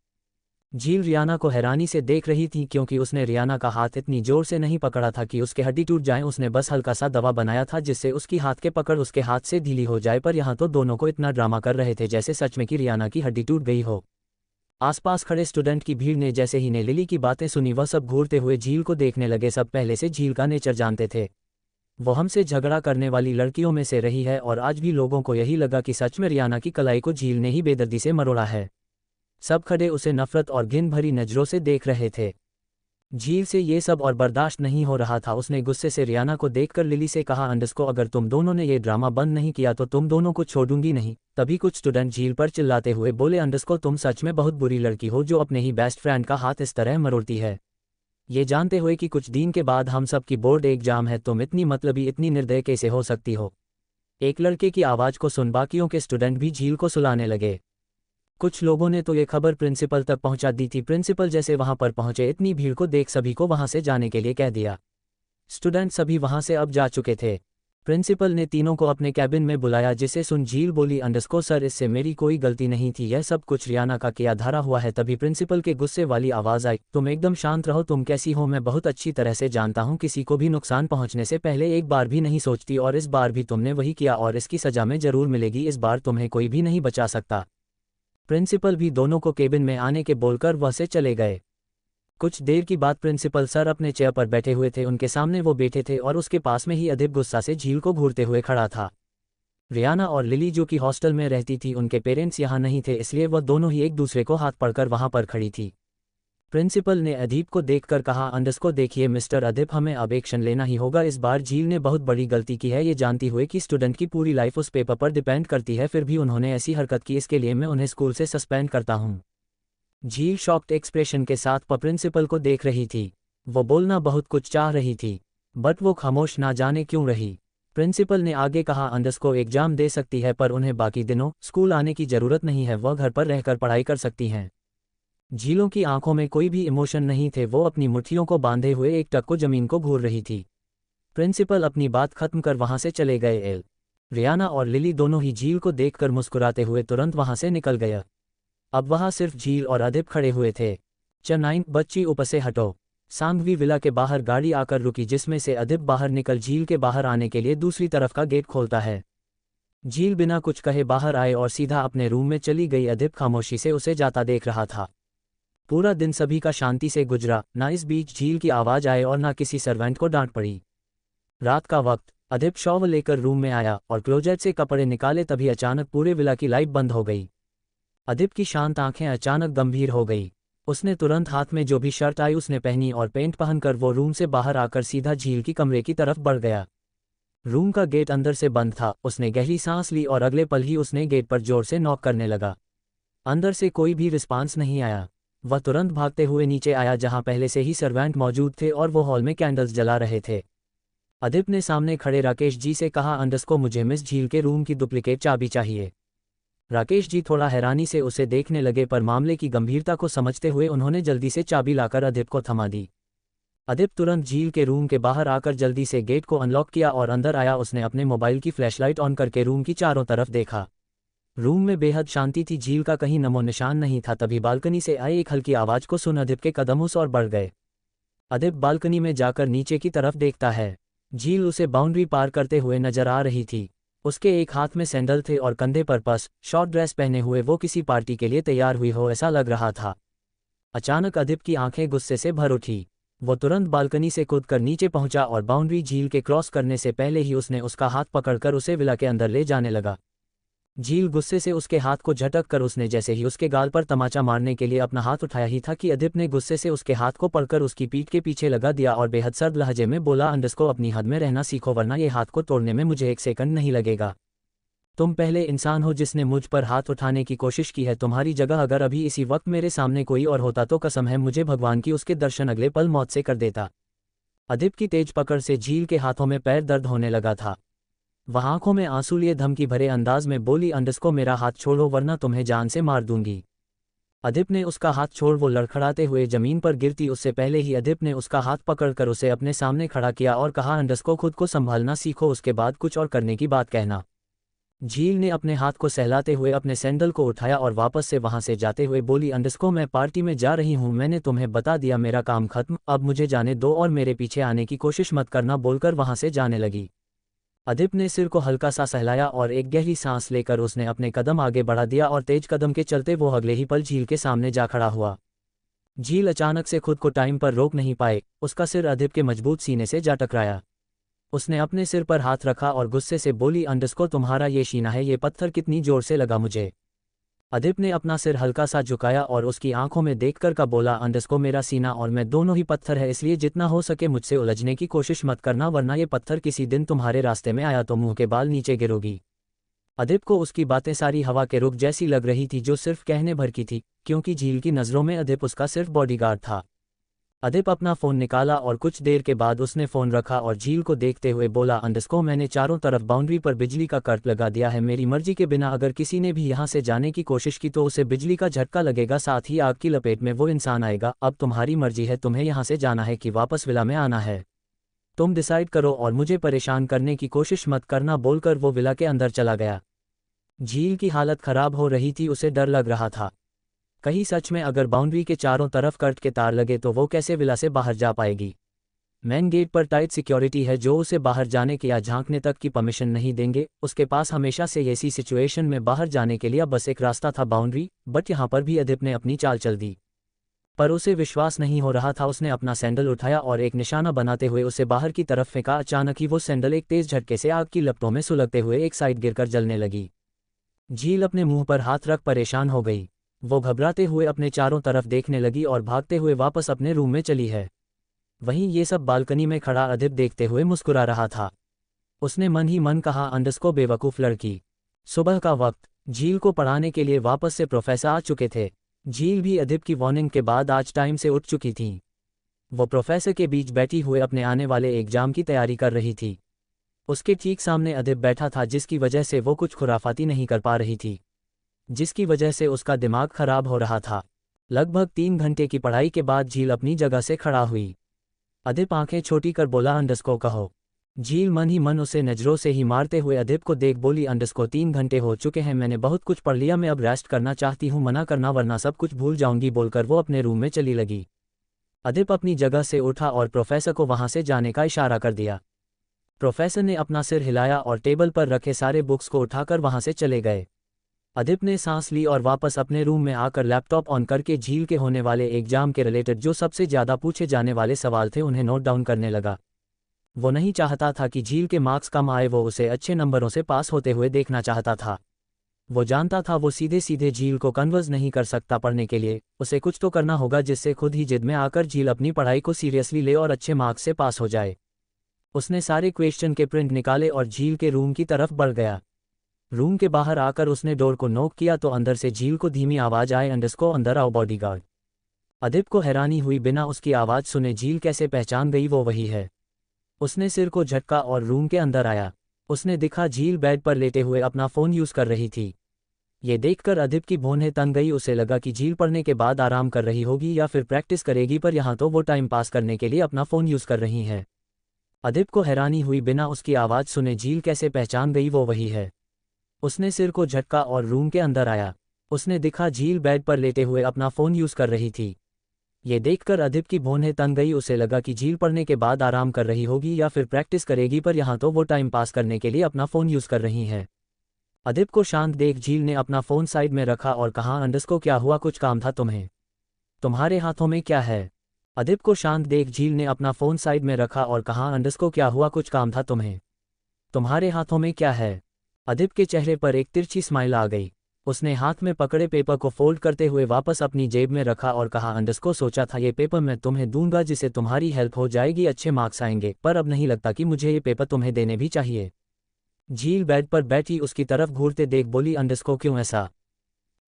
झील रियाना को हैरानी से देख रही थी क्योंकि उसने रियाना का हाथ इतनी जोर से नहीं पकड़ा था कि उसके हड्डी टूट जाएं, उसने बस हल्का सा दवा बनाया था जिससे उसकी हाथ के पकड़ उसके हाथ से ढीली हो जाए, पर यहाँ तो दोनों को इतना ड्रामा कर रहे थे जैसे सच में कि रियाना की हड्डी टूट गई हो। आसपास खड़े स्टूडेंट की भीड़ ने जैसे ही ने लिली की बातें सुनी वह सब घूरते हुए झील को देखने लगे। सब पहले से झील का नेचर जानते थे, वो हमसे झगड़ा करने वाली लड़कियों में से रही है और आज भी लोगों को यही लगा कि सच में रियाना की कलाई को झील ने ही बेदर्दी से मरोड़ा है। सब खड़े उसे नफरत और घिन भरी नजरों से देख रहे थे। झील से ये सब और बर्दाश्त नहीं हो रहा था। उसने गुस्से से रियाना को देखकर लिली से कहा, अंडस्को अगर तुम दोनों ने ये ड्रामा बंद नहीं किया तो तुम दोनों को छोड़ूंगी नहीं। तभी कुछ स्टूडेंट झील पर चिल्लाते हुए बोले, अंडस्को तुम सच में बहुत बुरी लड़की हो जो अपने ही बेस्ट फ्रेंड का हाथ इस तरह मरोड़ती है। ये जानते हुए कि कुछ दिन के बाद हम सब की बोर्ड एग्जाम है, तुम इतनी मतलबी इतनी निर्दय कैसे हो सकती हो? एक लड़के की आवाज़ को सुन बाकियों के स्टूडेंट भी झील को सुलाने लगे। कुछ लोगों ने तो ये खबर प्रिंसिपल तक पहुंचा दी थी। प्रिंसिपल जैसे वहां पर पहुंचे इतनी भीड़ को देख सभी को वहां से जाने के लिए कह दिया। स्टूडेंट सभी वहां से अब जा चुके थे। प्रिंसिपल ने तीनों को अपने कैबिन में बुलाया, जिसे सुन झील बोली, अंडस्को सर इससे मेरी कोई गलती नहीं थी, यह सब कुछ रियाना का किया धारा हुआ है। तभी प्रिंसिपल के गुस्से वाली आवाज़ आई, तुम एकदम शांत रहो, तुम कैसी हो मैं बहुत अच्छी तरह से जानता हूँ, किसी को भी नुकसान पहुँचने से पहले एक बार भी नहीं सोचती और इस बार भी तुमने वही किया और इसकी सजा में जरूर मिलेगी, इस बार तुम्हें कोई भी नहीं बचा सकता। प्रिंसिपल भी दोनों को केबिन में आने के बोलकर वह से चले गए। कुछ देर की बाद प्रिंसिपल सर अपने चेयर पर बैठे हुए थे, उनके सामने वो बैठे थे और उसके पास में ही अदिब गुस्सा से झील को घूरते हुए खड़ा था। रियाना और लिली जो कि हॉस्टल में रहती थी, उनके पेरेंट्स यहाँ नहीं थे, इसलिए वह दोनों ही एक दूसरे को हाथ पकड़कर वहां पर खड़ी थी। प्रिंसिपल ने अदीप को देखकर कहा, अंडरस्को देखिए मिस्टर अदीप, हमें अब एक्शन लेना ही होगा। इस बार झील ने बहुत बड़ी गलती की है, ये जानती हुए कि स्टूडेंट की पूरी लाइफ उस पेपर पर डिपेंड करती है, फिर भी उन्होंने ऐसी हरकत की, इसके लिए मैं उन्हें स्कूल से सस्पेंड करता हूँ। झील शॉक्ड एक्सप्रेशन के साथ प्रिंसिपल को देख रही थी। वो बोलना बहुत कुछ चाह रही थी, बट वो खामोश ना जाने क्यों रही। प्रिंसिपल ने आगे कहा, अंडरस्को एग्जाम दे सकती है पर उन्हें बाकी दिनों स्कूल आने की ज़रूरत नहीं है, वह घर पर रहकर पढ़ाई कर सकती हैं। झीलों की आंखों में कोई भी इमोशन नहीं थे, वो अपनी मुट्ठियों को बांधे हुए एक टक को जमीन को घूर रही थी। प्रिंसिपल अपनी बात खत्म कर वहां से चले गए। रियाना और लिली दोनों ही झील को देखकर मुस्कुराते हुए तुरंत वहां से निकल गया। अब वहां सिर्फ झील और अदीप खड़े हुए थे। चनाइन बच्ची ऊपर से हटो। सांघवी विला के बाहर गाड़ी आकर रुकी, जिसमें से अदीप बाहर निकल झील के बाहर आने के लिए दूसरी तरफ का गेट खोलता है। झील बिना कुछ कहे बाहर आए और सीधा अपने रूम में चली गई। अदीप खामोशी से उसे जाता देख रहा था। पूरा दिन सभी का शांति से गुजरा, ना इस बीच झील की आवाज आए और ना किसी सर्वेंट को डांट पड़ी। रात का वक्त, अदीप शॉवर लेकर रूम में आया और क्लोजेट से कपड़े निकाले, तभी अचानक पूरे विला की लाइट बंद हो गई। अदीप की शांत आंखें अचानक गंभीर हो गई। उसने तुरंत हाथ में जो भी शर्ट आई उसने पहनी और पेंट पहनकर वो रूम से बाहर आकर सीधा झील की कमरे की तरफ बढ़ गया। रूम का गेट अंदर से बंद था। उसने गहरी सांस ली और अगले पल ही उसने गेट पर जोर से नॉक करने लगा। अंदर से कोई भी रिस्पांस नहीं आया। वह तुरंत भागते हुए नीचे आया, जहां पहले से ही सर्वेंट मौजूद थे और वो हॉल में कैंडल्स जला रहे थे। अदीप ने सामने खड़े राकेश जी से कहा, अंडरस्को मुझे मिस झील के रूम की डुप्लीकेट चाबी चाहिए। राकेश जी थोड़ा हैरानी से उसे देखने लगे, पर मामले की गंभीरता को समझते हुए उन्होंने जल्दी से चाबी लाकर अदीप को थमा दी। अदीप तुरंत झील के रूम के बाहर आकर जल्दी से गेट को अनलॉक किया और अंदर आया। उसने अपने मोबाइल की फ्लैशलाइट ऑन करके रूम की चारों तरफ देखा। रूम में बेहद शांति थी, झील का कहीं नमो निशान नहीं था। तभी बालकनी से आई एक हल्की आवाज को सुन अदीप के कदम उस और बढ़ गए। अदीप बालकनी में जाकर नीचे की तरफ देखता है। झील उसे बाउंड्री पार करते हुए नजर आ रही थी। उसके एक हाथ में सैंडल थे और कंधे पर पर्स, शॉर्ट ड्रेस पहने हुए वो किसी पार्टी के लिए तैयार हुई हो ऐसा लग रहा था। अचानक अदीप की आंखें गुस्से से भर उठी। वो तुरंत बालकनी से कूदकर नीचे पहुंचा और बाउंड्री झील के क्रॉस करने से पहले ही उसने उसका हाथ पकड़कर उसे विला के अंदर ले जाने लगा। झील गुस्से से उसके हाथ को झटक कर उसने जैसे ही उसके गाल पर तमाचा मारने के लिए अपना हाथ उठाया ही था कि अदीप ने गुस्से से उसके हाथ को पकड़कर उसकी पीठ के पीछे लगा दिया और बेहद सर्द लहजे में बोला, अंडरस्को अपनी हद में रहना सीखो, वरना ये हाथ को तोड़ने में मुझे एक सेकंड नहीं लगेगा। तुम पहले इंसान हो जिसने मुझ पर हाथ उठाने की कोशिश की है। तुम्हारी जगह अगर अभी इसी वक्त मेरे सामने कोई और होता तो कसम है मुझे भगवान की उसके दर्शन अगले पल मौत से कर देता। अदीप की तेज पकड़ से झील के हाथों में पैर दर्द होने लगा था। वह आंखों में आंसू लिए धमकी भरे अंदाज में बोली, अंडरस्को मेरा हाथ छोड़ो वरना तुम्हें जान से मार दूंगी। अदीप ने उसका हाथ छोड़ वो लड़खड़ाते हुए जमीन पर गिरती उससे पहले ही अदीप ने उसका हाथ पकड़कर उसे अपने सामने खड़ा किया और कहा, अंडरस्को खुद को संभालना सीखो, उसके बाद कुछ और करने की बात कहना। झील ने अपने हाथ को सहलाते हुए अपने सैंडल को उठाया और वापस से वहां से जाते हुए बोली, अंडरस्को मैं पार्टी में जा रही हूं, मैंने तुम्हें बता दिया मेरा काम खत्म, अब मुझे जाने दो और मेरे पीछे आने की कोशिश मत करना, बोलकर वहां से जाने लगी। अदीप ने सिर को हल्का सा सहलाया और एक गहरी सांस लेकर उसने अपने कदम आगे बढ़ा दिया और तेज कदम के चलते वो अगले ही पल झील के सामने जा खड़ा हुआ। झील अचानक से खुद को टाइम पर रोक नहीं पाए, उसका सिर अदीप के मजबूत सीने से जा टकराया। उसने अपने सिर पर हाथ रखा और गुस्से से बोली, अंडरस्को तुम्हारा ये सीना है, ये पत्थर कितनी जोर से लगा मुझे। अदीप ने अपना सिर हल्का सा झुकाया और उसकी आंखों में देखकर का बोला, अंडरस्को मेरा सीना और मैं दोनों ही पत्थर है, इसलिए जितना हो सके मुझसे उलझने की कोशिश मत करना, वरना ये पत्थर किसी दिन तुम्हारे रास्ते में आया तो मुंह के बाल नीचे गिरोगी। अदीप को उसकी बातें सारी हवा के रुख जैसी लग रही थी जो सिर्फ कहने भर की थी, क्योंकि झील की नज़रों में अदीप उसका सिर्फ बॉडीगार्ड था। अदीप अपना फ़ोन निकाला और कुछ देर के बाद उसने फ़ोन रखा और झील को देखते हुए बोला, अंडरस्को मैंने चारों तरफ बाउंड्री पर बिजली का कट लगा दिया है, मेरी मर्जी के बिना अगर किसी ने भी यहाँ से जाने की कोशिश की तो उसे बिजली का झटका लगेगा, साथ ही आग की लपेट में वो इंसान आएगा। अब तुम्हारी मर्जी है, तुम्हें यहाँ से जाना है कि वापस विला में आना है, तुम डिसाइड करो और मुझे परेशान करने की कोशिश मत करना, बोलकर वो विला के अंदर चला गया। झील की हालत खराब हो रही थी, उसे डर लग रहा था कहीं सच में अगर बाउंड्री के चारों तरफ कट के तार लगे तो वो कैसे विला से बाहर जा पाएगी। मेन गेट पर टाइट सिक्योरिटी है जो उसे बाहर जाने के या झांकने तक की परमिशन नहीं देंगे। उसके पास हमेशा से ऐसी सिचुएशन में बाहर जाने के लिए बस एक रास्ता था, बाउंड्री। बट यहाँ पर भी अदीप ने अपनी चाल चल दी, पर उसे विश्वास नहीं हो रहा था। उसने अपना सैंडल उठाया और एक निशाना बनाते हुए उसे बाहर की तरफ फेंका। अचानक ही वो सैंडल एक तेज झटके से आग की लपटों में सुलगते हुए एक साइड गिरकर जलने लगी। झील अपने मुंह पर हाथ रख परेशान हो गई। वो घबराते हुए अपने चारों तरफ देखने लगी और भागते हुए वापस अपने रूम में चली है। वहीं ये सब बालकनी में खड़ा अदिप देखते हुए मुस्कुरा रहा था। उसने मन ही मन कहा, अंडस्को बेवकूफ़ लड़की। सुबह का वक्त, झील को पढ़ाने के लिए वापस से प्रोफेसर आ चुके थे। झील भी अदिप की वार्निंग के बाद आज टाइम से उठ चुकी थी। वो प्रोफेसर के बीच बैठी हुए अपने आने वाले एग्जाम की तैयारी कर रही थी। उसके ठीक सामने अदिप बैठा था, जिसकी वजह से वो कुछ खुराफाती नहीं कर पा रही थी, जिसकी वजह से उसका दिमाग खराब हो रहा था। लगभग 3 घंटे की पढ़ाई के बाद झील अपनी जगह से खड़ा हुई। अदिप आंखें छोटी कर बोला, अंडस्को कहो। झील मन ही मन उसे नज़रों से ही मारते हुए अदिप को देख बोली, अंडस्को 3 घंटे हो चुके हैं, मैंने बहुत कुछ पढ़ लिया, मैं अब रेस्ट करना चाहती हूँ, मना करना वरना सब कुछ भूल जाऊंगी, बोलकर वो अपने रूम में चली लगी। अदिप अपनी जगह से उठा और प्रोफेसर को वहां से जाने का इशारा कर दिया। प्रोफेसर ने अपना सिर हिलाया और टेबल पर रखे सारे बुक्स को उठाकर वहां से चले गए। अदिप ने सांस ली और वापस अपने रूम में आकर लैपटॉप ऑन करके झील के होने वाले एग्जाम के रिलेटेड जो सबसे ज़्यादा पूछे जाने वाले सवाल थे उन्हें नोट डाउन करने लगा। वो नहीं चाहता था कि झील के मार्क्स कम आए, वो उसे अच्छे नंबरों से पास होते हुए देखना चाहता था। वो जानता था वो सीधे सीधे झील को कन्वर्स नहीं कर सकता पढ़ने के लिए, उसे कुछ तो करना होगा जिससे खुद ही जिद में आकर झील अपनी पढ़ाई को सीरियसली ले और अच्छे मार्क्स से पास हो जाए। उसने सारे क्वेश्चन के प्रिंट निकाले और झील के रूम की तरफ बढ़ गया। रूम के बाहर आकर उसने डोर को नॉक किया तो अंदर से झील को धीमी आवाज आए, अंडस्को अंदर आओ बॉडीगार्ड। अदिप को हैरानी हुई, बिना उसकी आवाज़ सुने झील कैसे पहचान गई वो वही है। उसने सिर को झटका और रूम के अंदर आया। उसने दिखा झील बेड पर लेटे हुए अपना फ़ोन यूज़ कर रही थी। ये देखकर अदिप की भौहें तन गई। उसे लगा कि झील पढ़ने के बाद आराम कर रही होगी या फिर प्रैक्टिस करेगी, पर यहाँ तो वो टाइम पास करने के लिए अपना फ़ोन यूज़ कर रही है। अदिप को हैरानी हुई, बिना उसकी आवाज़ सुने झील कैसे पहचान गई वो वही है। उसने सिर को झटका और रूम के अंदर आया। उसने दिखा झील बेड पर लेटे हुए अपना फ़ोन यूज़ कर रही थी। ये देखकर अदिप की भौहें तन गई। उसे लगा कि झील पढ़ने के बाद आराम कर रही होगी या फिर प्रैक्टिस करेगी, पर यहाँ तो वो टाइम पास करने के लिए अपना फ़ोन यूज़ कर रही है। अदिप को शांत देख झील ने अपना फ़ोन साइड में रखा और कहा, अंडस्को क्या हुआ, कुछ काम था तुम्हें? तुम्हारे हाथों में क्या है? अदिप को शांत देख झील ने अपना फ़ोन साइड में रखा और कहा, अंडस्को क्या हुआ, कुछ काम था तुम्हें? तुम्हारे हाथों में क्या है? अदिप के चेहरे पर एक तिरछी स्माइल आ गई। उसने हाथ में पकड़े पेपर को फोल्ड करते हुए वापस अपनी जेब में रखा और कहा, अंडस्को सोचा था ये पेपर मैं तुम्हें दूंगा जिससे तुम्हारी हेल्प हो जाएगी, अच्छे मार्क्स आएंगे, पर अब नहीं लगता कि मुझे ये पेपर तुम्हें देने भी चाहिए। झील बेड पर बैठी उसकी तरफ घूरते देख बोली, अंडस्को क्यों ऐसा?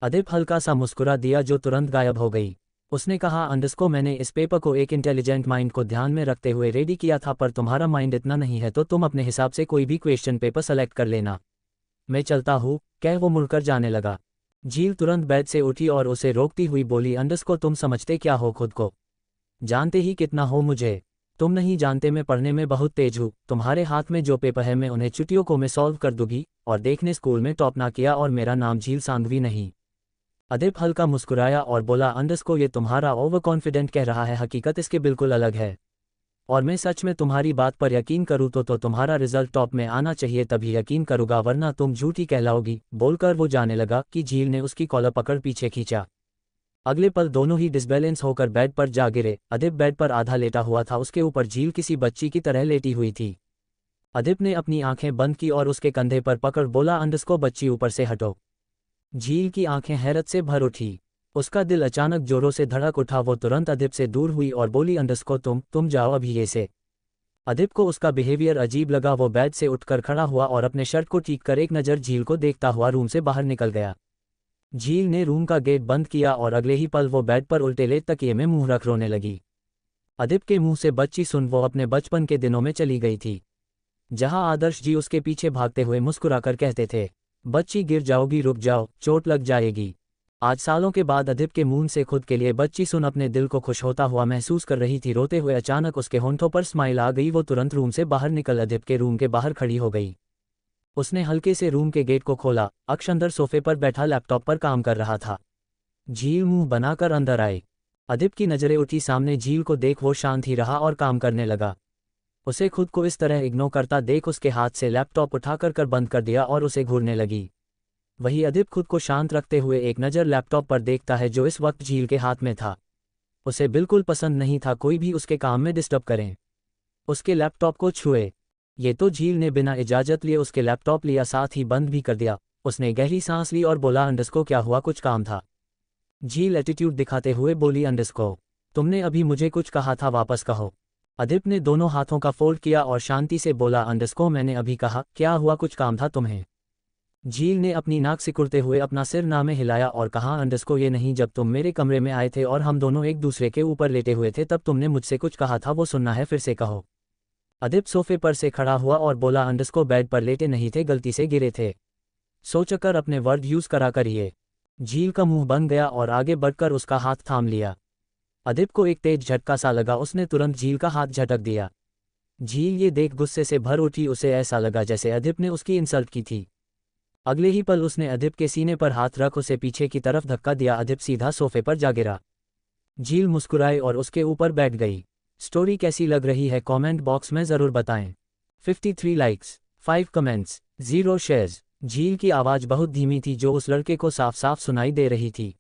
अदिप हल्का सा मुस्कुरा दिया जो तुरंत गायब हो गई। उसने कहा, अंडस्को मैंने इस पेपर को एक इंटेलिजेंट माइंड को ध्यान में रखते हुए रेडी किया था, पर तुम्हारा माइंड इतना नहीं है, तो तुम अपने हिसाब से कोई भी क्वेश्चन पेपर सेलेक्ट कर लेना। मैं चलता हूँ, कह वो मुड़कर जाने लगा। झील तुरंत बेड से उठी और उसे रोकती हुई बोली, अंडस्को तुम समझते क्या हो खुद को? जानते ही कितना हो मुझे? तुम नहीं जानते मैं पढ़ने में बहुत तेज हूँ। तुम्हारे हाथ में जो पेपर है मैं उन्हें छुट्टियों को मैं सॉल्व कर दूंगी, और देखने स्कूल में टॉप ना किया और मेरा नाम झील सांघवी नहीं। अदिप हल्का मुस्कुराया और बोला, अंडस्को ये तुम्हारा ओवर कॉन्फिडेंट कह रहा है, हकीकत इसके बिल्कुल अलग है। और मैं सच में तुम्हारी बात पर यकीन करूँ तो तुम्हारा रिजल्ट टॉप में आना चाहिए, तभी यकीन करूँगा, वरना तुम झूठी कहलाओगी। बोलकर वो जाने लगा कि झील ने उसकी कॉलर पकड़ पीछे खींचा। अगले पल दोनों ही डिसबैलेंस होकर बेड पर जा गिरे। अदिप बेड पर आधा लेटा हुआ था, उसके ऊपर झील किसी बच्ची की तरह लेटी हुई थी। अदिप ने अपनी आंखें बंद की और उसके कंधे पर पकड़ बोला, अंडस्को बच्ची ऊपर से हटो। झील की आंखें हैरत से भर उठी। उसका दिल अचानक जोरों से धड़क उठा। वो तुरंत अदिप से दूर हुई और बोली, अंडस्को तुम जाओ अभी ये से। अदिप को उसका बिहेवियर अजीब लगा। वो बेड से उठकर खड़ा हुआ और अपने शर्ट को ठीक कर एक नज़र झील को देखता हुआ रूम से बाहर निकल गया। झील ने रूम का गेट बंद किया और अगले ही पल वो बेड पर उल्टे लेट तकिए में मुंह रख रोने लगी। अदिप के मुंह से बच्ची सुन वो अपने बचपन के दिनों में चली गई थी, जहां आदर्श जी उसके पीछे भागते हुए मुस्कुराकर कहते थे, बच्ची गिर जाओगी, रुक जाओ, चोट लग जाएगी। आज सालों के बाद अदिप के मुंह से खुद के लिए बच्ची सुन अपने दिल को खुश होता हुआ महसूस कर रही थी। रोते हुए अचानक उसके होंठों पर स्माइल आ गई। वो तुरंत रूम से बाहर निकल अदिप के रूम के बाहर खड़ी हो गई। उसने हल्के से रूम के गेट को खोला। अक्ष अंदर सोफे पर बैठा लैपटॉप पर काम कर रहा था। झील मुंह बनाकर अंदर आई। अदिप की नज़रें उठी सामने। झील को देख वो शांत ही रहा और काम करने लगा। उसे खुद को इस तरह इग्नोर करता देख उसके हाथ से लैपटॉप उठाकर बंद कर दिया और उसे घूरने लगी। वही अदिप खुद को शांत रखते हुए एक नज़र लैपटॉप पर देखता है जो इस वक्त झील के हाथ में था। उसे बिल्कुल पसंद नहीं था कोई भी उसके काम में डिस्टर्ब करें, उसके लैपटॉप को छुए। ये तो झील ने बिना इजाज़त लिए उसके लैपटॉप लिया, साथ ही बंद भी कर दिया। उसने गहरी सांस ली और बोला, अंडस्को क्या हुआ, कुछ काम था? झील एटीट्यूड दिखाते हुए बोली अंडरस्को, तुमने अभी मुझे कुछ कहा था, वापस कहो। अदिप ने दोनों हाथों का फोल्ड किया और शांति से बोला अंडरस्को, मैंने अभी कहा, क्या हुआ, कुछ काम था तुम्हें? झील ने अपनी नाक सिकुड़ते हुए अपना सिर ना में हिलाया और कहा अंडरस्को, ये नहीं, जब तुम मेरे कमरे में आए थे और हम दोनों एक दूसरे के ऊपर लेटे हुए थे तब तुमने मुझसे कुछ कहा था, वो सुनना है, फिर से कहो। अदिप सोफे पर से खड़ा हुआ और बोला अंडरस्को, बेड पर लेटे नहीं थे, गलती से गिरे थे। सोचकर अपने वर्ड यूज करा करिए। झील का मुंह बन गया और आगे बढ़कर उसका हाथ थाम लिया। अदिप को एक तेज झटका सा लगा, उसने तुरंत झील का हाथ झटक दिया। झील ये देख गुस्से से भर उठी, उसे ऐसा लगा जैसे अदिप ने उसकी इंसल्ट की थी। अगले ही पल उसने अदिप के सीने पर हाथ रख उसे पीछे की तरफ धक्का दिया। अदिप सीधा सोफे पर जा गिरा। झील मुस्कुराई और उसके ऊपर बैठ गई। स्टोरी कैसी लग रही है कमेंट बॉक्स में ज़रूर बताएं। 53 लाइक्स, 5 कमेंट्स, 0 शेयर्स। झील की आवाज़ बहुत धीमी थी जो उस लड़के को साफ साफ सुनाई दे रही थी।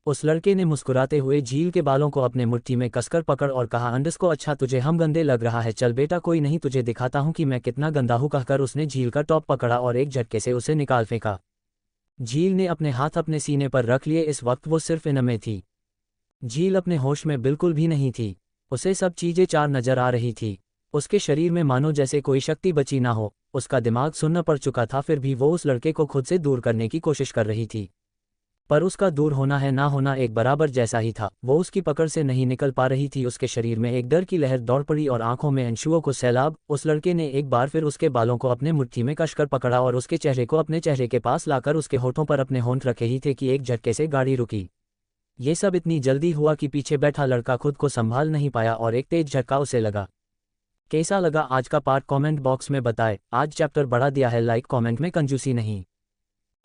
उस लड़के ने मुस्कुराते हुए झील के बालों को अपने मुट्ठी में कसकर पकड़ और कहा अंडरस्को, अच्छा तुझे हम गंदे लग रहा है, चल बेटा कोई नहीं, तुझे दिखाता हूं कि मैं कितना गंदा हूं। कहकर उसने झील का टॉप पकड़ा और एक झटके से उसे निकाल फेंका। झील ने अपने हाथ अपने सीने पर रख लिए। इस वक्त वो सिर्फ इनमें थी। झील अपने होश में बिल्कुल भी नहीं थी। उसे सब चीजें चार नजर आ रही थी। उसके शरीर में मानो जैसे कोई शक्ति बची ना हो। उसका दिमाग सुन्न पड़ चुका था, फिर भी वो उस लड़के को खुद से दूर करने की कोशिश कर रही थी। पर उसका दूर होना है ना होना एक बराबर जैसा ही था। वो उसकी पकड़ से नहीं निकल पा रही थी। उसके शरीर में एक डर की लहर दौड़ पड़ी और आंखों में अंशुओं को सैलाब। उस लड़के ने एक बार फिर उसके बालों को अपने मुट्ठी में कसकर पकड़ा और उसके चेहरे को अपने चेहरे के पास लाकर उसके होठों पर अपने होंठ रखे ही थे कि एक झटके से गाड़ी रुकी। ये सब इतनी जल्दी हुआ कि पीछे बैठा लड़का खुद को संभाल नहीं पाया और एक तेज झटका उसे लगा। कैसा लगा आज का पार्ट कमेंट बॉक्स में बताएं। आज चैप्टर बढ़ा दिया है, लाइक कमेंट में कंजूसी नहीं।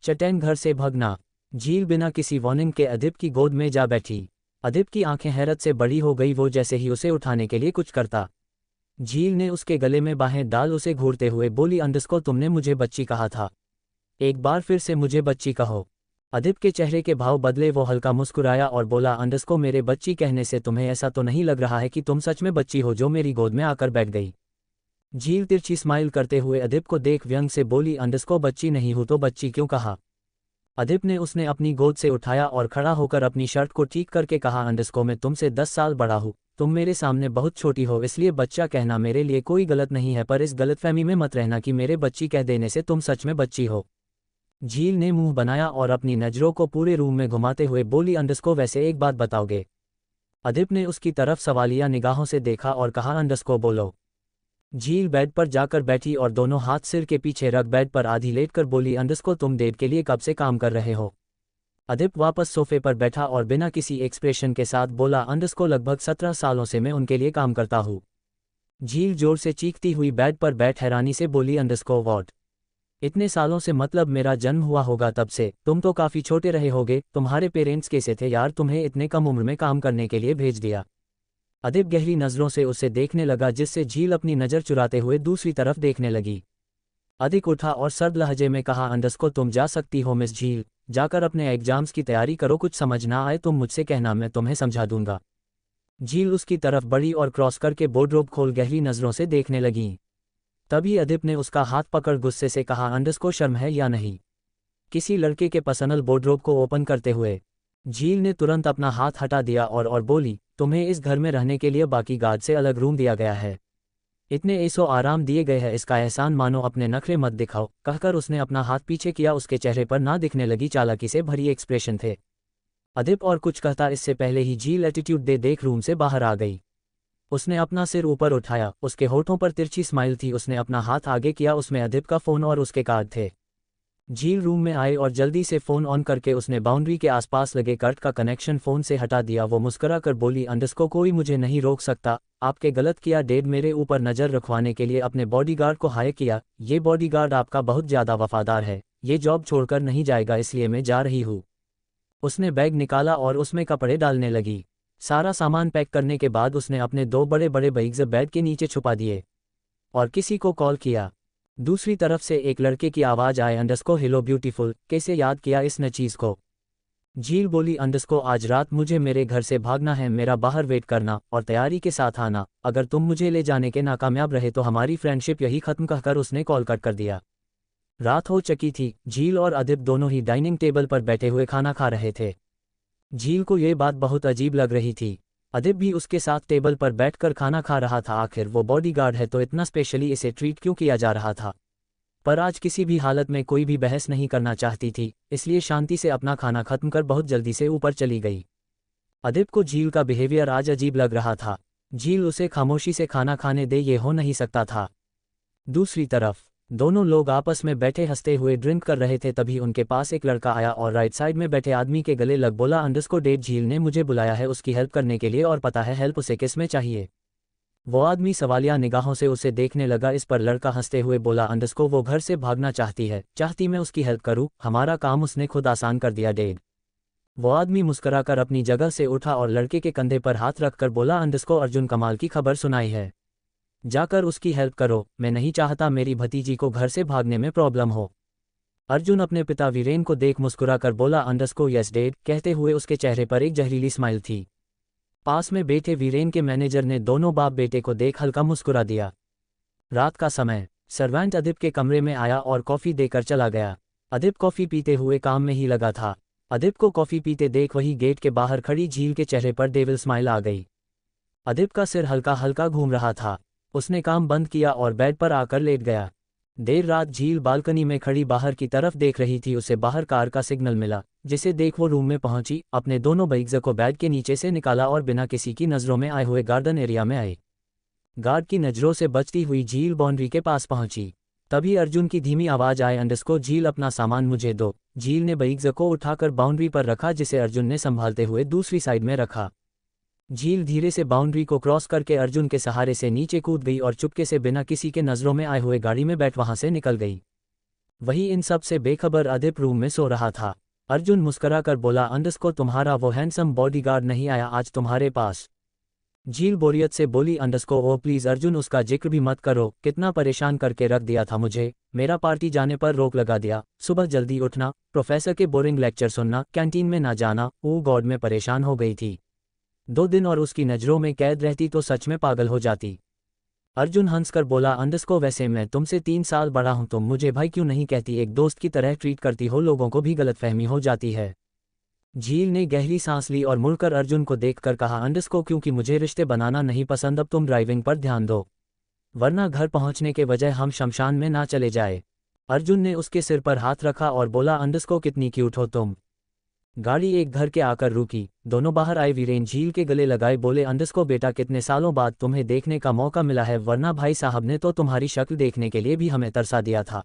चटैन घर से भगना। झील बिना किसी वार्निंग के अदिप की गोद में जा बैठी। अदिप की आंखें हैरत से बड़ी हो गई, वो जैसे ही उसे उठाने के लिए कुछ करता। झील ने उसके गले में बाहें डाल उसे घूरते हुए बोली अंडरस्को, तुमने मुझे बच्ची कहा था, एक बार फिर से मुझे बच्ची कहो। अदिप के चेहरे के भाव बदले, वो हल्का मुस्कुराया और बोला अंडरस्को, मेरे बच्ची कहने से तुम्हें ऐसा तो नहीं लग रहा है कि तुम सच में बच्ची हो जो मेरी गोद में आकर बैठ गई। झील तिरछी स्माइल करते हुए अदिप को देख व्यंग से बोली अंडरस्को, बच्ची नहीं हूं तो बच्ची क्यों कहा? अदिप ने उसने अपनी गोद से उठाया और खड़ा होकर अपनी शर्ट को ठीक करके कहा अंडरस्को, मैं तुमसे 10 साल बड़ा हूँ, तुम मेरे सामने बहुत छोटी हो, इसलिए बच्चा कहना मेरे लिए कोई गलत नहीं है, पर इस गलतफहमी में मत रहना कि मेरे बच्ची कह देने से तुम सच में बच्ची हो। झील ने मुंह बनाया और अपनी नजरों को पूरे रूम में घुमाते हुए बोली अंडरस्को, वैसे एक बात बताओगे? अदिप ने उसकी तरफ सवालिया निगाहों से देखा और कहा अंडरस्को बोलो। झील बेड पर जाकर बैठी और दोनों हाथ सिर के पीछे रख बेड पर आधी लेटकर बोली अंडरस्को, तुम डेट के लिए कब से काम कर रहे हो? अदिप वापस सोफे पर बैठा और बिना किसी एक्सप्रेशन के साथ बोला अंडरस्को, लगभग 17 सालों से मैं उनके लिए काम करता हूँ। झील जोर से चीखती हुई बेड पर बैठ हैरानी से बोली अंडरस्को, व्हाट? इतने सालों से मतलब मेरा जन्म हुआ होगा तब से? तुम तो काफी छोटे रहे होगे, तुम्हारे पेरेंट्स कैसे थे यार, तुम्हें इतने कम उम्र में काम करने के लिए भेज दिया? अदिप गहरी नजरों से उसे देखने लगा, जिससे झील अपनी नज़र चुराते हुए दूसरी तरफ देखने लगी। अदिप उठा और सर्द लहजे में कहा अंडरस्को, तुम जा सकती हो मिस झील, जाकर अपने एग्जाम्स की तैयारी करो, कुछ समझ ना आए तुम मुझसे कहना, मैं तुम्हें समझा दूंगा। झील उसकी तरफ बढ़ी और क्रॉस करके बोर्डरोब खोल गहरी नजरों से देखने लगी। तभी अदिप ने उसका हाथ पकड़ गुस्से से कहा अंडरस्को, शर्म है या नहीं किसी लड़के के पर्सनल बोर्डरोब को ओपन करते हुए? झील ने तुरंत अपना हाथ हटा दिया और बोली, तुम्हें इस घर में रहने के लिए बाकी गार्ड से अलग रूम दिया गया है, इतने ऐसो आराम दिए गए हैं, इसका एहसान मानो, अपने नखरे मत दिखाओ। कहकर उसने अपना हाथ पीछे किया। उसके चेहरे पर ना दिखने लगी चालाकी से भरी एक्सप्रेशन थे। अदिप और कुछ कहता इससे पहले ही झील एटीट्यूड दे देख रूम से बाहर आ गई। उसने अपना सिर ऊपर उठाया, उसके होठों पर तिरछी स्माइल थी। उसने अपना हाथ आगे किया, उसमें अदिप का फोन और उसके कार्ड थे। झील रूम में आए और जल्दी से फोन ऑन करके उसने बाउंड्री के आसपास लगे कर्ट का कनेक्शन फोन से हटा दिया। वो मुस्कुरा कर बोली अंडरस्को, कोई मुझे नहीं रोक सकता, आपके गलत किया, डेड मेरे ऊपर नजर रखवाने के लिए अपने बॉडीगार्ड को हायर किया, ये बॉडीगार्ड आपका बहुत ज्यादा वफादार है, ये जॉब छोड़कर नहीं जाएगा, इसलिए मैं जा रही हूँ। उसने बैग निकाला और उसमें कपड़े डालने लगी। सारा सामान पैक करने के बाद उसने अपने 2 बड़े बड़े बैग्स बेड के नीचे छुपा दिए और किसी को कॉल किया। दूसरी तरफ से एक लड़के की आवाज आए, अंडरस्को, हेलो ब्यूटीफुल, कैसे याद किया इस नचीज को? झील बोली अंडरस्को, आज रात मुझे मेरे घर से भागना है, मेरा बाहर वेट करना और तैयारी के साथ आना, अगर तुम मुझे ले जाने के नाकामयाब रहे तो हमारी फ्रेंडशिप यही खत्म। कहकर उसने कॉल कट कर दिया। रात हो चुकी थी। झील और अदिप दोनों ही डाइनिंग टेबल पर बैठे हुए खाना खा रहे थे। झील को ये बात बहुत अजीब लग रही थी। अदिब भी उसके साथ टेबल पर बैठकर खाना खा रहा था। आखिर वो बॉडीगार्ड है तो इतना स्पेशली इसे ट्रीट क्यों किया जा रहा था। पर आज किसी भी हालत में कोई भी बहस नहीं करना चाहती थी, इसलिए शांति से अपना खाना खत्म कर बहुत जल्दी से ऊपर चली गई। अदिब को झील का बिहेवियर आज अजीब लग रहा था। झील उसे खामोशी से खाना खाने दे ये हो नहीं सकता था। दूसरी तरफ दोनों लोग आपस में बैठे हंसते हुए ड्रिंक कर रहे थे। तभी उनके पास एक लड़का आया और राइट साइड में बैठे आदमी के गले लग बोला, _डेट झील ने मुझे बुलाया है उसकी हेल्प करने के लिए, और पता है हेल्प उसे किस में चाहिए। वो आदमी सवालिया निगाहों से उसे देखने लगा। इस पर लड़का हंसते हुए बोला, वो घर से भागना चाहती मैं उसकी हेल्प करूँ, हमारा काम उसने खुद आसान कर दिया डेड। वो आदमी मुस्कुराकर अपनी जगह से उठा और लड़के के कंधे पर हाथ रखकर बोला, अर्जुन कमाल की खबर सुनाई है, जाकर उसकी हेल्प करो, मैं नहीं चाहता मेरी भतीजी को घर से भागने में प्रॉब्लम हो। अर्जुन अपने पिता वीरेन को देख मुस्कुराकर बोला, यस डेड, कहते हुए उसके चेहरे पर एक जहरीली स्माइल थी। पास में बैठे वीरेन के मैनेजर ने दोनों बाप बेटे को देख हल्का मुस्कुरा दिया। रात का समय, सर्वेंट अदिब के कमरे में आया और कॉफ़ी देकर चला गया। अदिब कॉफ़ी पीते हुए काम में ही लगा था। अदिब को कॉफ़ी पीते देख वही गेट के बाहर खड़ी झील के चेहरे पर डेविल स्माइल आ गई। अदिब का सिर हल्का हल्का घूम रहा था। उसने काम बंद किया और बेड पर आकर लेट गया। देर रात झील बालकनी में खड़ी बाहर की तरफ देख रही थी। उसे बाहर कार का सिग्नल मिला, जिसे देख वो रूम में पहुंची, अपने दोनों बाइक्स को बेड के नीचे से निकाला और बिना किसी की नज़रों में आए हुए गार्डन एरिया में आई। गार्ड की नज़रों से बचती हुई झील बाउंड्री के पास पहुंची। तभी अर्जुन की धीमी आवाज़ आए, झील अपना सामान मुझे दो। झील ने बाइक्स को उठाकर बाउंड्री पर रखा, जिसे अर्जुन ने संभालते हुए दूसरी साइड में रखा। झील धीरे से बाउंड्री को क्रॉस करके अर्जुन के सहारे से नीचे कूद गई और चुपके से बिना किसी के नज़रों में आए हुए गाड़ी में बैठ वहां से निकल गई। वही इन सब से बेखबर अदिब रूम में सो रहा था। अर्जुन मुस्कुराकर बोला, तुम्हारा वो हैंडसम बॉडीगार्ड नहीं आया आज तुम्हारे पास। झील बोरियत से बोली, ओ प्लीज़ अर्जुन उसका जिक्र भी मत करो, कितना परेशान करके रख दिया था मुझे, मेरा पार्टी जाने पर रोक लगा दिया, सुबह जल्दी उठना, प्रोफेसर के बोरिंग लेक्चर सुनना, कैंटीन में ना जाना, ओ गॉड में परेशान हो गई थी। 2 दिन और उसकी नज़रों में कैद रहती तो सच में पागल हो जाती। अर्जुन हंसकर बोला, वैसे मैं तुमसे 3 साल बड़ा हूं, तुम मुझे भाई क्यों नहीं कहती, एक दोस्त की तरह ट्रीट करती हो, लोगों को भी गलतफहमी हो जाती है। झील ने गहरी सांस ली और मुड़कर अर्जुन को देखकर कहा, क्योंकि मुझे रिश्ते बनाना नहीं पसंद, अब तुम ड्राइविंग पर ध्यान दो, वरना घर पहुंचने के बजाय हम शमशान में ना चले जाए। अर्जुन ने उसके सिर पर हाथ रखा और बोला, कितनी क्यूट हो तुम। गाड़ी एक घर के आकर रुकी। दोनों बाहर आए। वीरेन झील के गले लगाए बोले, बेटा कितने सालों बाद तुम्हें देखने का मौका मिला है, वरना भाई साहब ने तो तुम्हारी शक्ल देखने के लिए भी हमें तरसा दिया था।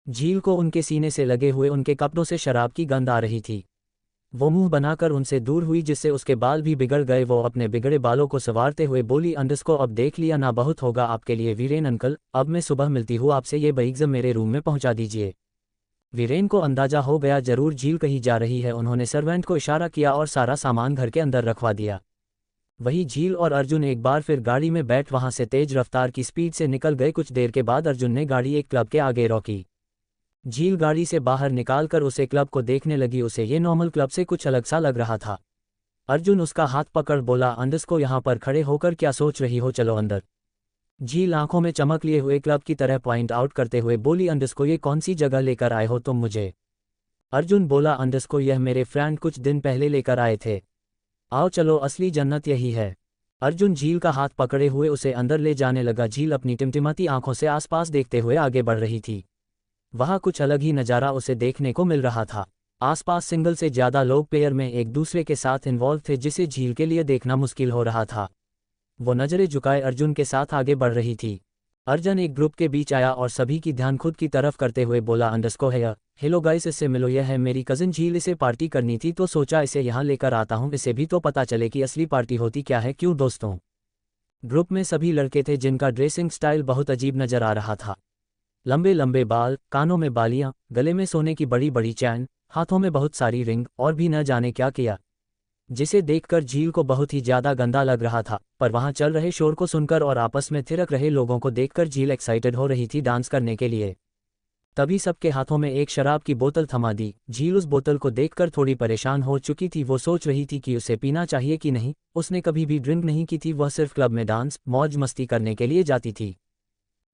झील को उनके सीने से लगे हुए उनके कपड़ों से शराब की गंध आ रही थी। वो मुंह बनाकर उनसे दूर हुई, जिससे उसके बाल भी बिगड़ गए। वो अपने बिगड़े बालों को संवारते हुए बोली, अब देख लिया ना, बहुत होगा आपके लिए वीरेन अंकल, अब मैं सुबह मिलती हूँ आपसे, ये बाइक मेरे रूम में पहुंचा दीजिए। वीरेन को अंदाजा हो गया जरूर झील कहीं जा रही है। उन्होंने सर्वेंट को इशारा किया और सारा सामान घर के अंदर रखवा दिया। वही झील और अर्जुन एक बार फिर गाड़ी में बैठ वहां से तेज रफ्तार की स्पीड से निकल गए। कुछ देर के बाद अर्जुन ने गाड़ी एक क्लब के आगे रोकी। झील गाड़ी से बाहर निकालकर उसे क्लब को देखने लगी। उसे ये नॉर्मल क्लब से कुछ अलग सा लग रहा था। अर्जुन उसका हाथ पकड़ बोला, यहाँ पर खड़े होकर क्या सोच रही हो, चलो अंदर। झील आंखों में चमक लिए हुए क्लब की तरह पॉइंट आउट करते हुए बोली, ये कौन सी जगह लेकर आए हो तुम मुझे। अर्जुन बोला, यह मेरे फ्रेंड कुछ दिन पहले लेकर आए थे, आओ चलो, असली जन्नत यही है। अर्जुन झील का हाथ पकड़े हुए उसे अंदर ले जाने लगा। झील अपनी टिमटिमाती आंखों से आसपास देखते हुए आगे बढ़ रही थी। वहां कुछ अलग ही नज़ारा उसे देखने को मिल रहा था। आसपास सिंगल से ज़्यादा लोग पेयर में एक दूसरे के साथ इन्वॉल्व थे, जिसे झील के लिए देखना मुश्किल हो रहा था। वो नजरें झुकाए अर्जुन के साथ आगे बढ़ रही थी। अर्जुन एक ग्रुप के बीच आया और सभी की ध्यान खुद की तरफ करते हुए बोला, हेलो गाइस, इससे मिलो, यह है मेरी कजिन झील, इसे पार्टी करनी थी तो सोचा इसे यहाँ लेकर आता हूँ, इसे भी तो पता चले कि असली पार्टी होती क्या है, क्यों दोस्तों। ग्रुप में सभी लड़के थे जिनका ड्रेसिंग स्टाइल बहुत अजीब नजर आ रहा था। लंबे लंबे बाल, कानों में बालियां, गले में सोने की बड़ी बड़ी चैन, हाथों में बहुत सारी रिंग और भी न जाने क्या किया, जिसे देखकर झील को बहुत ही ज्यादा गंदा लग रहा था। पर वहां चल रहे शोर को सुनकर और आपस में थिरक रहे लोगों को देखकर झील एक्साइटेड हो रही थी डांस करने के लिए। तभी सबके हाथों में एक शराब की बोतल थमा दी। झील उस बोतल को देखकर थोड़ी परेशान हो चुकी थी। वो सोच रही थी कि उसे पीना चाहिए कि नहीं। उसने कभी भी ड्रिंक नहीं की थी, वह सिर्फ क्लब में डांस मौज मस्ती करने के लिए जाती थी।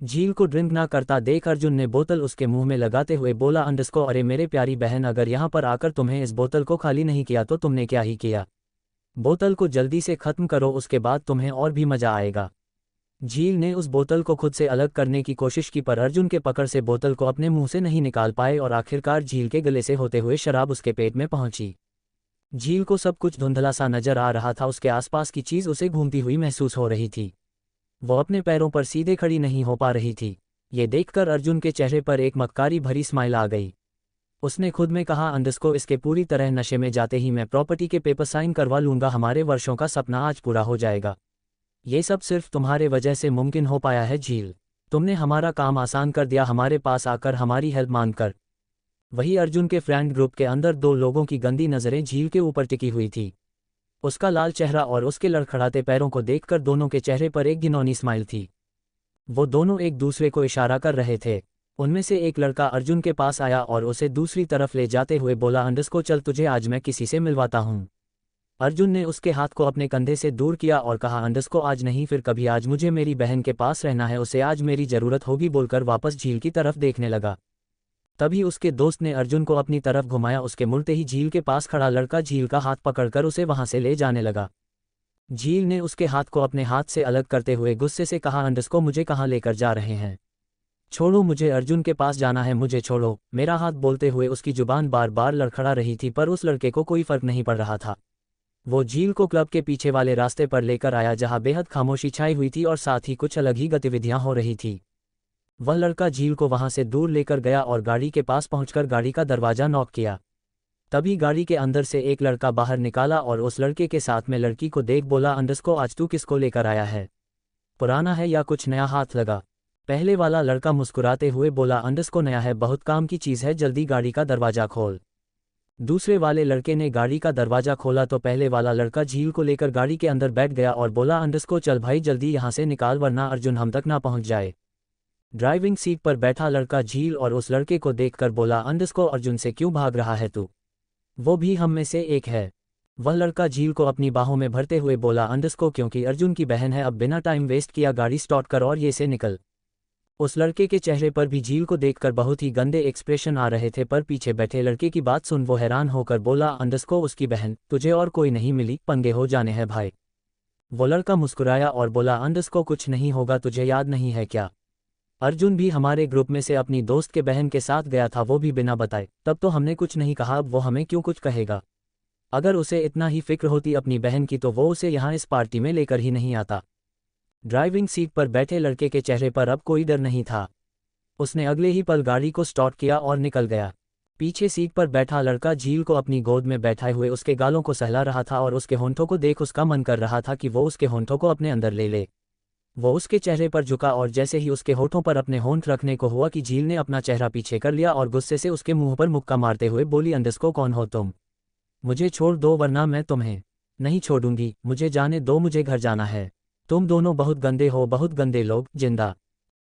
झील को ड्रिंक ना करता देख अर्जुन ने बोतल उसके मुंह में लगाते हुए बोला अंडस्को अरे मेरे प्यारी बहन, अगर यहाँ पर आकर तुम्हें इस बोतल को खाली नहीं किया तो तुमने क्या ही किया। बोतल को जल्दी से खत्म करो, उसके बाद तुम्हें और भी मजा आएगा। झील ने उस बोतल को खुद से अलग करने की कोशिश की पर अर्जुन के पकड़ से बोतल को अपने मुंह से नहीं निकाल पाए और आखिरकार झील के गले से होते हुए शराब उसके पेट में पहुंची। झील को सब कुछ धुंधला सा नजर आ रहा था, उसके आसपास की चीज उसे घूमती हुई महसूस हो रही थी। वो अपने पैरों पर सीधे खड़ी नहीं हो पा रही थी। ये देखकर अर्जुन के चेहरे पर एक मक्कारी भरी स्माइल आ गई। उसने खुद में कहा अंडस्को इसके पूरी तरह नशे में जाते ही मैं प्रॉपर्टी के पेपर साइन करवा लूंगा, हमारे वर्षों का सपना आज पूरा हो जाएगा। ये सब सिर्फ तुम्हारे वजह से मुमकिन हो पाया है झील, तुमने हमारा काम आसान कर दिया हमारे पास आकर हमारी हेल्प मांगकर। वही अर्जुन के फ्रेंड ग्रुप के अंदर दो लोगों की गंदी नज़रें झील के ऊपर टिकी हुई थी। उसका लाल चेहरा और उसके लड़खड़ाते पैरों को देखकर दोनों के चेहरे पर एक घिनौनी स्माइल थी। वो दोनों एक दूसरे को इशारा कर रहे थे। उनमें से एक लड़का अर्जुन के पास आया और उसे दूसरी तरफ ले जाते हुए बोला अंडस्को चल तुझे आज मैं किसी से मिलवाता हूँ। अर्जुन ने उसके हाथ को अपने कंधे से दूर किया और कहा अंडस्को आज नहीं फिर कभी, आज मुझे मेरी बहन के पास रहना है, उसे आज मेरी ज़रूरत होगी बोलकर वापस झील की तरफ देखने लगा। तभी उसके दोस्त ने अर्जुन को अपनी तरफ घुमाया, उसके मुड़ते ही झील के पास खड़ा लड़का झील का हाथ पकड़कर उसे वहां से ले जाने लगा। झील ने उसके हाथ को अपने हाथ से अलग करते हुए गुस्से से कहा अंडस्को मुझे कहाँ लेकर जा रहे हैं, छोड़ो मुझे, अर्जुन के पास जाना है, मुझे छोड़ो मेरा हाथ। बोलते हुए उसकी जुबान बार बार लड़खड़ा रही थी पर उस लड़के को कोई फर्क नहीं पड़ रहा था। वो झील को क्लब के पीछे वाले रास्ते पर लेकर आया जहां बेहद खामोशी छाई हुई थी और साथ ही कुछ अलग ही गतिविधियां हो रही थी। वह लड़का झील को वहां से दूर लेकर गया और गाड़ी के पास पहुंचकर गाड़ी का दरवाजा नॉक किया। तभी गाड़ी के अंदर से एक लड़का बाहर निकाला और उस लड़के के साथ में लड़की को देख बोला अंडस्को आज तू किसको लेकर आया है, पुराना है या कुछ नया हाथ लगा। पहले वाला लड़का मुस्कुराते हुए बोला अंडस्को नया है, बहुत काम की चीज़ है, जल्दी गाड़ी का दरवाजा खोल। दूसरे वाले लड़के ने गाड़ी का दरवाजा खोला तो पहले वाला लड़का झील को लेकर गाड़ी के अंदर बैठ गया और बोला अंडस्को चल भाई जल्दी यहाँ से निकाल वरना अर्जुन हम तक ना पहुँच जाए। ड्राइविंग सीट पर बैठा लड़का झील और उस लड़के को देखकर बोला अंडस्को अर्जुन से क्यों भाग रहा है तू, वो भी हम में से एक है। वह लड़का झील को अपनी बाहों में भरते हुए बोला अंडस्को क्योंकि अर्जुन की बहन है, अब बिना टाइम वेस्ट किया गाड़ी स्टार्ट कर और ये से निकल। उस लड़के के चेहरे पर भी झील को देखकर बहुत ही गंदे एक्सप्रेशन आ रहे थे पर पीछे बैठे लड़के की बात सुन वो हैरान होकर बोला अंडस्को उसकी बहन, तुझे और कोई नहीं मिली, पंगे हो जाने हैं भाई। वो लड़का मुस्कुराया और बोला अंडस्को कुछ नहीं होगा, तुझे याद नहीं है क्या, अर्जुन भी हमारे ग्रुप में से अपनी दोस्त के बहन के साथ गया था, वो भी बिना बताए, तब तो हमने कुछ नहीं कहा, अब वो हमें क्यों कुछ कहेगा। अगर उसे इतना ही फिक्र होती अपनी बहन की तो वो उसे यहाँ इस पार्टी में लेकर ही नहीं आता। ड्राइविंग सीट पर बैठे लड़के के चेहरे पर अब कोई डर नहीं था। उसने अगले ही पल गाड़ी को स्टार्ट किया और निकल गया। पीछे सीट पर बैठा लड़का झील को अपनी गोद में बैठाए हुए उसके गालों को सहला रहा था और उसके होंठों को देख उसका मन कर रहा था कि वो उसके होंठों को अपने अंदर ले ले। वो उसके चेहरे पर झुका और जैसे ही उसके होठों पर अपने होंठ रखने को हुआ कि झील ने अपना चेहरा पीछे कर लिया और गुस्से से उसके मुंह पर मुक्का मारते हुए बोली अंडस्को कौन हो तुम, मुझे छोड़ दो वरना मैं तुम्हें नहीं छोड़ूंगी, मुझे जाने दो, मुझे घर जाना है, तुम दोनों बहुत गंदे हो, बहुत गंदे लोग, जिंदा।